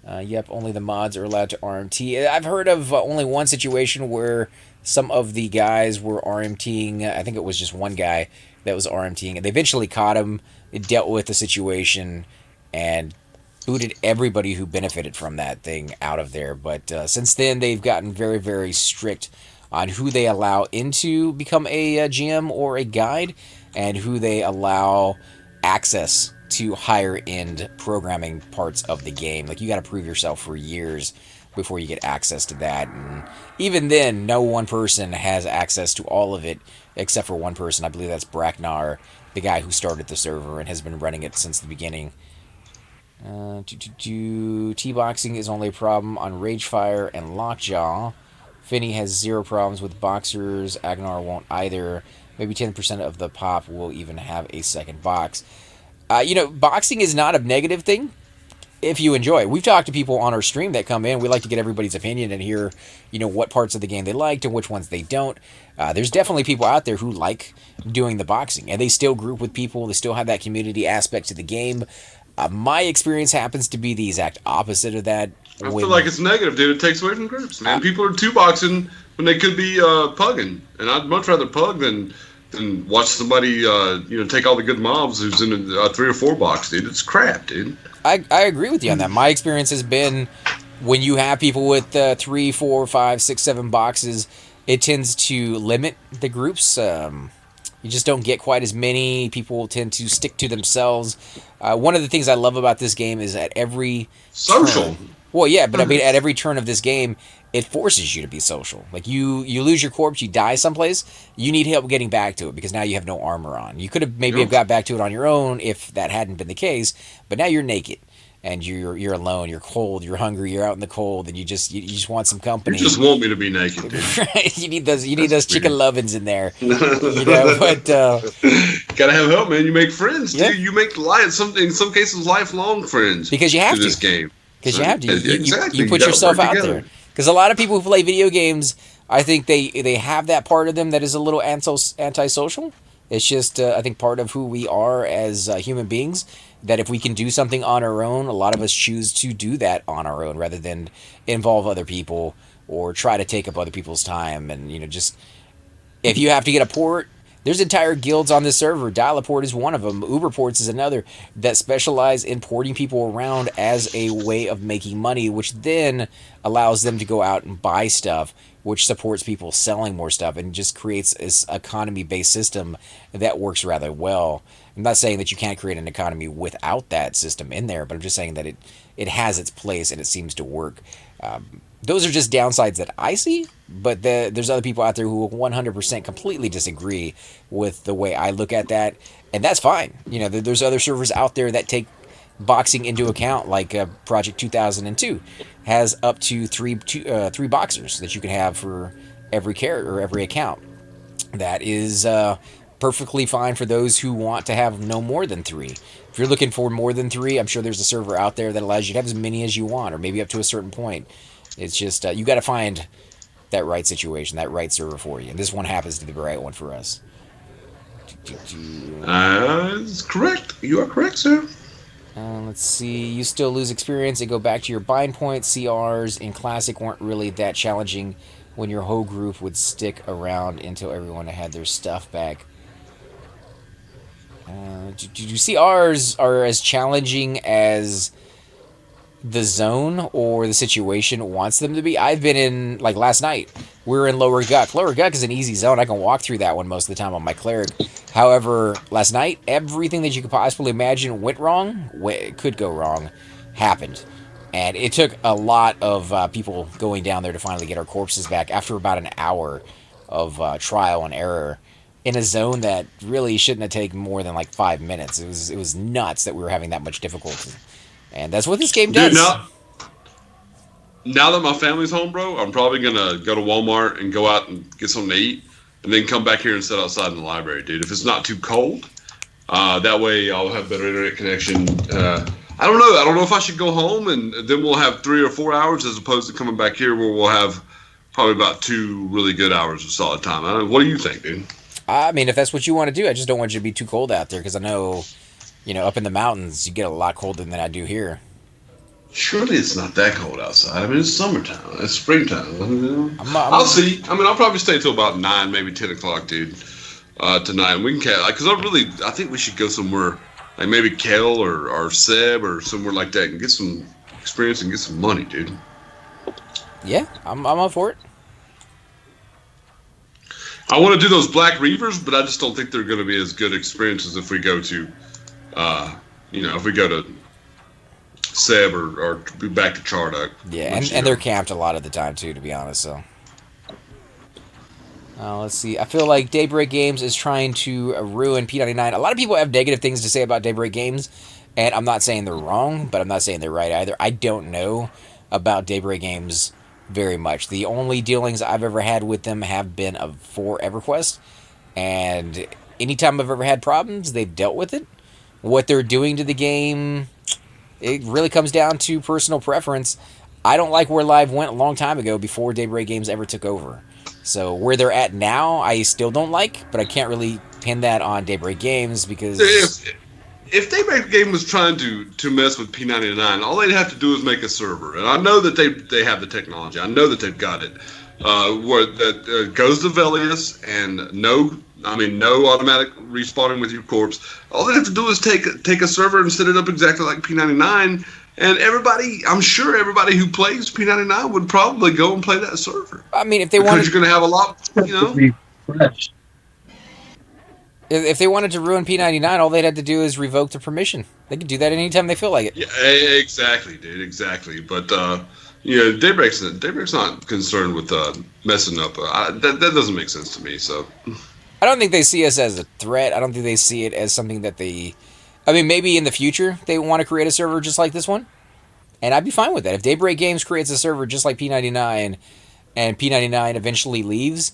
Yep, only the mods are allowed to RMT. I've heard of only one situation where some of the guys were RMTing. I think it was just one guy that was RMTing, and they eventually caught him, dealt with the situation, and booted everybody who benefited from that thing out of there. But since then, they've gotten very, very strict on who they allow into become a GM or a guide, and who they allow access to higher end programming parts of the game. Like, you got to prove yourself for years before you get access to that, and even then, no one person has access to all of it except for one person. I believe that's Bracknar, the guy who started the server and has been running it since the beginning. T-boxing is only a problem on Ragefire and Lockjaw. Finny has 0 problems with boxers. Agnar won't either. Maybe 10% of the pop will even have a second box. Boxing is not a negative thing if you enjoy it. We've talked to people on our stream that come in. We like to get everybody's opinion and hear, what parts of the game they liked and which ones they don't. There's definitely people out there who like doing the boxing, and they still group with people. They still have that community aspect to the game. My experience happens to be the exact opposite of that. I feel like it's negative, dude. It takes away from groups, man. People are 2-boxing when they could be pugging, and I'd much rather pug than watch somebody take all the good mobs who's in a 3 or 4 box, dude. It's crap, dude. I agree with you on that. My experience has been when you have people with 3, 4, 5, 6, 7 boxes, it tends to limit the groups. You just don't get quite as many. People tend to stick to themselves. One of the things I love about this game is at every Social. turn. Well, yeah, but I mean, at every turn of this game, it forces you to be social. Like you lose your corpse, you die someplace, you need help getting back to it because now you have no armor on. You could have maybe have got back to it on your own if that hadn't been the case, but now you're naked. And you're alone, you're cold, you're hungry, you're out in the cold, and you just want some company. You just want me to be naked, dude. Right? You need those chicken lovin's in there. But gotta have help, man. You make friends, dude. Yeah. You make in some cases lifelong friends because you have to this game. Because you have to. Exactly. You put yourself out there. Because a lot of people who play video games, I think they have that part of them that is a little antisocial. It's just I think part of who we are as human beings. That if we can do something on our own, a lot of us choose to do that on our own rather than involve other people or try to take up other people's time. And, just if you have to get a port, there's entire guilds on this server. Dial-a-port is one of them. Uberports is another that specialize in porting people around as a way of making money, which then allows them to go out and buy stuff, which supports people selling more stuff and just creates this economy-based system that works rather well. I'm not saying that you can't create an economy without that system in there, but I'm just saying that it has its place and it seems to work. Those are just downsides that I see, but there's other people out there who 100% completely disagree with the way I look at that, and that's fine. There's other servers out there that take boxing into account, like Project 2002 has up to three boxers that you can have for every character or every account. That is perfectly fine for those who want to have no more than 3. If you're looking for more than 3, I'm sure there's a server out there that allows you to have as many as you want, or maybe up to a certain point. It's just you got to find that right situation, that right server for you, and this one happens to be the right one for us. It's correct. You are correct, sir. Let's see. You still lose experience and go back to your bind points. CRs in Classic weren't really that challenging when your whole group would stick around until everyone had their stuff back. Do you see ours are as challenging as the zone or the situation wants them to be? I've been in, like last night, we were in Lower Guck. Lower Guck is an easy zone. I can walk through that one most of the time on my Cleric. However, last night, everything that you could possibly imagine went wrong, could go wrong, happened. And it took a lot of people going down there to finally get our corpses back after about an hour of trial and error. In a zone that really shouldn't have taken more than like 5 minutes. It was nuts that we were having that much difficulty. And that's what this game does. Dude, now that my family's home, bro, I'm probably going to go to Walmart and go out and get something to eat and then come back here and sit outside in the library, dude. If it's not too cold, that way I'll have better internet connection. I don't know. I don't know if I should go home and then we'll have 3 or 4 hours as opposed to coming back here where we'll have probably about 2 really good hours of solid time. What do you think, dude? I mean, if that's what you want to do, I just don't want you to be too cold out there because I know, up in the mountains, you get a lot colder than I do here. Surely it's not that cold outside. I mean, it's summertime. It's springtime. I'll see. I mean, I'll probably stay till about 9, maybe 10 o'clock, dude, tonight. And we can, because I think we should go somewhere, like maybe Kel or Seb or somewhere like that and get some experience and get some money, dude. Yeah, I'm up for it. I want to do those Black Reavers, but I just don't think they're going to be as good experiences if we go to, if we go to Seb or back to Chardok. Yeah, and they're camped a lot of the time too, to be honest. So, let's see. I feel like Daybreak Games is trying to ruin p99. A lot of people have negative things to say about Daybreak Games, and I'm not saying they're wrong, but I'm not saying they're right either. I don't know about Daybreak Games very much. The only dealings I've ever had with them have been for Everquest, and anytime I've ever had problems, they've dealt with it. What they're doing to the game, it really comes down to personal preference. I don't like where Live went a long time ago before Daybreak Games ever took over. So where they're at now, I still don't like, but I can't really pin that on Daybreak Games because if Daybreak Game was trying to mess with P99, all they'd have to do is make a server. And I know that they have the technology. I know that they've got it. Where that goes to Velius and no automatic respawning with your corpse. All they have to do is take a server and set it up exactly like P99. And I'm sure everybody who plays P99 would probably go and play that server. I mean, if they want, you're going to have a lot, Refresh. If they wanted to ruin P99, all they'd have to do is revoke the permission. They can do that anytime they feel like it. Yeah, exactly, dude, exactly. But Daybreak's not concerned with messing up. That doesn't make sense to me. So I don't think they see us as a threat. I don't think they see it as something that they. I mean, maybe in the future they want to create a server just like this one, and I'd be fine with that. If Daybreak Games creates a server just like P99, and P99 eventually leaves,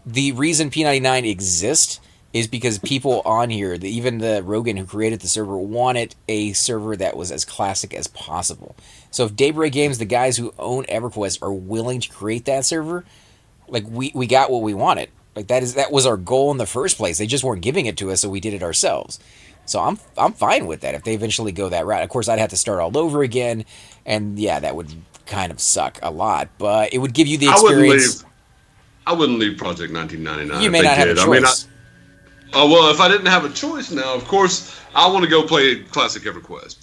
the reason P99 exists is because people on here, even the Rogan who created the server, wanted a server that was as classic as possible. So if Daybreak Games, the guys who own EverQuest, are willing to create that server, like we got what we wanted. Like that was our goal in the first place. They just weren't giving it to us, so we did it ourselves. So I'm fine with that if they eventually go that route. Of course, I'd have to start all over again, and yeah, that would kind of suck a lot. But it would give you the experience. I wouldn't leave Project 1999. You may not have a choice. Well, if I didn't have a choice now, of course, I want to go play Classic EverQuest.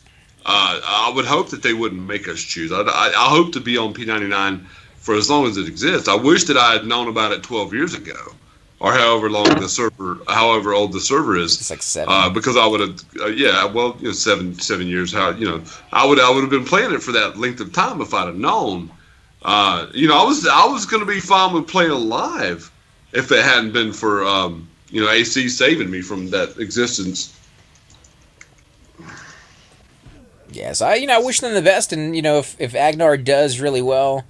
I would hope that they wouldn't make us choose. I hope to be on P99 for as long as it exists. I wish that I had known about it 12 years ago, or however old the server is. It's like 7. Because I would have, 7 years. I would have been playing it for that length of time if I'd have known. I was going to be fine with playing live if it hadn't been for AC saving me from that existence. Yes, I wish them the best, and if Agnar does really well,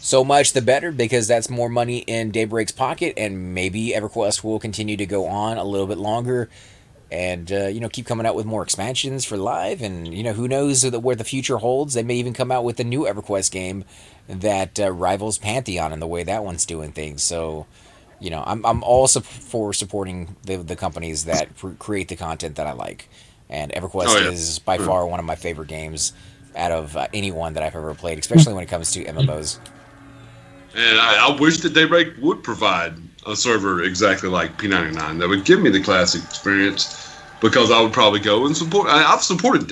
so much the better, because that's more money in Daybreak's pocket, and maybe EverQuest will continue to go on a little bit longer, and keep coming out with more expansions for live, and who knows where the future holds. They may even come out with a new EverQuest game that rivals Pantheon in the way that one's doing things. So I'm all for supporting the companies that create the content that I like. And EverQuest is by far one of my favorite games out of anyone that I've ever played, especially when it comes to MMOs. And I wish that Daybreak would provide a server exactly like P99 that would give me the classic experience, because I would probably go and support. I've supported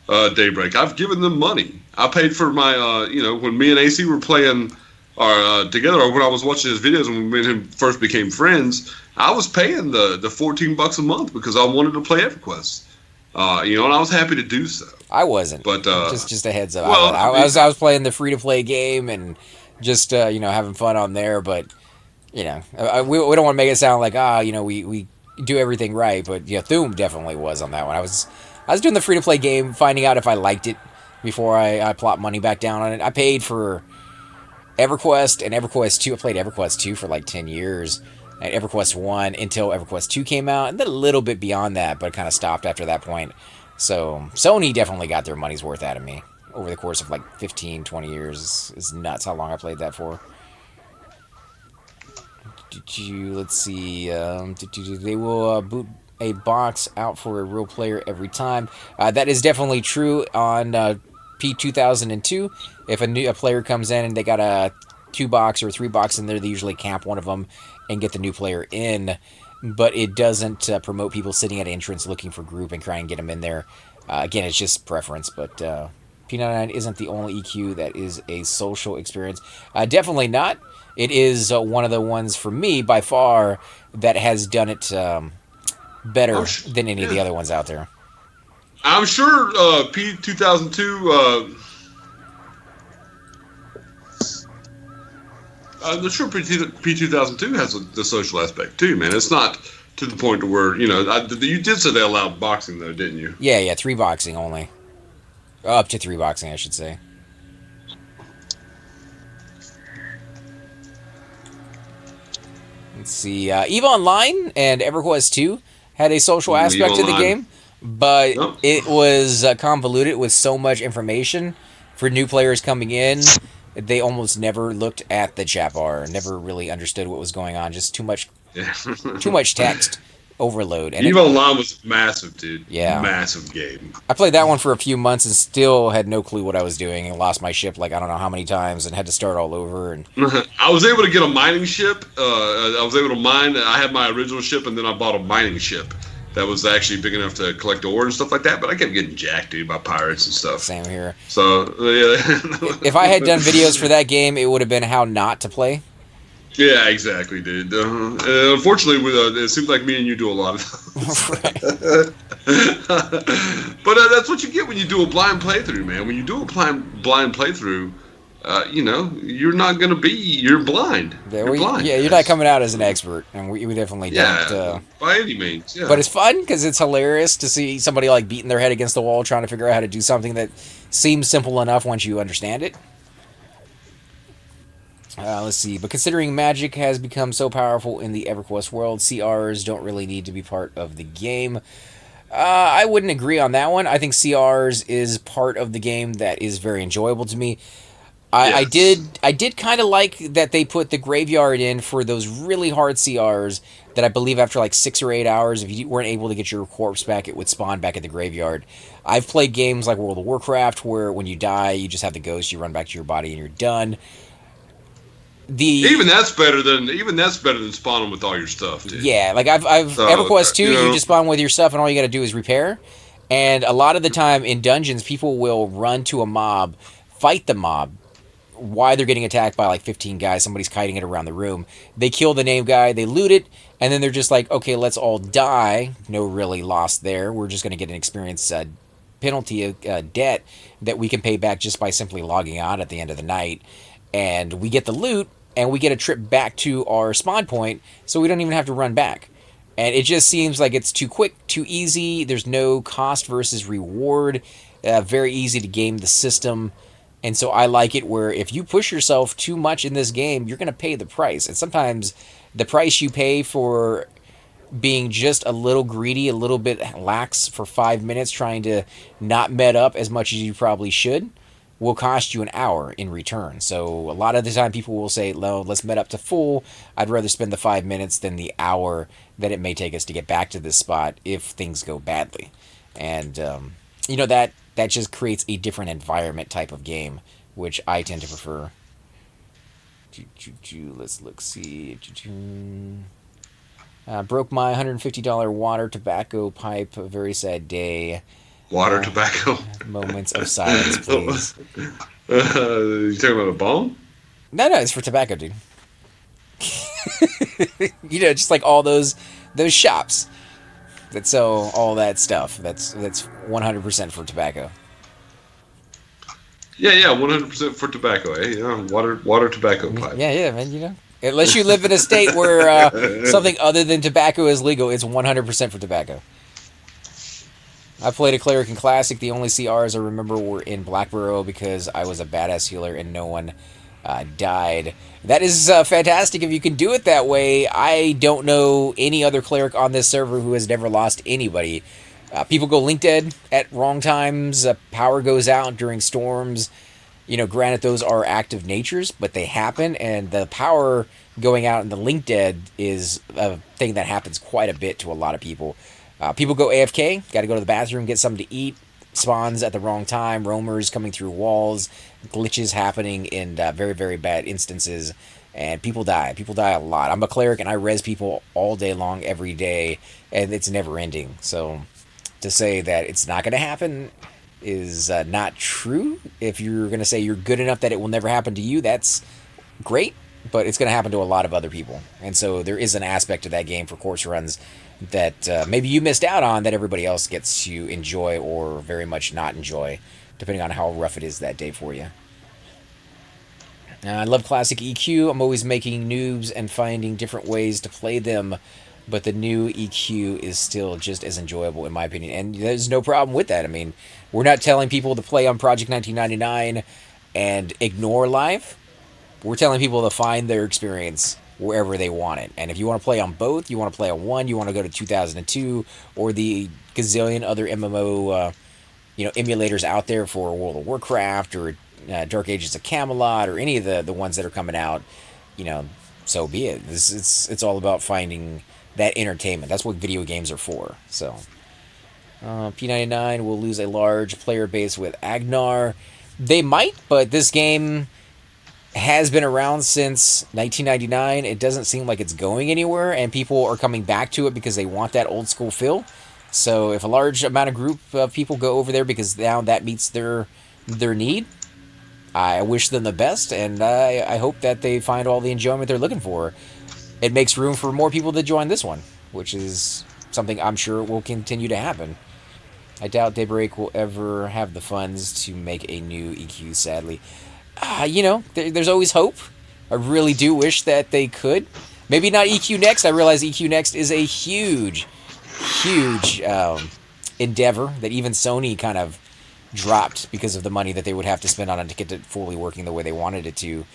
Daybreak. I've given them money. I paid for my, when me and AC were playing together, or when I was watching his videos when me and him first became friends, I was paying the $14 a month because I wanted to play EverQuest. And I was happy to do so. I wasn't, but just a heads up. Well, I was playing the free to play game and just having fun on there. But we don't want to make it sound like we do everything right. But Thum definitely was on that one. I was doing the free to play game, finding out if I liked it before I plopped money back down on it. I paid for EverQuest and EverQuest 2. I played EverQuest 2 for like 10 years. And EverQuest 1 until EverQuest 2 came out, and then a little bit beyond that, but it kind of stopped after that point. So Sony definitely got their money's worth out of me over the course of like 15, 20 years. It's nuts how long I played that for. Let's see. They will boot a box out for a real player every time. That is definitely true on P2002. If a player comes in and they got a 2-box or a 3-box in there, they usually camp one of them and get the new player in, but it doesn't promote people sitting at entrance looking for group and trying to get them in there. Again, it's just preference, but P99 isn't the only EQ that is a social experience. Definitely not. It is one of the ones for me by far that has done it better than any of the other ones out there. I'm sure P2002... I'm sure P2002 has the social aspect too, man. It's not to the point to where, you did say they allowed boxing though, didn't you? Yeah, 3 boxing only. Up to 3 boxing, I should say. Let's see. EVE Online and EverQuest 2 had a social aspect to the game, but it was convoluted with so much information for new players coming in. They almost never looked at the chat bar, never really understood what was going on. Just too much text overload. And EVE Online was massive, dude. Yeah, massive game. I played that one for a few months and still had no clue what I was doing, and lost my ship like I don't know how many times, and had to start all over. And I was able to get a mining ship. I was able to mine. I had my original ship, and then I bought a mining ship that was actually big enough to collect ore and stuff like that, but I kept getting jacked, dude, by pirates and stuff. Same here. So, yeah. If I had done videos for that game, it would have been how not to play. Yeah, exactly, dude. Unfortunately, it seems like me and you do a lot of those. But that's what you get when you do a blind playthrough, man. When you do a blind playthrough, you're blind. Yeah, You're blind, you're not guys. coming out as an expert, and we definitely don't. Yeah, by any means. Yeah. But it's fun because it's hilarious to see somebody like beating their head against the wall trying to figure out how to do something that seems simple enough once you understand it. Let's see. But considering magic has become so powerful in the EverQuest world, CRs don't really need to be part of the game. I wouldn't agree on that one. I think CRs is part of the game that is very enjoyable to me. I did kind of like that they put the graveyard in for those really hard CRs that I believe after like 6 or 8 hours, if you weren't able to get your corpse back, it would spawn back at the graveyard. I've played games like World of Warcraft where when you die, you just have the ghost, you run back to your body and you're done. Even that's better than spawning with all your stuff, dude. Yeah, like I've EverQuest 2, you just spawn with your stuff and all you got to do is repair. And a lot of the time in dungeons, people will run to a mob, fight the mob, while they're getting attacked by like 15 guys. Somebody's kiting it around the room. They kill the name guy, they loot it, and then they're just like, okay, let's all die. No really loss there. We're just going to get an experience penalty of debt that we can pay back just by simply logging out at the end of the night. And we get the loot, and we get a trip back to our spawn point, so we don't even have to run back. And it just seems like it's too quick, too easy. There's no cost versus reward. Very easy to game the system. And so I like it where if you push yourself too much in this game, you're going to pay the price. And sometimes the price you pay for being just a little greedy, a little bit lax for 5 minutes, trying to not med up as much as you probably should, will cost you an hour in return. So a lot of the time people will say, "No, let's med up to full. I'd rather spend the 5 minutes than the hour that it may take us to get back to this spot if things go badly." And, that just creates a different environment type of game, which I tend to prefer. Let's look, see. Broke my $150 water tobacco pipe. A very sad day. Water tobacco. Moments of silence, please. You talking about a bone? No, it's for tobacco, dude. Just like all those shops that sell all that stuff. That's 100% for tobacco. Yeah, 100% for tobacco, eh? Water tobacco pipe. Yeah, man, Unless you live in a state where something other than tobacco is legal, it's 100% for tobacco. I played a Cleric in Classic. The only CRs I remember were in Blackborough because I was a badass healer and no one died. That is fantastic if you can do it that way. I don't know any other Cleric on this server who has never lost anybody. People go link dead at wrong times. Power goes out during storms. Granted, those are active natures, but they happen, and the power going out in the link dead is a thing that happens quite a bit to a lot of people. People go AFK, got to go to the bathroom, get something to eat, spawns at the wrong time, roamers coming through walls, glitches happening in very, very bad instances, and people die. People die a lot. I'm a Cleric, and I res people all day long, every day, and it's never ending. So to say that it's not going to happen is not true. If you're going to say you're good enough that it will never happen to you, that's great, but it's going to happen to a lot of other people. And so there is an aspect of that game for course runs that maybe you missed out on that everybody else gets to enjoy or very much not enjoy, depending on how rough it is that day for you. I love classic EQ. I'm always making noobs and finding different ways to play them, but the new EQ is still just as enjoyable in my opinion, and there's no problem with that. I mean, we're not telling people to play on Project 1999 and ignore live. We're telling people to find their experience wherever they want it. And if you want to play on both, you want to play on one, you want to go to 2002 or the gazillion other MMO emulators out there for World of Warcraft or Dark Ages of Camelot or any of the ones that are coming out, so be it. It's all about finding that entertainment. That's what video games are for. So P99 will lose a large player base with Agnar. They might, but this game has been around since 1999. It doesn't seem like it's going anywhere, and people are coming back to it because they want that old school feel. So if a large amount of group of people go over there because now that meets their need, I wish them the best, and I hope that they find all the enjoyment they're looking for. It makes room for more people to join this one, which is something I'm sure will continue to happen. I doubt Daybreak will ever have the funds to make a new EQ, sadly. There's always hope. I really do wish that they could. Maybe not EQ Next. I realize EQ Next is a huge, huge endeavor that even Sony kind of dropped because of the money that they would have to spend on it to get it fully working the way they wanted it to.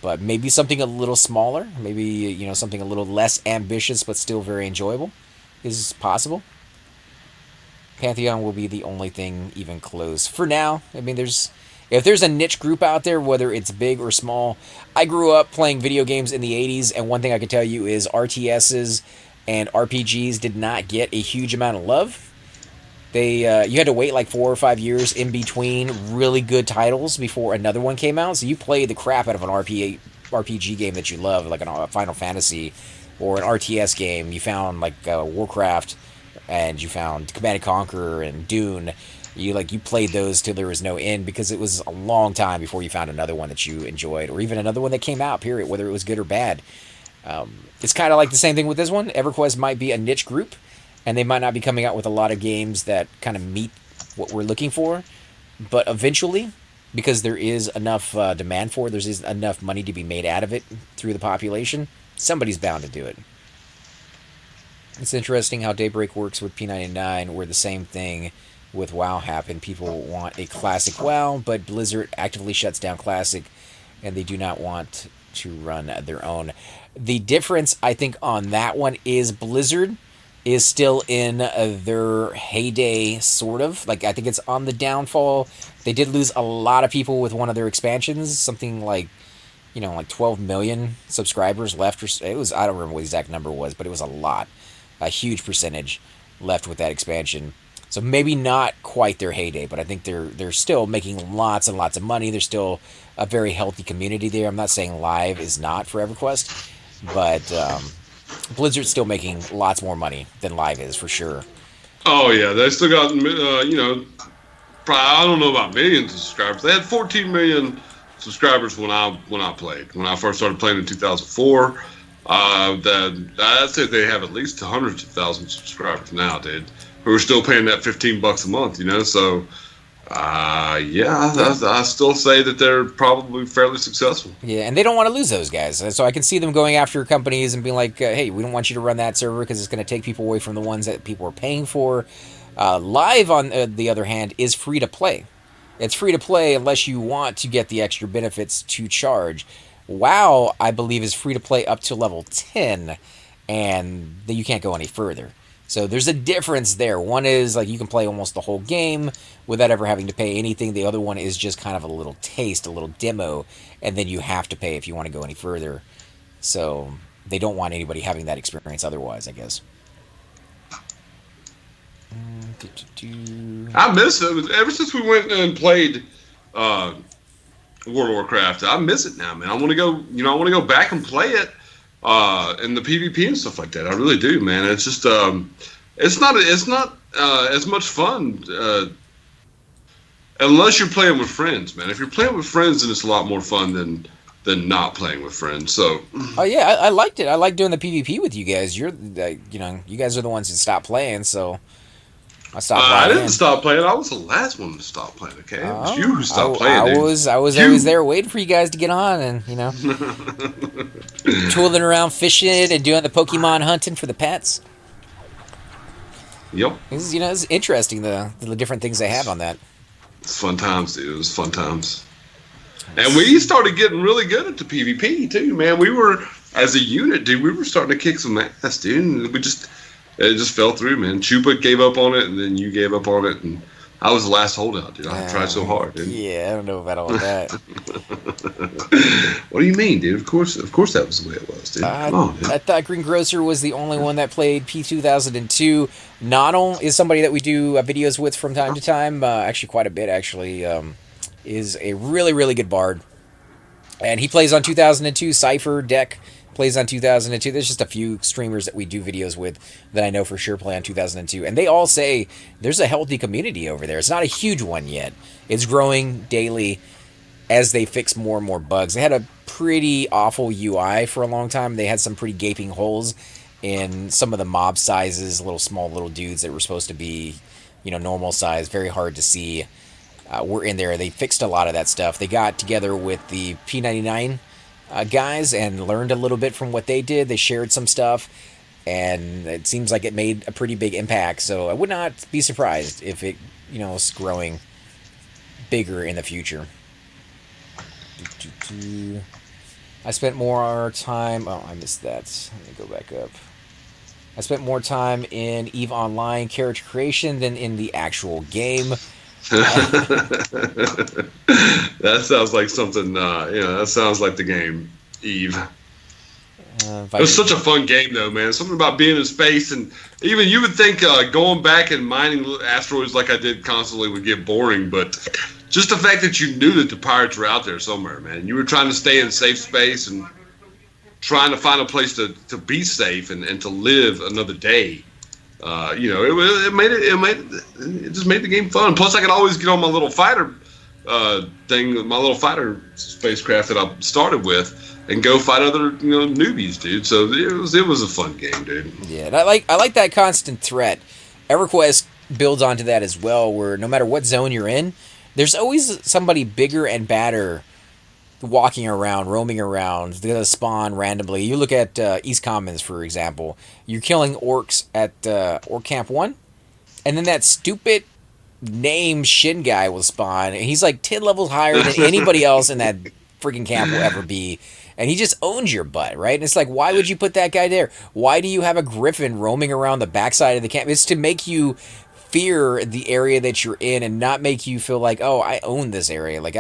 But maybe something a little smaller, maybe something a little less ambitious but still very enjoyable is possible. Pantheon will be the only thing even close for now. I mean, if there's a niche group out there, whether it's big or small. I grew up playing video games in the 80s, and one thing I can tell you is RTSs and RPGs did not get a huge amount of love. You had to wait like 4 or 5 years in between really good titles before another one came out. So you played the crap out of an RPG game that you love, like a Final Fantasy or an RTS game. You found like Warcraft, and you found Command & Conquer and Dune. You played those till there was no end, because it was a long time before you found another one that you enjoyed, or even another one that came out, period, whether it was good or bad. It's kind of like the same thing with this one. EverQuest might be a niche group, and they might not be coming out with a lot of games that kind of meet what we're looking for. But eventually, because there is enough demand for it, there's enough money to be made out of it through the population, somebody's bound to do it. It's interesting how Daybreak works with p99, where the same thing with WoW happened. People want a classic WoW, but Blizzard actively shuts down classic, and they do not want to run their own. The difference, I think, on that one is Blizzard is still in their heyday, sort of. I think it's on the downfall. They did lose a lot of people with one of their expansions, something like 12 million subscribers left. I don't remember what the exact number was, but it was a lot. A huge percentage left with that expansion. So maybe not quite their heyday, but I think they're still making lots and lots of money. There's still a very healthy community there. I'm not saying live is not for EverQuest, but Blizzard's still making lots more money than live is, for sure. Oh yeah, they still got I don't know about millions of subscribers. They had 14 million subscribers when I played. When I first started playing in 2004. I'd say they have at least hundreds of thousands of subscribers now, dude, who are still paying that $15 a month, so I still say that they're probably fairly successful. Yeah, and they don't want to lose those guys. So I can see them going after companies and being like, hey, we don't want you to run that server because it's going to take people away from the ones that people are paying for. Live, on the other hand, is free to play. It's free to play unless you want to get the extra benefits to charge. WoW, I believe, is free to play up to level 10, and you can't go any further. So there's a difference there. One is you can play almost the whole game without ever having to pay anything. The other one is just kind of a little taste, a little demo, and then you have to pay if you want to go any further. So they don't want anybody having that experience otherwise, I guess. I miss it. Ever since we went and played World of Warcraft, I miss it now, man. I want to go. I want to go back and play it, and the PvP and stuff like that. I really do, man. It's just, it's not as much fun unless you're playing with friends, man. If you're playing with friends, then it's a lot more fun than not playing with friends. So. Oh yeah, I liked it. I like doing the PvP with you guys. You guys are the ones that stopped playing, so. I didn't stop playing. I was the last one to stop playing. Okay, it was you who stopped playing. I was always there waiting for you guys to get on, and tooling around, fishing, and doing the Pokemon hunting for the pets. Yep. It's interesting the different things they have on that. It's fun times, dude. It was fun times. And we started getting really good at the PvP too, man. We were, as a unit, dude. We were starting to kick some ass, dude. And it just fell through, man. Chupa gave up on it, and then you gave up on it, and I was the last holdout, dude. I tried so hard, dude. Yeah, I don't know about all that. What do you mean, dude? Of course that was the way it was, dude. Come on, dude. I thought Greengrocer was the only one that played P2002. Nonal is somebody that we do videos with from time to time. Actually, quite a bit, actually. Is a really, really good bard. And he plays on 2002. Cypher Deck plays on 2002. There's just a few streamers that we do videos with that I know for sure play on 2002. And they all say there's a healthy community over there. It's not a huge one yet. It's growing daily. as they fix more and more bugs. They had a pretty awful UI for a long time. They had some pretty gaping holes in some of the mob sizes, little dudes that were supposed to be, normal size, very hard to see. Were in there. They fixed a lot of that stuff. They got together with the p99 guys and learned a little bit from what they did. They shared some stuff, and it seems like it made a pretty big impact. So I would not be surprised if it, is growing bigger in the future. I spent more time. Oh, I missed that. Let me go back up. I spent more time in EVE Online character creation than in the actual game. That sounds like something. That sounds like the game Eve. It was such a fun game, though, man. Something about being in space, and even you would think going back and mining asteroids like I did constantly would get boring, but just the fact that you knew that the pirates were out there somewhere, man. You were trying to stay in safe space and trying to find a place to be safe and to live another day. It just made the game fun. Plus, I could always get on my little fighter my little fighter spacecraft that I started with, and go fight other newbies, dude. So it was a fun game, dude. Yeah, and I like that constant threat. EverQuest builds onto that as well, where no matter what zone you're in, there's always somebody bigger and badder walking around, roaming around. They're gonna spawn randomly. You look at East Commons, for example. You're killing orcs at Orc Camp 1, and then that stupid name Shin guy will spawn, and he's like 10 levels higher than anybody else in that freaking camp will ever be. And he just owns your butt, right? And it's like, why would you put that guy there? Why do you have a griffin roaming around the backside of the camp? It's to make you fear the area that you're in and not make you feel like, oh, I own this area. Like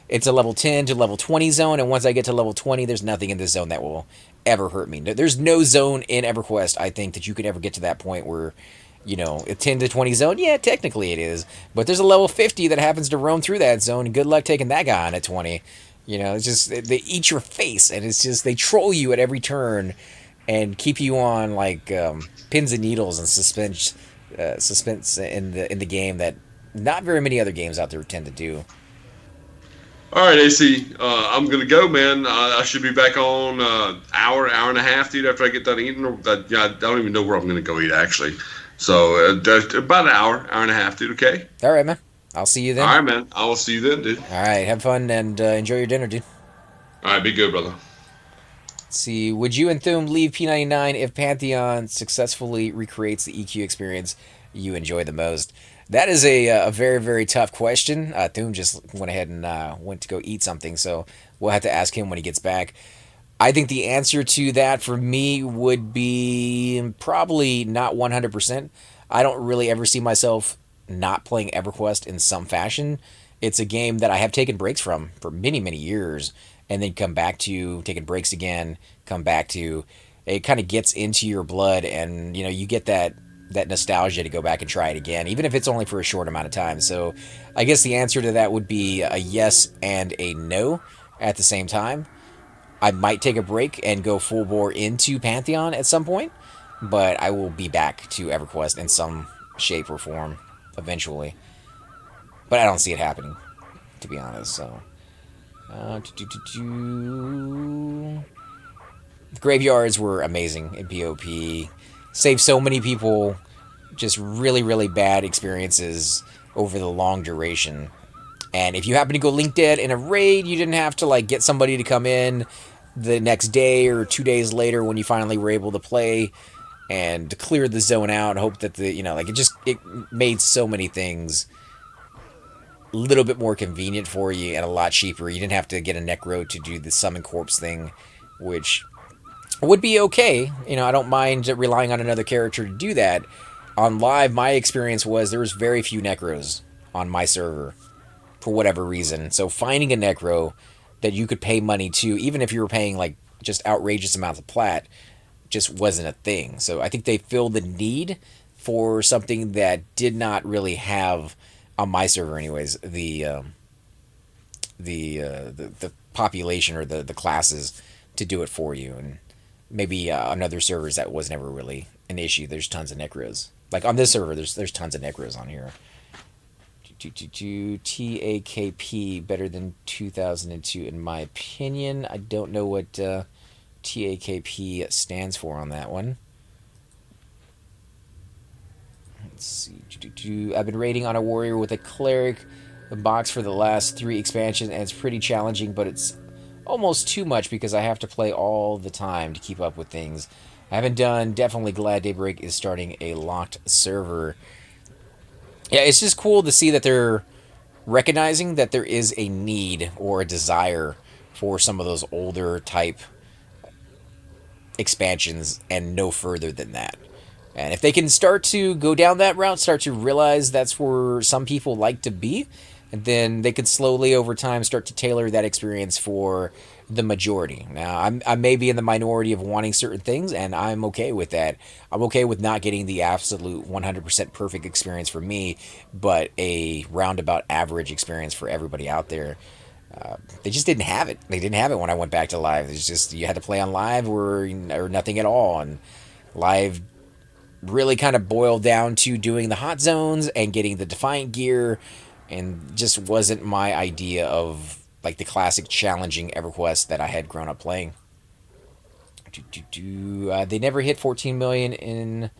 it's a level 10 to level 20 zone, and once I get to level 20, there's nothing in this zone that will ever hurt me. There's no zone in EverQuest, I think, that you could ever get to that point where, a 10 to 20 zone, yeah, technically it is. But there's a level 50 that happens to roam through that zone, and good luck taking that guy on at 20. It's just, they eat your face, and it's just, they troll you at every turn and keep you on, like, pins and needles and suspense in the game that not very many other games out there tend to do. All right, AC, I'm going to go, man. I should be back on hour and a half, dude, after I get done eating. I don't even know where I'm going to go eat, actually. So about an hour and a half, dude, okay? All right, man. I'll see you then. All right, man. I will see you then, dude. All right, have fun and enjoy your dinner, dude. All right, be good, brother. Let's see, would you and Thum leave P99 if Pantheon successfully recreates the EQ experience you enjoy the most? That is a very, very tough question. Thum just went ahead and went to go eat something, so we'll have to ask him when he gets back. I think the answer to that for me would be probably not 100%. I don't really ever see myself not playing EverQuest in some fashion. It's a game that I have taken breaks from for many, many years, and then come back to, taking breaks again, come back to. It kind of gets into your blood, and you get that nostalgia to go back and try it again, even if it's only for a short amount of time. So I guess the answer to that would be a yes and a no at the same time. I might take a break and go full bore into Pantheon at some point, but I will be back to EverQuest in some shape or form eventually. But I don't see it happening, to be honest. So, the graveyards were amazing in PvP. Saved so many people just really, really bad experiences over the long duration. And if you happen to go link dead in a raid, you didn't have to like get somebody to come in the next day or 2 days later when you finally were able to play and to clear the zone out and hope that it made so many things a little bit more convenient for you and a lot cheaper. You didn't have to get a necro to do the summon corpse thing, which would be okay. I don't mind relying on another character to do that. On live, my experience was there was very few necros on my server for whatever reason. So finding a necro that you could pay money to, even if you were paying like just outrageous amounts of plat, just wasn't a thing. So I think they filled the need for something that did not really have on my server, anyways, the population or the classes to do it for you. And maybe on other servers that was never really an issue. There's tons of necros. Like on this server, there's tons of necros on here. TAKP better than 2002 in my opinion. I don't know what TAKP stands for on that one. Let's see. I've been raiding on a warrior with a cleric box for the last 3 expansions, and it's pretty challenging, but it's almost too much because I have to play all the time to keep up with things. I haven't done. Definitely glad Daybreak is starting a locked server. Yeah, it's just cool to see that they're recognizing that there is a need or a desire for some of those older type expansions and no further than that. And if they can start to go down that route, start to realize that's where some people like to be, and then they could slowly over time start to tailor that experience for the majority. Now, I may be in the minority of wanting certain things, and I'm okay with that. I'm okay with not getting the absolute 100% perfect experience for me, but a roundabout average experience for everybody out there. They just didn't have it. They didn't have it when I went back to live. It's just you had to play on live or nothing at all, and live really kind of boiled down to doing the hot zones and getting the Defiant gear, and just wasn't my idea of like the classic challenging EverQuest that I had grown up playing. They never hit 14 million in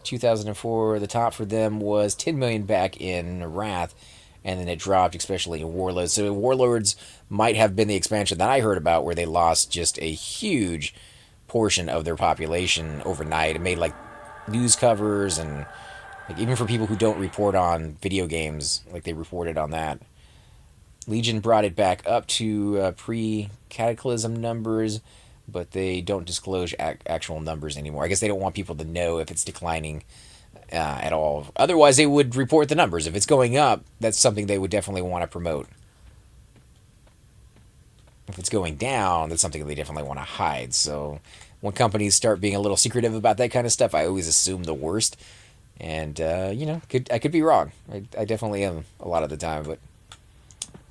2004. The top for them was 10 million back in Wrath, and then it dropped, especially in Warlords. So Warlords might have been the expansion that I heard about where they lost just a huge portion of their population overnight. It made like news covers, and like even for people who don't report on video games, like they reported on that. Legion brought it back up to pre-Cataclysm numbers, but they don't disclose actual numbers anymore. I guess they don't want people to know if it's declining at all. Otherwise, they would report the numbers. If it's going up, that's something they would definitely want to promote. If it's going down, that's something they definitely want to hide. So when companies start being a little secretive about that kind of stuff, I always assume the worst. And, I could be wrong. I definitely am a lot of the time. But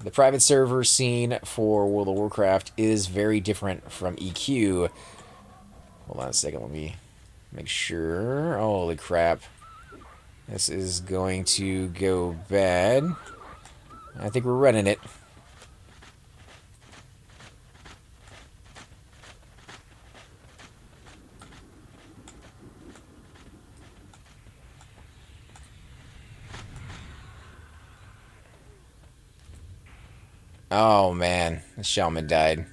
the private server scene for World of Warcraft is very different from EQ. Hold on a second. Let me make sure. Holy crap. This is going to go bad. I think we're running it. Oh man, the shaman died.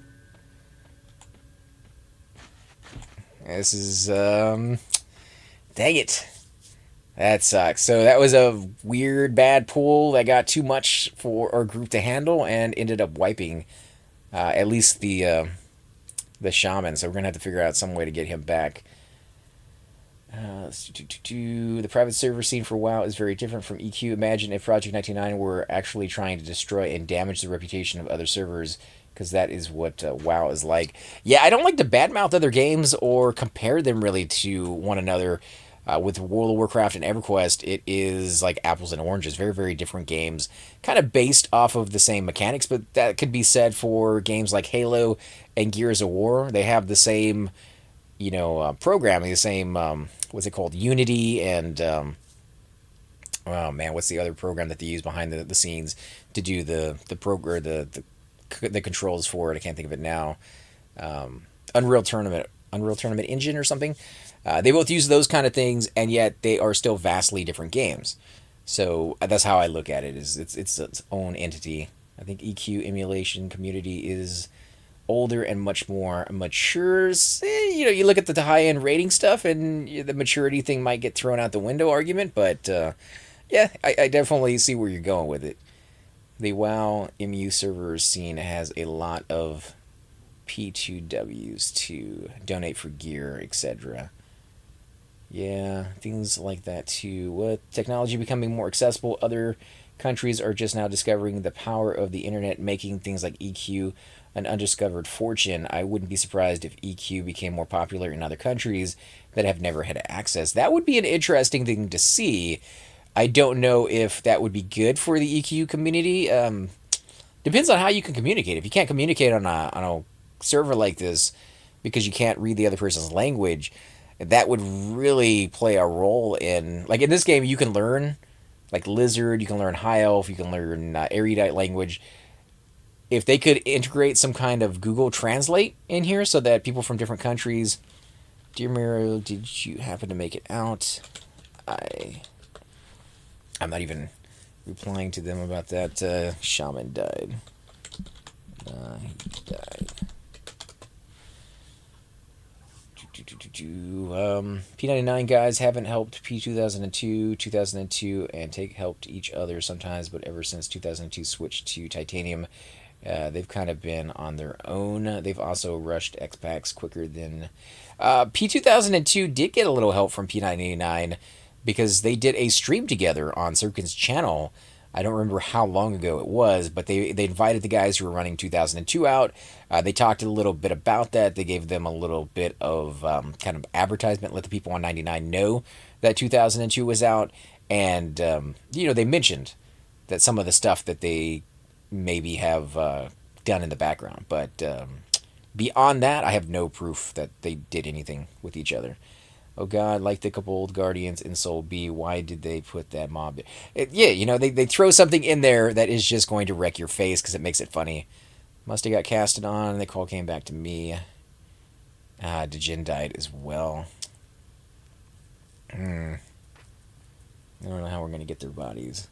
This is, dang it. That sucks. So that was a weird, bad pull that got too much for our group to handle and ended up wiping at least the shaman. So we're going to have to figure out some way to get him back. The private server scene for WoW is very different from EQ. Imagine if Project 99 were actually trying to destroy and damage the reputation of other servers, because that is what WoW is like. Yeah, I don't like to badmouth other games or compare them really to one another. With World of Warcraft and EverQuest, it is like apples and oranges. Very, very different games. Kind of based off of the same mechanics, but that could be said for games like Halo and Gears of War. They have the same, programming, the same, what's it called? Unity and, oh man, what's the other program that they use behind the scenes to do the controls for it? I can't think of it now. Unreal Tournament Engine or something. They both use those kind of things, and yet they are still vastly different games. So that's how I look at it. Is it's its own entity. I think EQ emulation community is older and much more mature. You look at the high end rating stuff, and the maturity thing might get thrown out the window argument. But yeah, I definitely see where you're going with it. The WoW MU server scene has a lot of P2Ws to donate for gear, etc. Yeah, things like that too. With technology becoming more accessible, other countries are just now discovering the power of the internet, making things like EQ an undiscovered fortune. I wouldn't be surprised if EQ became more popular in other countries that have never had access. That would be an interesting thing to see. I don't know if that would be good for the EQ community. Depends on how you can communicate. If you can't communicate on a server like this because you can't read the other person's language, that would really play a role in, like in this game, you can learn like Lizard. You can learn High Elf. You can learn Erudite language. If they could integrate some kind of Google Translate in here so that people from different countries. Dear Miro, did you happen to make it out? I'm not even replying to them about that. Shaman died. He died. P99 guys haven't helped P2002, 2002, and helped each other sometimes, but ever since 2002 switched to Titanium, they've kind of been on their own. They've also rushed X-Packs quicker than... P2002 did get a little help from P989 because they did a stream together on Sirkin's channel. I don't remember how long ago it was, but they invited the guys who were running 2002 out. They talked a little bit about that. They gave them a little bit of kind of advertisement, let the people on 99 know that 2002 was out. And, they mentioned that some of the stuff that they maybe have done in the background. But beyond that, I have no proof that they did anything with each other. Oh God, like the couple old Guardians in Soul B, why did they put that mob there? They throw something in there that is just going to wreck your face because it makes it funny. Must have got casted on, the call came back to me. Djinn died as well. I don't know how we're going to get their bodies.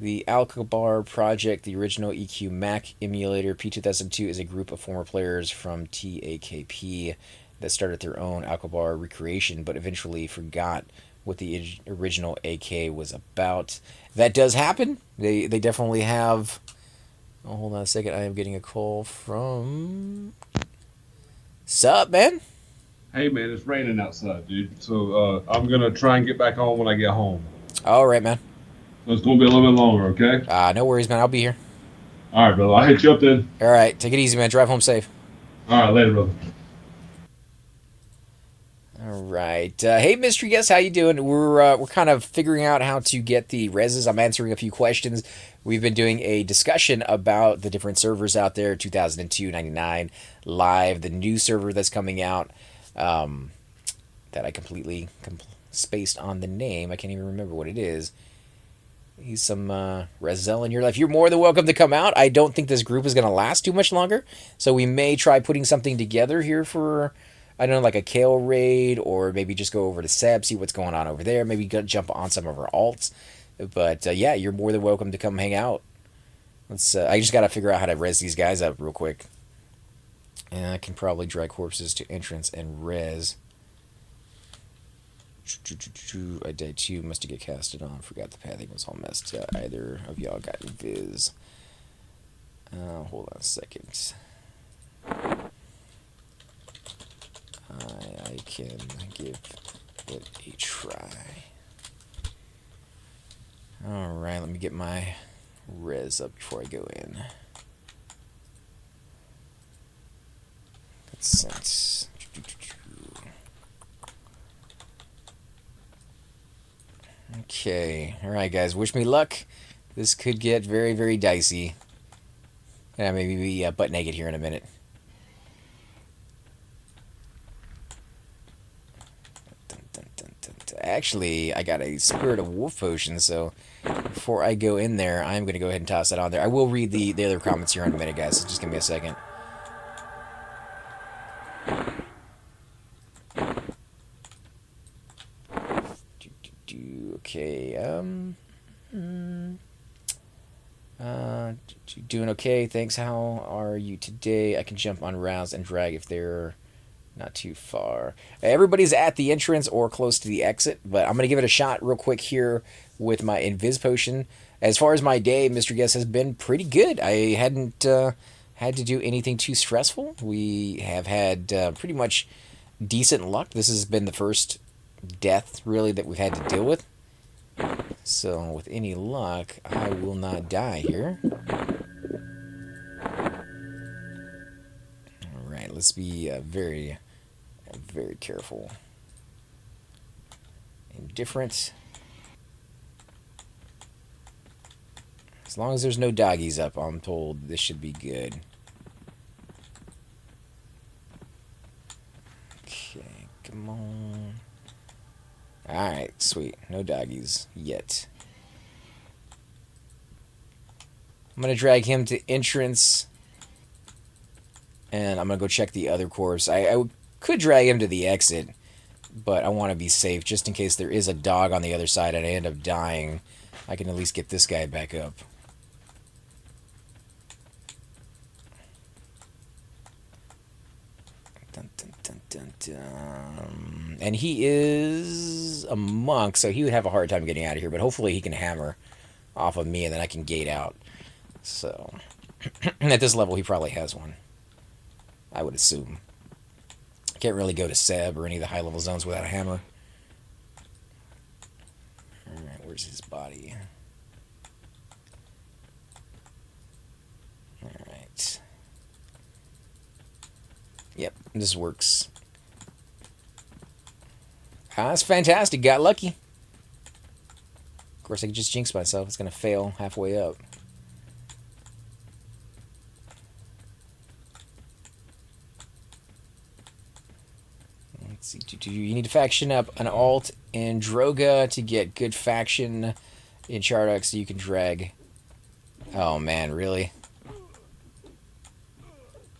The Alcabar project, the original EQ Mac emulator, P2002, is a group of former players from TAKP that started their own Alcabar recreation, but eventually forgot what the original AK was about. That does happen. They definitely have... Oh, hold on a second. I am getting a call from... Sup, man? Hey, man, it's raining outside, dude. So I'm going to try and get back on when I get home. All right, man. So it's going to be a little bit longer, okay? No worries, man. I'll be here. All right, brother. I'll hit you up then. All right. Take it easy, man. Drive home safe. All right, later, brother. All right. Hey, mystery guest, how you doing? We're kind of figuring out how to get the reses. I'm answering a few questions. We've been doing a discussion about the different servers out there, 2002, 99, live, the new server that's coming out that I completely spaced on the name. I can't even remember what it is. He's some Rezel in your life. You're more than welcome to come out. I don't think this group is going to last too much longer, so we may try putting something together here for... I don't know, like a Kale raid, or maybe just go over to Seb, see what's going on over there. Maybe jump on some of our alts. But, yeah, you're more than welcome to come hang out. I just got to figure out how to res these guys up real quick. And I can probably drag corpses to entrance and res. I died too, must have get casted on. Forgot the pathing was all messed up. Either of y'all got viz. Hold on a second. I can give it a try. Alright, let me get my res up before I go in. That's sense. Okay, alright guys, wish me luck. This could get very, very dicey. Yeah, maybe be butt naked here in a minute. Actually, I got a Spirit of Wolf potion, so before I go in there, I'm going to go ahead and toss that on there. I will read the other comments here in a minute, guys, so just give me a second. Okay, doing okay, thanks. How are you today? I can jump on rounds and drag if they're not too far. Everybody's at the entrance or close to the exit, but I'm going to give it a shot real quick here with my Invis Potion. As far as my day, Mr. Guest has been pretty good. I hadn't had to do anything too stressful. We have had pretty much decent luck. This has been the first death, really, that we've had to deal with. So, with any luck, I will not die here. Alright, let's be very careful. Indifferent. As long as there's no doggies up, I'm told this should be good. Okay, come on. Alright, sweet. No doggies yet. I'm going to drag him to entrance. And I'm going to go check the other corpse. I could drag him to the exit, but I want to be safe just in case there is a dog on the other side and I end up dying. I can at least get this guy back up. Dun, dun, dun, dun, dun. And he is a monk, so he would have a hard time getting out of here, but hopefully he can hammer off of me and then I can gate out. So, at this level, he probably has one. I would assume. Can't really go to Seb or any of the high-level zones without a hammer. Alright, where's his body? Alright. Yep, this works. Ah, that's fantastic. Got lucky. Of course, I could just jinx myself. It's going to fail halfway up. Let's see. You need to faction up an alt in Droga to get good faction in Chardok so you can drag. Oh, man, really?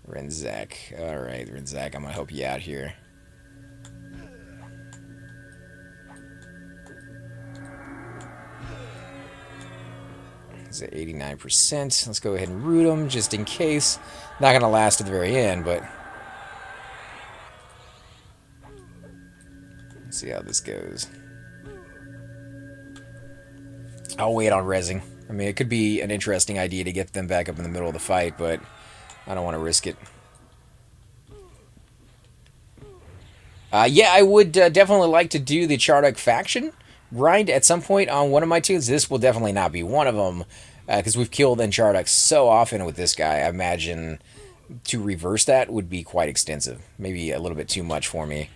Renzak. Alright, Renzak, I'm going to help you out here. He's at 89%. Let's go ahead and root him just in case. Not going to last to the very end, but... let's see how this goes. I'll wait on rezzing. I mean, it could be an interesting idea to get them back up in the middle of the fight, but I don't want to risk it. Yeah, I would definitely like to do the Chardok faction grind at some point on one of my tunes. This will definitely not be one of them, because we've killed Chardok so often with this guy. I imagine to reverse that would be quite extensive. Maybe a little bit too much for me.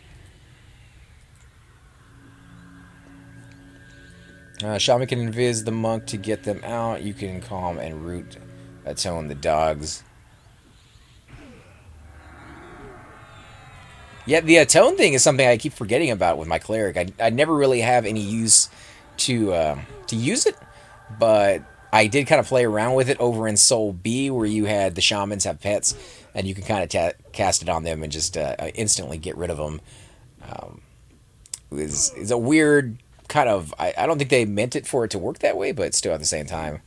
Shaman can invis the monk to get them out. You can calm and root atone the dogs. Yeah, the atone thing is something I keep forgetting about with my cleric. I never really have any use to use it, but I did kind of play around with it over in Soul B, where you had the shamans have pets, and you can kind of cast it on them and just instantly get rid of them. It's a weird kind of... I don't think they meant it for it to work that way, but still at the same time.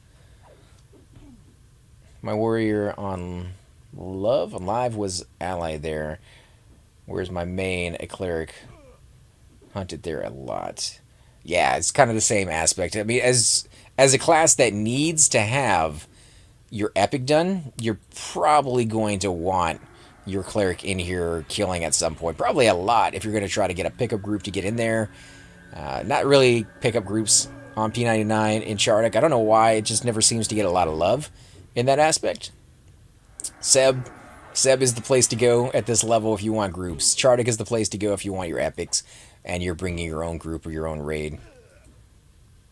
My warrior on live was ally there. Where's my main? A cleric hunted there a lot. Yeah, it's kind of the same aspect. I mean, as a class that needs to have your epic done, you're probably going to want your cleric in here killing at some point. Probably a lot if you're going to try to get a pickup group to get in there. Not really pickup groups on P99 in Chardok. I don't know why. It just never seems to get a lot of love in that aspect. Seb is the place to go at this level if you want groups. Chardok is the place to go if you want your epics and you're bringing your own group or your own raid.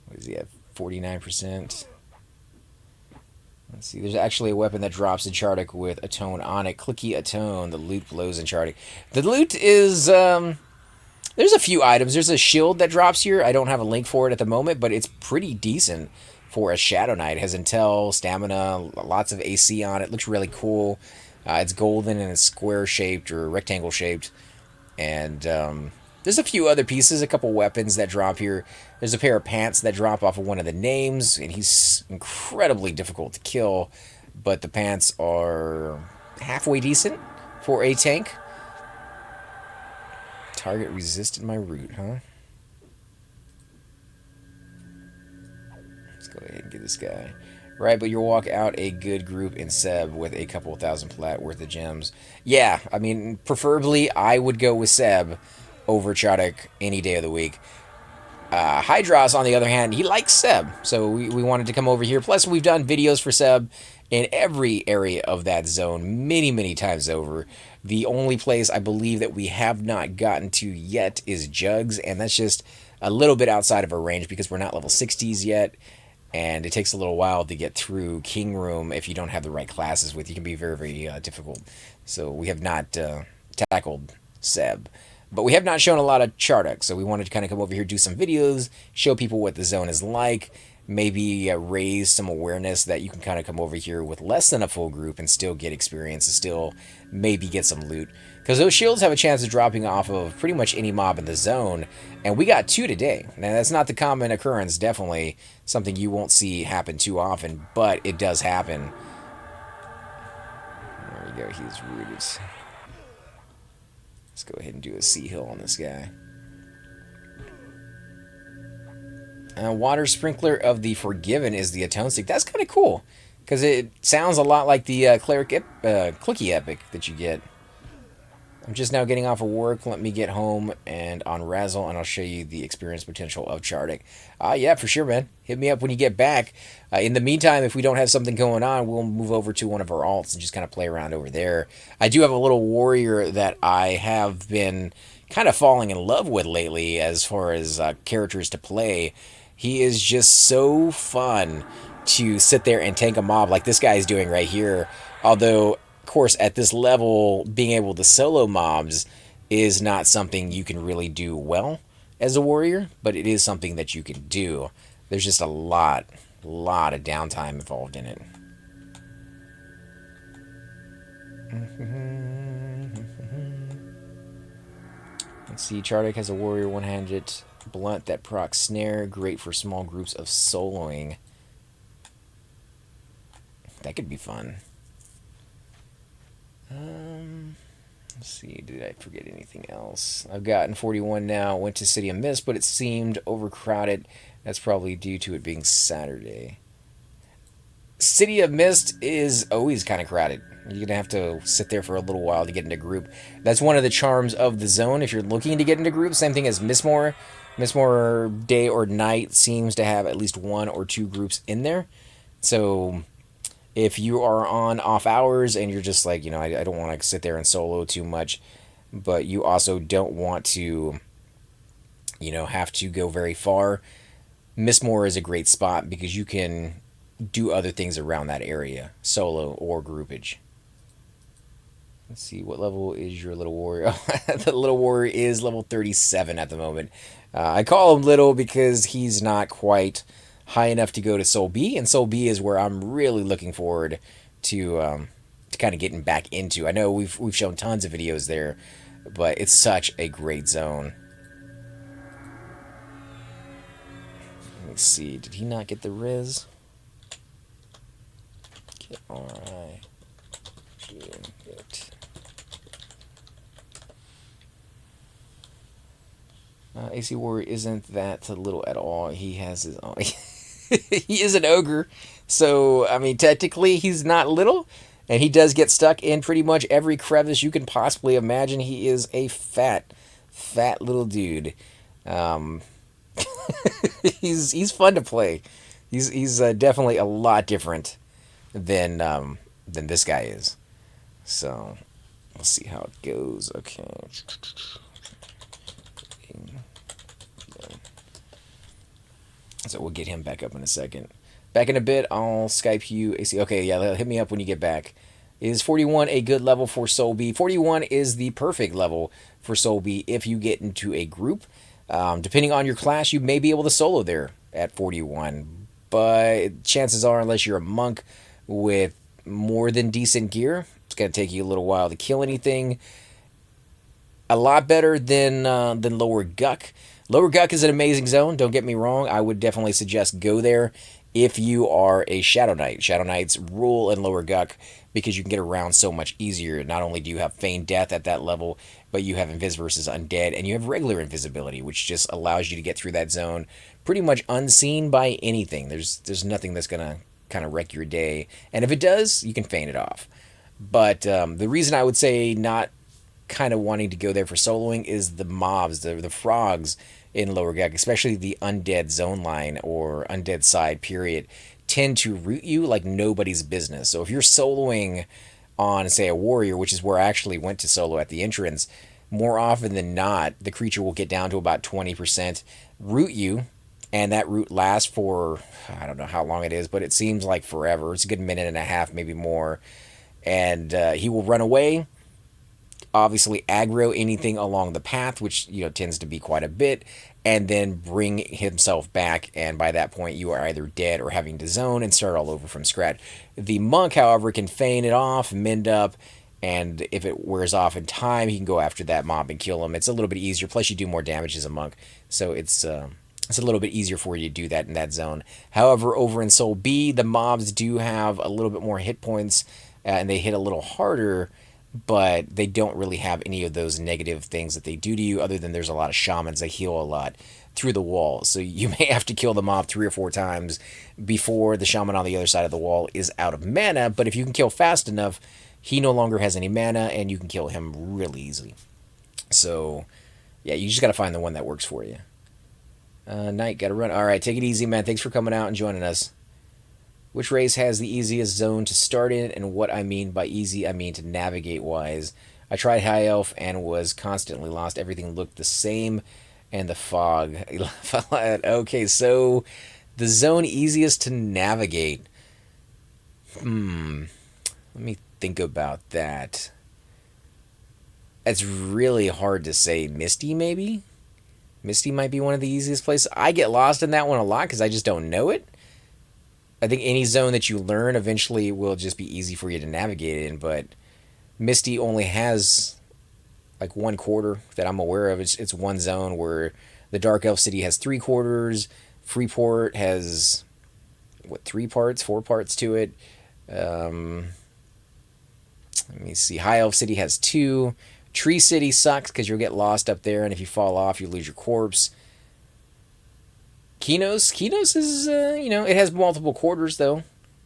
What does he have? 49%. Let's see. There's actually a weapon that drops in Chardok with Atone on it. Clicky Atone. The loot blows in Chardok. The loot is... there's a few items. There's a shield that drops here. I don't have a link for it at the moment, but it's pretty decent for a Shadow Knight. It has intel, stamina, lots of AC on it. Looks really cool. It's golden and it's square-shaped or rectangle-shaped. And there's a few other pieces, a couple weapons that drop here. There's a pair of pants that drop off of one of the names, and he's incredibly difficult to kill. But the pants are halfway decent for a tank. Target resisted my root, huh? Let's go ahead and get this guy. Right, but you'll walk out a good group in Seb with a couple thousand plat worth of gems. Yeah, I mean, preferably I would go with Seb over Chardok any day of the week. Hydros, on the other hand, he likes Seb, so we wanted to come over here. Plus, we've done videos for Seb in every area of that zone many, many times over. The only place I believe that we have not gotten to yet is Jugs, and that's just a little bit outside of our range because we're not level 60s yet, and it takes a little while to get through King Room if you don't have the right classes with you. It can be very, very difficult. So we have not tackled Seb. But we have not shown a lot of Chardok, so we wanted to kind of come over here, do some videos, show people what the zone is like. maybe raise some awareness that you can kind of come over here with less than a full group and still get experience and still maybe get some loot. Because those shields have a chance of dropping off of pretty much any mob in the zone, and we got 2 today. Now, that's not the common occurrence, definitely something you won't see happen too often, but it does happen. There we go, he's rooted. Let's go ahead and do a sea hill on this guy. Water Sprinkler of the Forgiven is the Atone Stick. That's kind of cool, because it sounds a lot like the Cleric Clicky Epic that you get. I'm just now getting off of work. Let me get home and on Razzle, and I'll show you the experience potential of Chardok. Yeah, for sure, man. Hit me up when you get back. In the meantime, if we don't have something going on, we'll move over to one of our alts and just kind of play around over there. I do have a little warrior that I have been kind of falling in love with lately as far as characters to play. He is just so fun to sit there and tank a mob like this guy is doing right here. Although, of course, at this level, being able to solo mobs is not something you can really do well as a warrior, but it is something that you can do. There's just a lot of downtime involved in it. Let's see, Chardok has a warrior one-handed blunt that procs snare, great for small groups of soloing. That could be fun. Let's see, did I forget anything else? I've gotten 41 now, went to City of Mist, but it seemed overcrowded. That's probably due to it being Saturday. City of Mist is always kind of crowded. You're going to have to sit there for a little while to get into group. That's one of the charms of the zone. If you're looking to get into group, same thing as Mistmore. Mistmore day or night seems to have at least 1 or 2 groups in there. So if you are on off hours and you're just like, I don't want to sit there and solo too much, but you also don't want to, have to go very far, Mistmore is a great spot because you can do other things around that area, solo or groupage. Let's see, what level is your little warrior? The little warrior is level 37 at the moment. I call him little because he's not quite high enough to go to Soul B, and Soul B is where I'm really looking forward to kind of getting back into. I know we've shown tons of videos there, but it's such a great zone. Let me see, did he not get the Riz? Alright. AC Warrior isn't that little at all. He has his own. He is an ogre. So, I mean, technically, he's not little. And he does get stuck in pretty much every crevice you can possibly imagine. He is a fat little dude. He's fun to play. He's definitely a lot different than this guy is. So, let's see how it goes. Okay. So we'll get him back up in a second. Back in a bit, I'll Skype you. AC. Okay, yeah, hit me up when you get back. Is 41 a good level for Soul B? 41 is the perfect level for Soul B if you get into a group. Depending on your class, you may be able to solo there at 41. But chances are, unless you're a monk with more than decent gear, it's going to take you a little while to kill anything. A lot better than Lower Guck. Lower Guck is an amazing zone, don't get me wrong. I would definitely suggest go there if you are a Shadow Knight. Shadow Knights rule in Lower Guck because you can get around so much easier. Not only do you have Feigned Death at that level, but you have Invis versus Undead, and you have regular invisibility, which just allows you to get through that zone pretty much unseen by anything. There's nothing that's going to kind of wreck your day. And if it does, you can feign it off. But the reason I would say not kind of wanting to go there for soloing is the mobs, the frogs in Lower Guck, especially the undead zone line or undead side period, tend to root you like nobody's business. So if you're soloing on, say, a warrior, which is where I actually went to solo at the entrance, more often than not, the creature will get down to about 20%, root you, and that root lasts for, I don't know how long it is, but it seems like forever. It's a good minute and a half, maybe more. And he will run away, obviously aggro anything along the path, which tends to be quite a bit, and then bring himself back, and by that point you are either dead or having to zone and start all over from scratch. The monk, however, can feign it off, mend up, and if it wears off in time, he can go after that mob and kill him. It's a little bit easier, plus you do more damage as a monk, so it's a little bit easier for you to do that in that zone. However, over in Soul B, the mobs do have a little bit more hit points, and they hit a little harder, but they don't really have any of those negative things that they do to you, other than there's a lot of shamans that heal a lot through the wall. So you may have to kill the mob 3 or 4 times before the shaman on the other side of the wall is out of mana, but if you can kill fast enough, he no longer has any mana, and you can kill him really easily. So, yeah, you just got to find the one that works for you. Knight, got to run. All right, take it easy, man. Thanks for coming out and joining us. Which race has the easiest zone to start in? And what I mean by easy, I mean to navigate-wise. I tried High Elf and was constantly lost. Everything looked the same, and the fog. Okay, so the zone easiest to navigate. Let me think about that. It's really hard to say. Misty, maybe? Misty might be one of the easiest places. I get lost in that one a lot because I just don't know it. I think any zone that you learn eventually will just be easy for you to navigate in, but Misty only has like 1/4 that I'm aware of. It's one zone, where the Dark Elf City has 3/4. Freeport has, 3 parts, 4 parts to it. Let me see. High Elf City has 2. Tree City sucks because you'll get lost up there, and if you fall off, you lose your corpse. Kinos is, it has multiple quarters, though.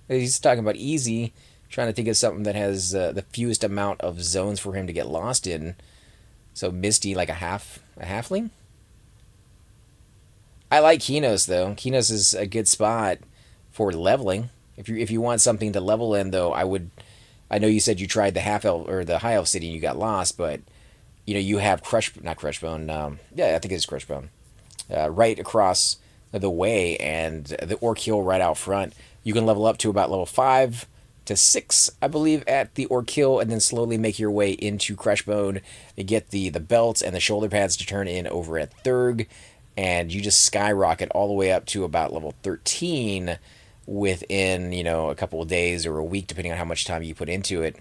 He's talking about easy. Trying to think of something that has the fewest amount of zones for him to get lost in. So Misty, like a halfling? I like Kinos, though. Kinos is a good spot for leveling. If you want something to level in, though, I know you said you tried the half elf or the high elf city and you got lost, but you have not Crushbone. Yeah, I think it's Crushbone. Right across the way, and the Orc Hill right out front. You can level up to about level 5 to 6, I believe, at the Orc Hill, and then slowly make your way into Crushbone. You get the belts and the shoulder pads to turn in over at Thurg, and you just skyrocket all the way up to about level 13 within, a couple of days or a week, depending on how much time you put into it.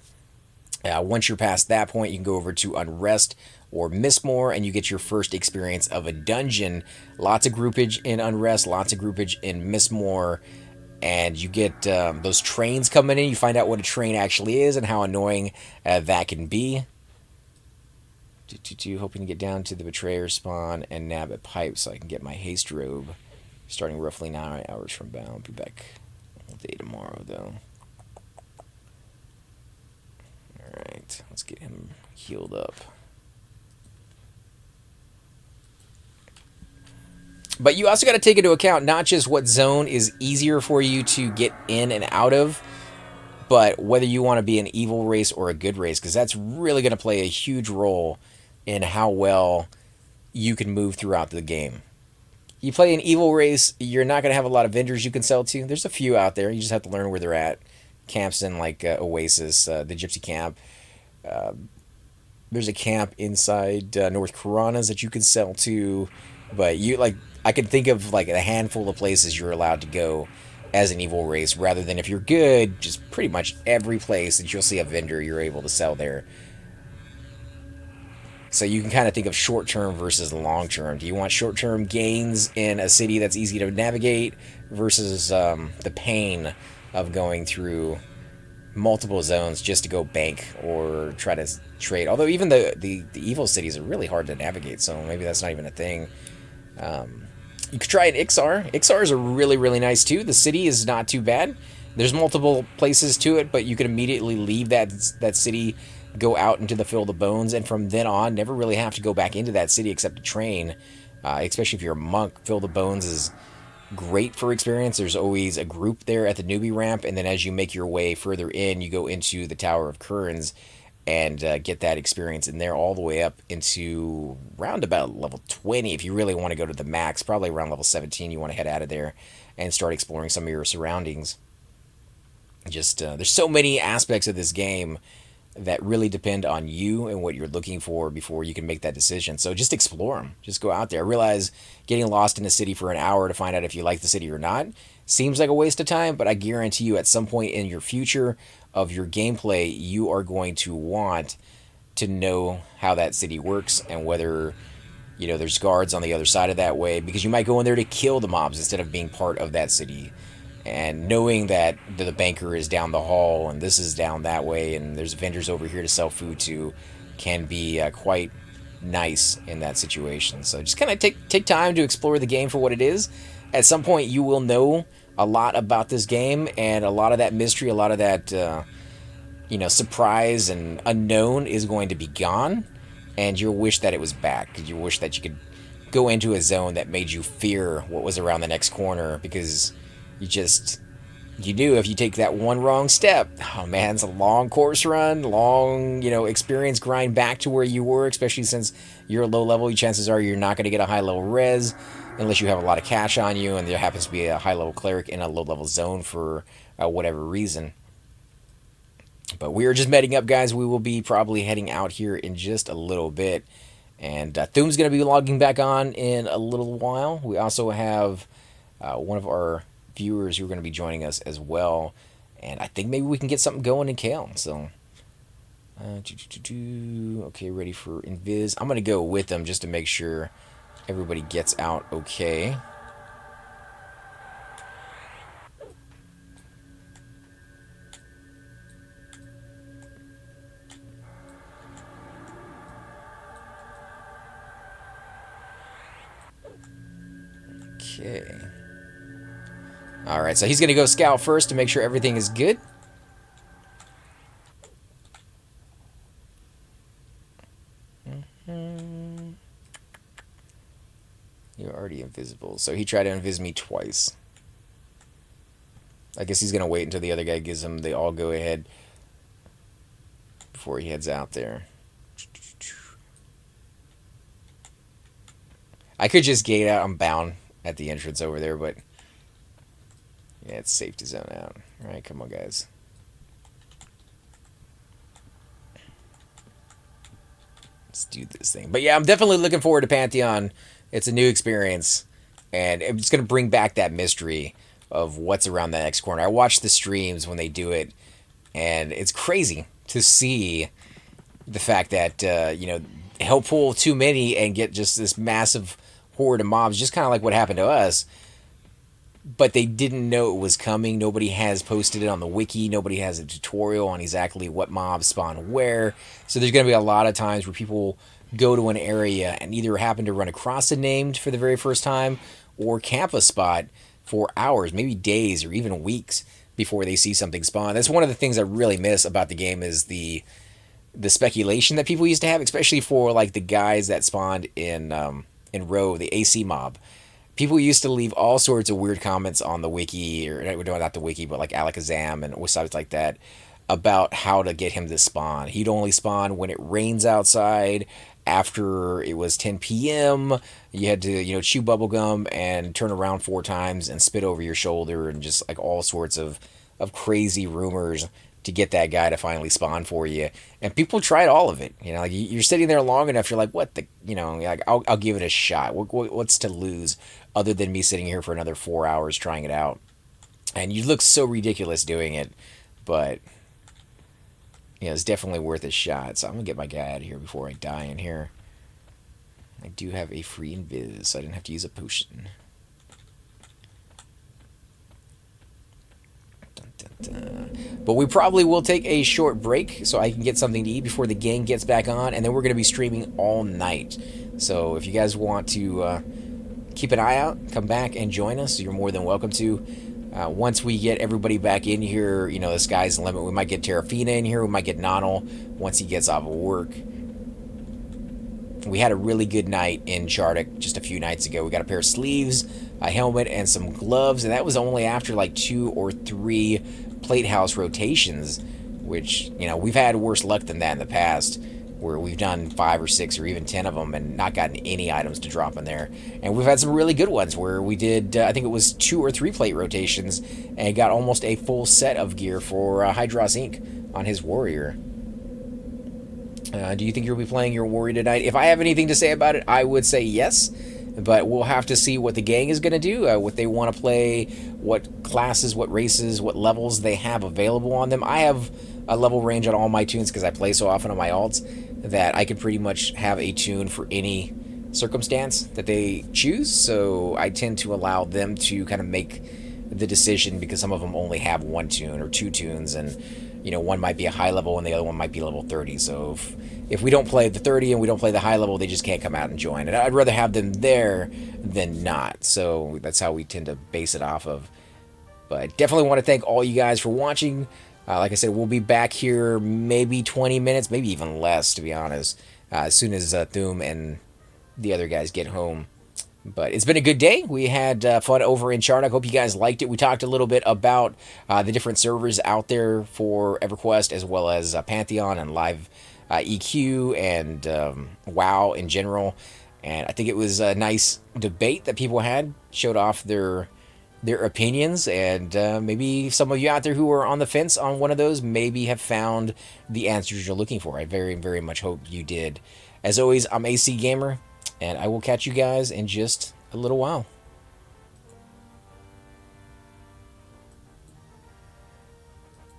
Once you're past that point, you can go over to Unrest or Mistmore, and you get your first experience of a dungeon. Lots of groupage in Unrest, lots of groupage in Mistmore, and you get those trains coming in. You find out what a train actually is and how annoying that can be. Hoping to get down to the Betrayer spawn and nab a pipe so I can get my haste robe, starting roughly 9 hours from bound. Be back all day tomorrow, though. Alright, let's get him healed up. But you also got to take into account not just what zone is easier for you to get in and out of, but whether you want to be an evil race or a good race, because that's really going to play a huge role in how well you can move throughout the game. You play an evil race, you're not going to have a lot of vendors you can sell to. There's a few out there. You just have to learn where they're at. Camps in like Oasis, the Gypsy Camp. There's a camp inside North Karanas that you can sell to. But I can think of like a handful of places you're allowed to go as an evil race, rather than if you're good, just pretty much every place that you'll see a vendor you're able to sell there. So you can kind of think of short-term versus long-term. Do you want short-term gains in a city that's easy to navigate versus the pain of going through multiple zones just to go bank or try to trade? Although even the evil cities are really hard to navigate, so maybe that's not even a thing. You could try an Ixar. Ixars are really, really nice too. The city is not too bad. There's multiple places to it, but you can immediately leave that city, go out into the Field of Bones, and from then on, never really have to go back into that city except to train. Especially if you're a monk, Field of Bones is great for experience. There's always a group there at the newbie ramp, and then as you make your way further in, you go into the Tower of Kerns and get that experience in there all the way up into round about level 20. If you really want to go to the max, probably around level 17, you want to head out of there and start exploring some of your surroundings. Just there's so many aspects of this game that really depend on you and what you're looking for before you can make that decision. So just explore them. Just go out there. I realize getting lost in a city for an hour to find out if you like the city or not seems like a waste of time, but I guarantee you at some point in your future of your gameplay, you are going to want to know how that city works and whether there's guards on the other side of that way, because you might go in there to kill the mobs instead of being part of that city. And knowing that the banker is down the hall and this is down that way and there's vendors over here to sell food to can be quite nice in that situation. So just kind of take time to explore the game for what it is. At some point you will know a lot about this game, and a lot of that mystery, a lot of that surprise and unknown is going to be gone, and you'll wish that it was back. You wish that you could go into a zone that made you fear what was around the next corner, because you knew if you take that one wrong step, oh man, it's a long course run, long, experience grind back to where you were, especially since you're low level. Chances are you're not going to get a high level res unless you have a lot of cash on you and there happens to be a high level cleric in a low level zone for whatever reason. But we are just meeting up, guys. We will be probably heading out here in just a little bit. And Thume's going to be logging back on in a little while. We also have one of our viewers who are going to be joining us as well. And I think maybe we can get something going in Kale. So, okay, ready for Invis. I'm going to go with them just to make sure everybody gets out okay. Okay. Alright, so he's going to go scout first to make sure everything is good. You're already invisible. So he tried to invis me twice. I guess he's going to wait until the other guy gives him the all go ahead before he heads out there. I could just gate out. I'm bound at the entrance over there, but yeah, it's safe to zone out. All right, come on, guys. Let's do this thing. But yeah, I'm definitely looking forward to Pantheon. It's a new experience, and it's going to bring back that mystery of what's around the next corner. I watch the streams when they do it, and it's crazy to see the fact that, help pull too many and get just this massive horde of mobs, just kind of like what happened to us. But they didn't know it was coming. Nobody has posted it on the wiki. Nobody has a tutorial on exactly what mobs spawn where. So there's going to be a lot of times where people go to an area and either happen to run across a named for the very first time or camp a spot for hours, maybe days or even weeks before they see something spawn. That's one of the things I really miss about the game is the speculation that people used to have, especially for like the guys that spawned in Row, the AC mob. People used to leave all sorts of weird comments on the wiki, or not the wiki, but like Alakazam and websites like that, about how to get him to spawn. He'd only spawn when it rains outside, after it was 10 p.m. You had to, chew bubblegum and turn around 4 times and spit over your shoulder, and just like all sorts of crazy rumors to get that guy to finally spawn for you. And people tried all of it. Like you're sitting there long enough, you're like, what the, like I'll give it a shot. What's to lose other than me sitting here for another 4 hours trying it out? And you look so ridiculous doing it, but it's definitely worth a shot. So I'm gonna get my guy out of here before I die in here. I do have a free invis, so I didn't have to use a potion. But we probably will take a short break so I can get something to eat before the gang gets back on, and then we're going to be streaming all night. So if you guys want to keep an eye out, come back and join us. You're more than welcome to. Once we get everybody back in here, the sky's the limit. We might get Terrafina in here. We might get Nonal once he gets off of work. We had a really good night in Chardok just a few nights ago. We got a pair of sleeves, a helmet, and some gloves, and that was only after like 2 or 3 plate house rotations, which, we've had worse luck than that in the past, where we've done 5 or 6 or even 10 of them and not gotten any items to drop in there. And we've had some really good ones where we did, I think it was 2 or 3 plate rotations and got almost a full set of gear for Hydros Inc. on his warrior. Do you think you'll be playing your warrior tonight? If I have anything to say about it, I would say yes. But we'll have to see what the gang is going to do, what they want to play, what classes, what races, what levels they have available on them. I have a level range on all my tunes because I play so often on my alts that I could pretty much have a tune for any circumstance that they choose. So I tend to allow them to kind of make the decision because some of them only have one tune or two tunes, and one might be a high level and the other one might be level 30. So if we don't play the 30 and we don't play the high level, they just can't come out and join. And I'd rather have them there than not. So that's how we tend to base it off of. But definitely want to thank all you guys for watching. Like I said, we'll be back here maybe 20 minutes, maybe even less, to be honest, as soon as Thum and the other guys get home. But it's been a good day. We had fun over in Chardok. Hope you guys liked it. We talked a little bit about the different servers out there for Everquest, as well as Pantheon and Live EQ and WoW in general. And I think it was a nice debate that people had, showed off their opinions, and maybe some of you out there who are on the fence on one of those maybe have found the answers you're looking for. I very, very much hope you did. As always, I'm AC Gamer, and I will catch you guys in just a little while.